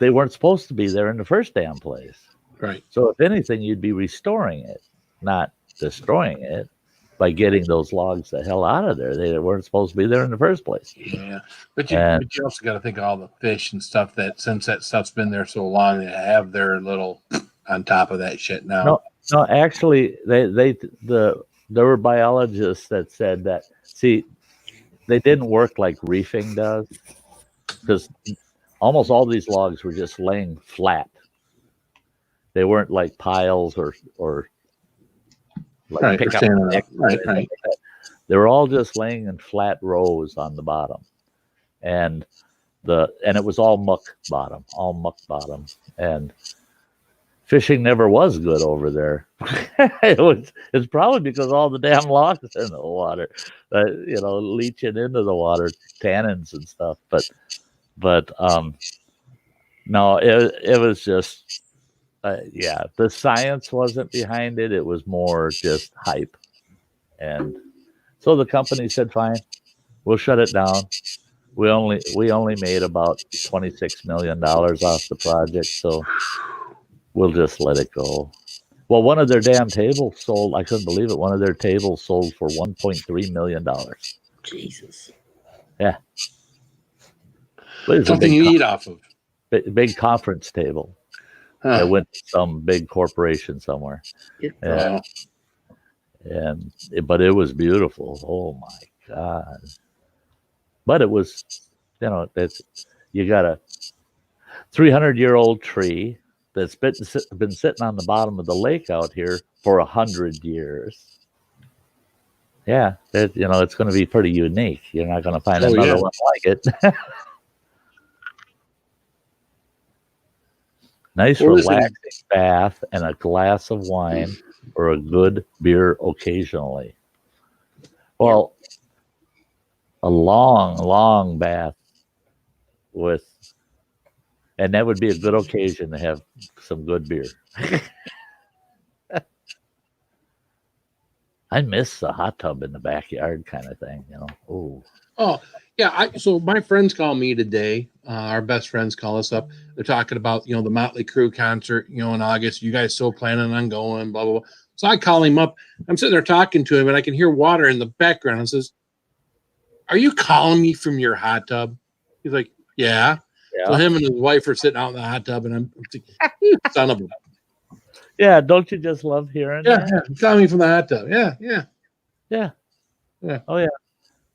they weren't supposed to be there in the first damn place. Right. So if anything, you'd be restoring it, not destroying it, by getting those logs the hell out of there. They weren't supposed to be there in the first place. Yeah. But you also got to think of all the fish and stuff that, since that stuff's been there so long, they have their little on top of that shit now. No, actually, there were biologists that said that, see, they didn't work like reefing does, because almost all these logs were just laying flat. They weren't like piles or like Right, pick they're up standing sticks up. or Right, anything right. like that. They were all just laying in flat rows on the bottom, and it was all muck bottom, and fishing never was good over there. It's probably because all the damn logs in the water, leaching into the water, tannins and stuff. But no, it was just the science wasn't behind it. It was more just hype, and so the company said, "Fine, we'll shut it down." We only made about $26 million off the project, so we'll just let it go. Well, one of their damn tables sold. I couldn't believe it. One of their tables sold for $1.3 million. Jesus. Yeah. But it's Something you eat off of. Big conference table. Huh. That went to some big corporation somewhere. Yeah. But it was beautiful. Oh my God. But it was, you got a 300-year-old tree that's been sitting on the bottom of the lake out here for 100 years. Yeah, it's going to be pretty unique. You're not going to find another one like it. Nice, relaxing bath and a glass of wine or a good beer occasionally. Well, a long bath and that would be a good occasion to have some good beer. I miss the hot tub in the backyard kind of thing, Oh yeah. So my friends call me today. Our best friends call us up. They're talking about the Motley Crue concert, in August. You guys still planning on going? Blah blah blah. So I call him up. I'm sitting there talking to him, and I can hear water in the background. And says, "Are you calling me from your hot tub?" He's like, "Yeah." So him and his wife are sitting out in the hot tub, and I'm thinking, son of a. Yeah, don't you just love hearing that? Yeah, calling me from the hot tub. Yeah. Oh yeah.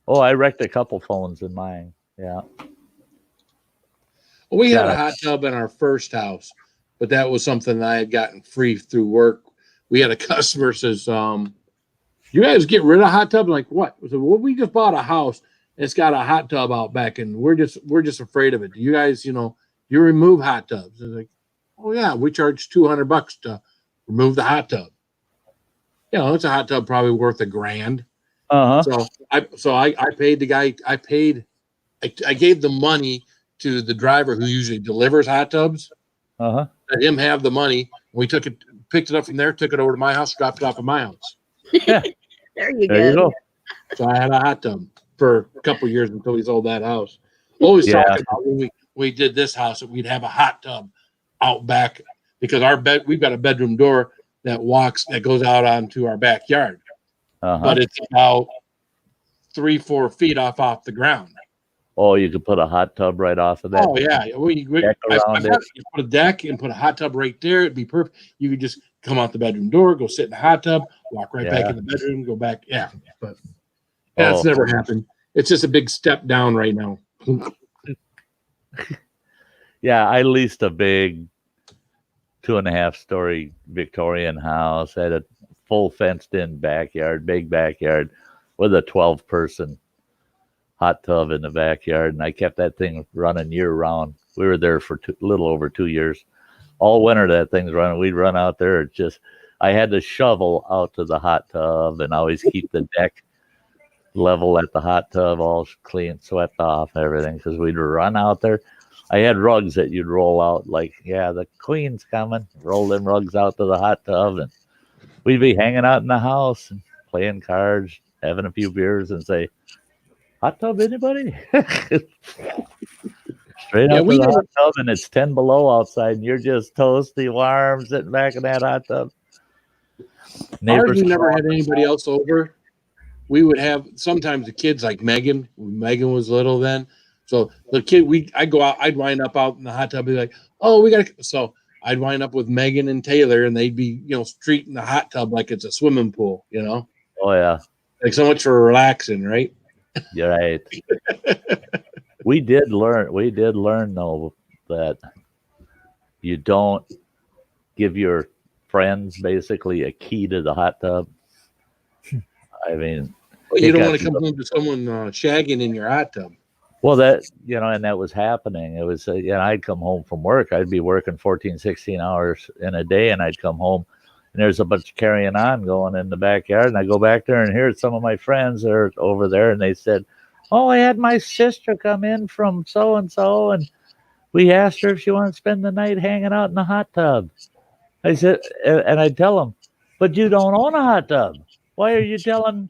Oh, I wrecked a couple phones in mine. Yeah. Well, we had a hot tub in our first house, but that was something that I had gotten free through work. We had a customer says, "You guys get rid of hot tub?" I'm like, what? I said, well, we just bought a house. It's got a hot tub out back, and we're just afraid of it. Do you guys, you remove hot tubs? I was like, oh yeah, we charge $200 to remove the hot tub. It's a hot tub probably worth $1,000. So I paid the guy. I gave the money to the driver who usually delivers hot tubs. Let him have the money. We picked it up from there, took it over to my house, dropped it off at my house. Yeah. There you go. So I had a hot tub for a couple of years until we sold that house. Always talking about when we did this house that we'd have a hot tub out back because we've got a bedroom door that goes out onto our backyard. But it's about 3-4 feet off the ground. Oh, you could put a hot tub right off of that. Oh yeah, you put a deck and put a hot tub right there. It'd be perfect. You could just come out the bedroom door, go sit in the hot tub, walk right back in the bedroom, go back. Yeah, but it's never happened. It's just a big step down right now. Yeah, I leased a big 2.5-story Victorian house. Had a full fenced-in backyard, big backyard, with a 12-person hot tub in the backyard, and I kept that thing running year-round. We were there for a little over 2 years. All winter, that thing's running. We'd run out there. I had to shovel out to the hot tub and always keep the deck level at the hot tub, all clean, swept off, everything, because we'd run out there. I had rugs that you'd roll out, like, the queen's coming. Roll them rugs out to the hot tub, and we'd be hanging out in the house and playing cards, having a few beers, and say, hot tub, anybody? Straight out to the hot tub, and it's 10 below outside, and you're just toasty, warm, sitting back in that hot tub. Ours, we never had anybody else over. We would have sometimes the kids like Megan. Megan was little then, so the kid I'd go out. I'd wind up out in the hot tub, be like, "Oh, we got to." So I'd wind up with Megan and Taylor, and they'd be treating the hot tub like it's a swimming pool. Oh yeah, like so much for relaxing, right? You're right. We did learn though that you don't give your friends basically a key to the hot tub. I mean, well, you don't want to come home to someone shagging in your hot tub. Well, that, and that was happening. It was, I'd come home from work. I'd be working 14, 16 hours in a day, and I'd come home, and there's a bunch of carrying on going in the backyard. And I go back there, and here's some of my friends are over there, and they said, "Oh, I had my sister come in from so-and-so, and we asked her if she wanted to spend the night hanging out in the hot tub." I said, and I tell them, "But you don't own a hot tub. Why are you telling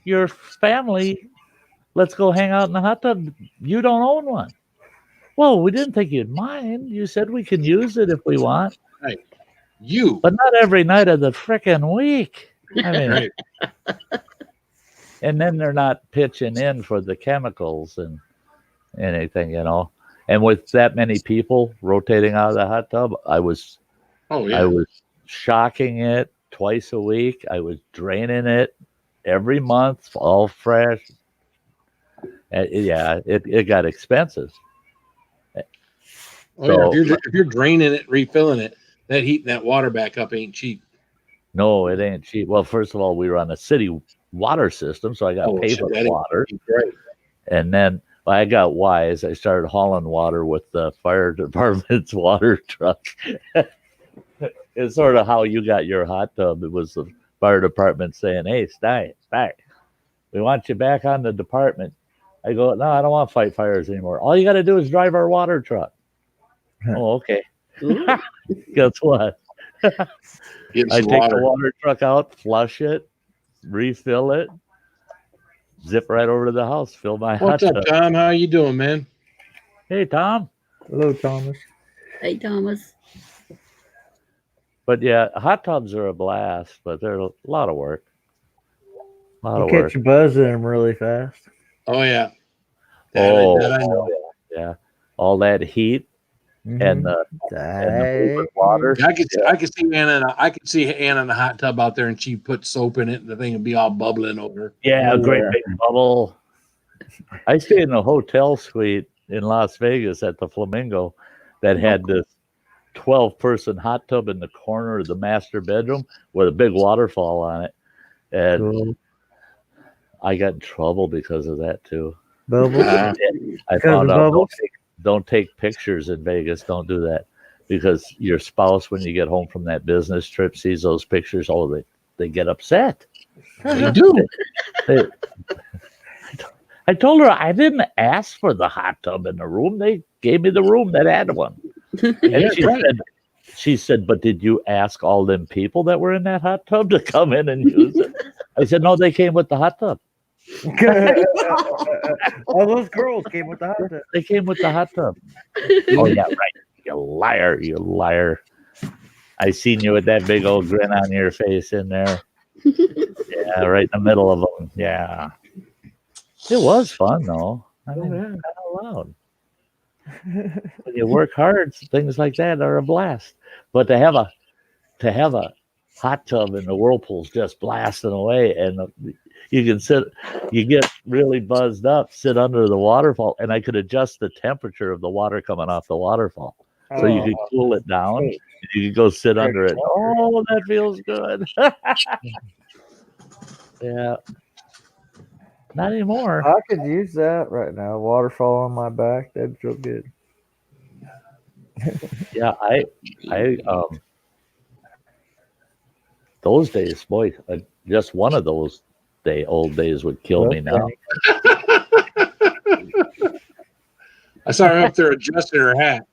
your family, let's go hang out in the hot tub? You don't own one." "Well, we didn't think you'd mind. You said we can use it if we want." Right. But not every night of the frickin' week. I mean, right. And then they're not pitching in for the chemicals and anything, And with that many people rotating out of the hot tub, I was shocking it twice a week. I was draining it every month, all fresh. It got expensive. So, if you're draining it, refilling it, that heating that water back up ain't cheap. No, it ain't cheap. Well, first of all, we were on a city water system, so I got paid for the water. Right. And then I got wise. I started hauling water with the fire department's water truck. It's sort of how you got your hot tub. It was the fire department saying, "Hey, stay, we want you back on the department." I go, "No, I don't want to fight fires anymore. All you got to do is drive our water truck." "Oh, okay." Guess what? I take the water truck out, flush it, refill it, zip right over to the house, fill my hot tub. What's up, Tom? How you doing, man? Hey, Tom. Hello, Thomas. Hey, Thomas. But yeah, hot tubs are a blast, but they're a lot of work. You catch a buzz in them really fast. Oh yeah. That I know. Yeah. All that heat and the water. I could see Anna in a hot tub out there, and she put soap in it, and the thing would be all bubbling over. Yeah, a great big bubble. I stayed in a hotel suite in Las Vegas at the Flamingo that had this 12-person hot tub in the corner of the master bedroom with a big waterfall on it. And I got in trouble because of that too. I found out don't take pictures in Vegas. Don't do that, because your spouse, when you get home from that business trip, sees those pictures. Oh, they get upset. They do. I told her I didn't ask for the hot tub in the room. They gave me the room that had one. And she said, "But did you ask all them people that were in that hot tub to come in and use it?" I said, "No, they came with the hot tub." All those girls came with the hot tub. They came with the hot tub. Oh yeah, right. You liar. I seen you with that big old grin on your face in there. Yeah, right in the middle of them. Yeah. It was fun though. I mean, kind of loud. When you work hard, things like that are a blast. But to have a hot tub and the whirlpool's just blasting away, and you get really buzzed up, sit under the waterfall, and I could adjust the temperature of the water coming off the waterfall. So you could cool it down. And you could go sit under it. Oh, that feels good. Yeah. Not anymore. I could use that right now. Waterfall on my back. That'd feel good. Yeah, I those days, boy, just one of those old days would kill me now. I saw her up there adjusting her hat.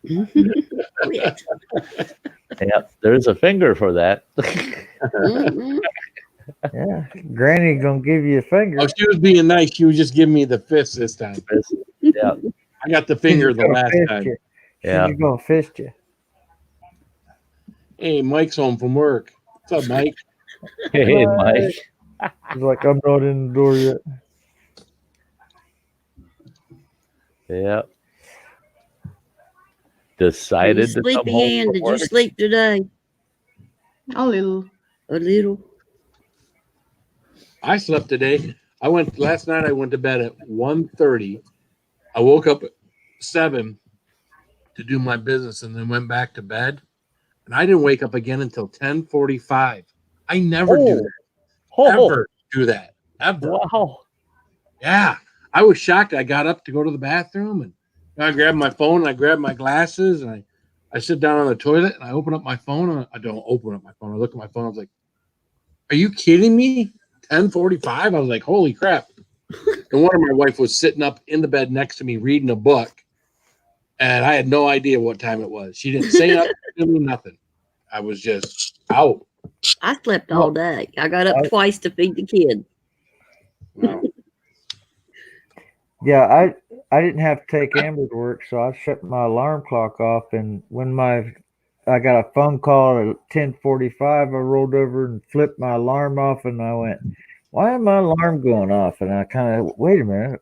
Yeah, there's a finger for that. Yeah, Granny gonna give you a finger. Oh, she was being nice. She was just giving me the fist this time. Yeah, I got the finger the last time. Yeah, she's gonna fist you. Hey, Mike's home from work. What's up, Mike? Hey, Mike. He's like, I'm not in the door yet. Yeah. Decided to come Sleepy home Ann, from did you work. sleep today? A little. A little. I slept today. Last night I went to bed at 1:30. I woke up at 7 to do my business and then went back to bed. And I didn't wake up again until 10:45. I never do that. Ever do that. Ever. Wow. Yeah. I was shocked. I got up to go to the bathroom and I grabbed my phone and I grabbed my glasses and I sit down on the toilet and I open up my phone. And I don't open up my phone. I look at my phone. I was like, are you kidding me? 10:45? I was like, holy crap. And one of my wife was sitting up in the bed next to me reading a book. And I had no idea what time it was. She didn't say nothing, nothing. I was just out. I slept all day. I got up twice to feed the kid. Wow. Yeah, I didn't have to take Amber to work, so I shut my alarm clock off. And when I got a phone call at 10:45, I rolled over and flipped my alarm off, and I went, "Why is my alarm going off?" And I kind of wait a minute,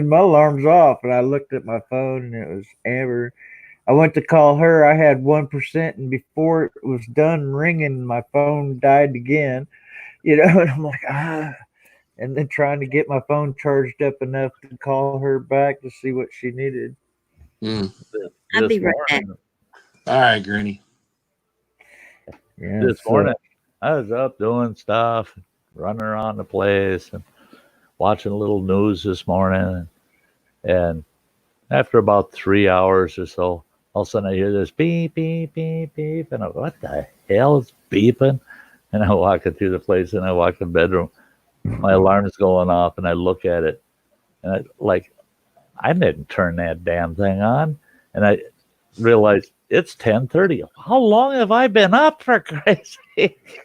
my alarm's off, and I looked at my phone, and it was Amber. I went to call her. I had 1%, and before it was done ringing, my phone died again. And I'm like, and then trying to get my phone charged up enough to call her back to see what she needed. I'll be right back. All right, Granny. Yeah, This morning, I was up doing stuff, running around the place, and watching a little news this morning. And after about 3 hours or so, all of a sudden I hear this beep, beep, beep, beep. And I go, what the hell is beeping? And I walk it through the place and I walk in the bedroom. My alarm's going off and I look at it. And I didn't turn that damn thing on. And I realized it's 10:30. How long have I been up, for Christ's sake?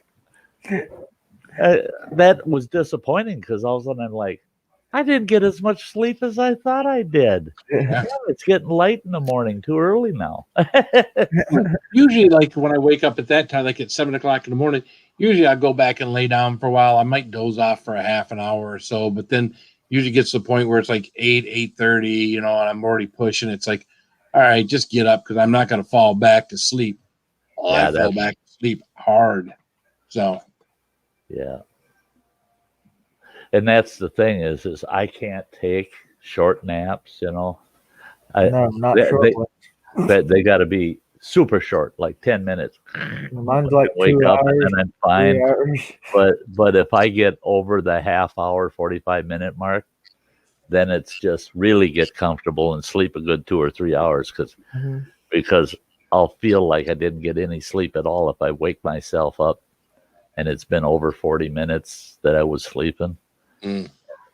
That was disappointing because all of a sudden I'm like, I didn't get as much sleep as I thought I did. Yeah, it's getting light in the morning, too early now. Usually, like when I wake up at that time, like at 7 o'clock in the morning, usually I go back and lay down for a while. I might doze off for a half an hour or so, but then usually gets to the point where it's like 8:30, and I'm already pushing. It's like, all right, just get up because I'm not going to fall back to sleep. I fell back to sleep hard. So, yeah. And that's the thing is I can't take short naps, No, not short ones. They got to be super short, like 10 minutes. Mine's like wake 2 up hours, and then I'm fine. 3 hours. But if I get over the half hour, 45-minute mark, then it's just really get comfortable and sleep a good 2 or 3 hours because I'll feel like I didn't get any sleep at all if I wake myself up and it's been over 40 minutes that I was sleeping.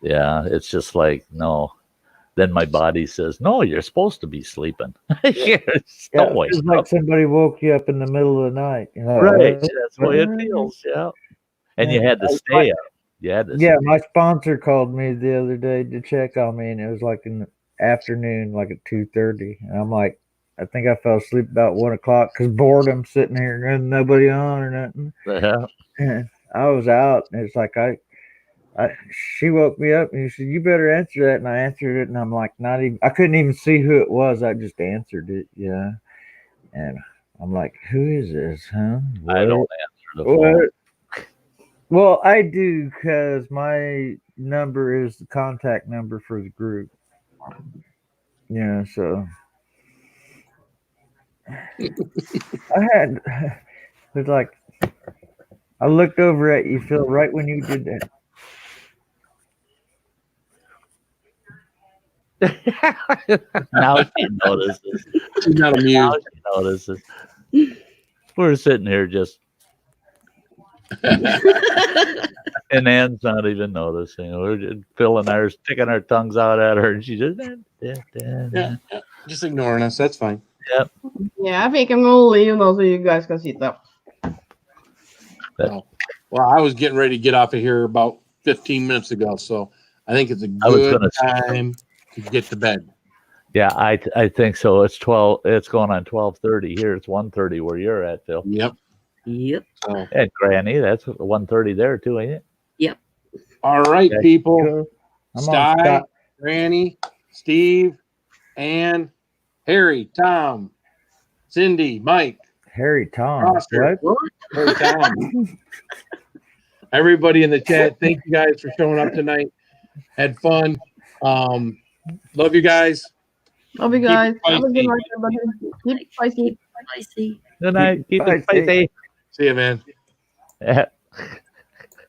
Yeah, it's just like, no. Then my body says, no, you're supposed to be sleeping. It's like somebody woke you up in the middle of the night. Right, that's the way it feels, yeah. And you had to stay up. My sponsor called me the other day to check on me, and it was like in the afternoon, like at 2:30. And I'm like, I think I fell asleep about 1 o'clock because boredom sitting here and nobody on or nothing. Yeah. And I was out, and it's like she woke me up and she said, you better answer that. And I answered it, and I'm like, I couldn't even see who it was. I just answered it. Yeah. And I'm like, who is this, huh? What? I don't answer the phone. Well, I do because my number is the contact number for the group. Yeah, so it's like, I looked over at you, Phil, right when you did that. Now she notices. She's not amused. Now she notices. We're sitting here just, and Ann's not even noticing. We're just Phil and I are sticking our tongues out at her, and she just just ignoring us. That's fine. Yep. Yeah, I think I'm gonna leave now so you guys can sit up. Well, I was getting ready to get off of here about 15 minutes ago, so I think it's a good time to get to bed. Yeah, I think so. It's 12. It's going on 12:30 here. It's 1:30 where you're at, Phil. Yep. So, and Granny, that's 1:30 there too, ain't it? Yep. All right, people. I'm Sty, Granny, Steve, Ann, Harry, Tom, Cindy, Mike. Harry, Tom. Roster. Harry, Tom. Everybody in the chat, thank you guys for showing up tonight. Had fun. Love you guys. Love you guys. Have a good night, everybody. Keep spicy. Spicy. Good night. Keep it spicy. See you, man. Yeah.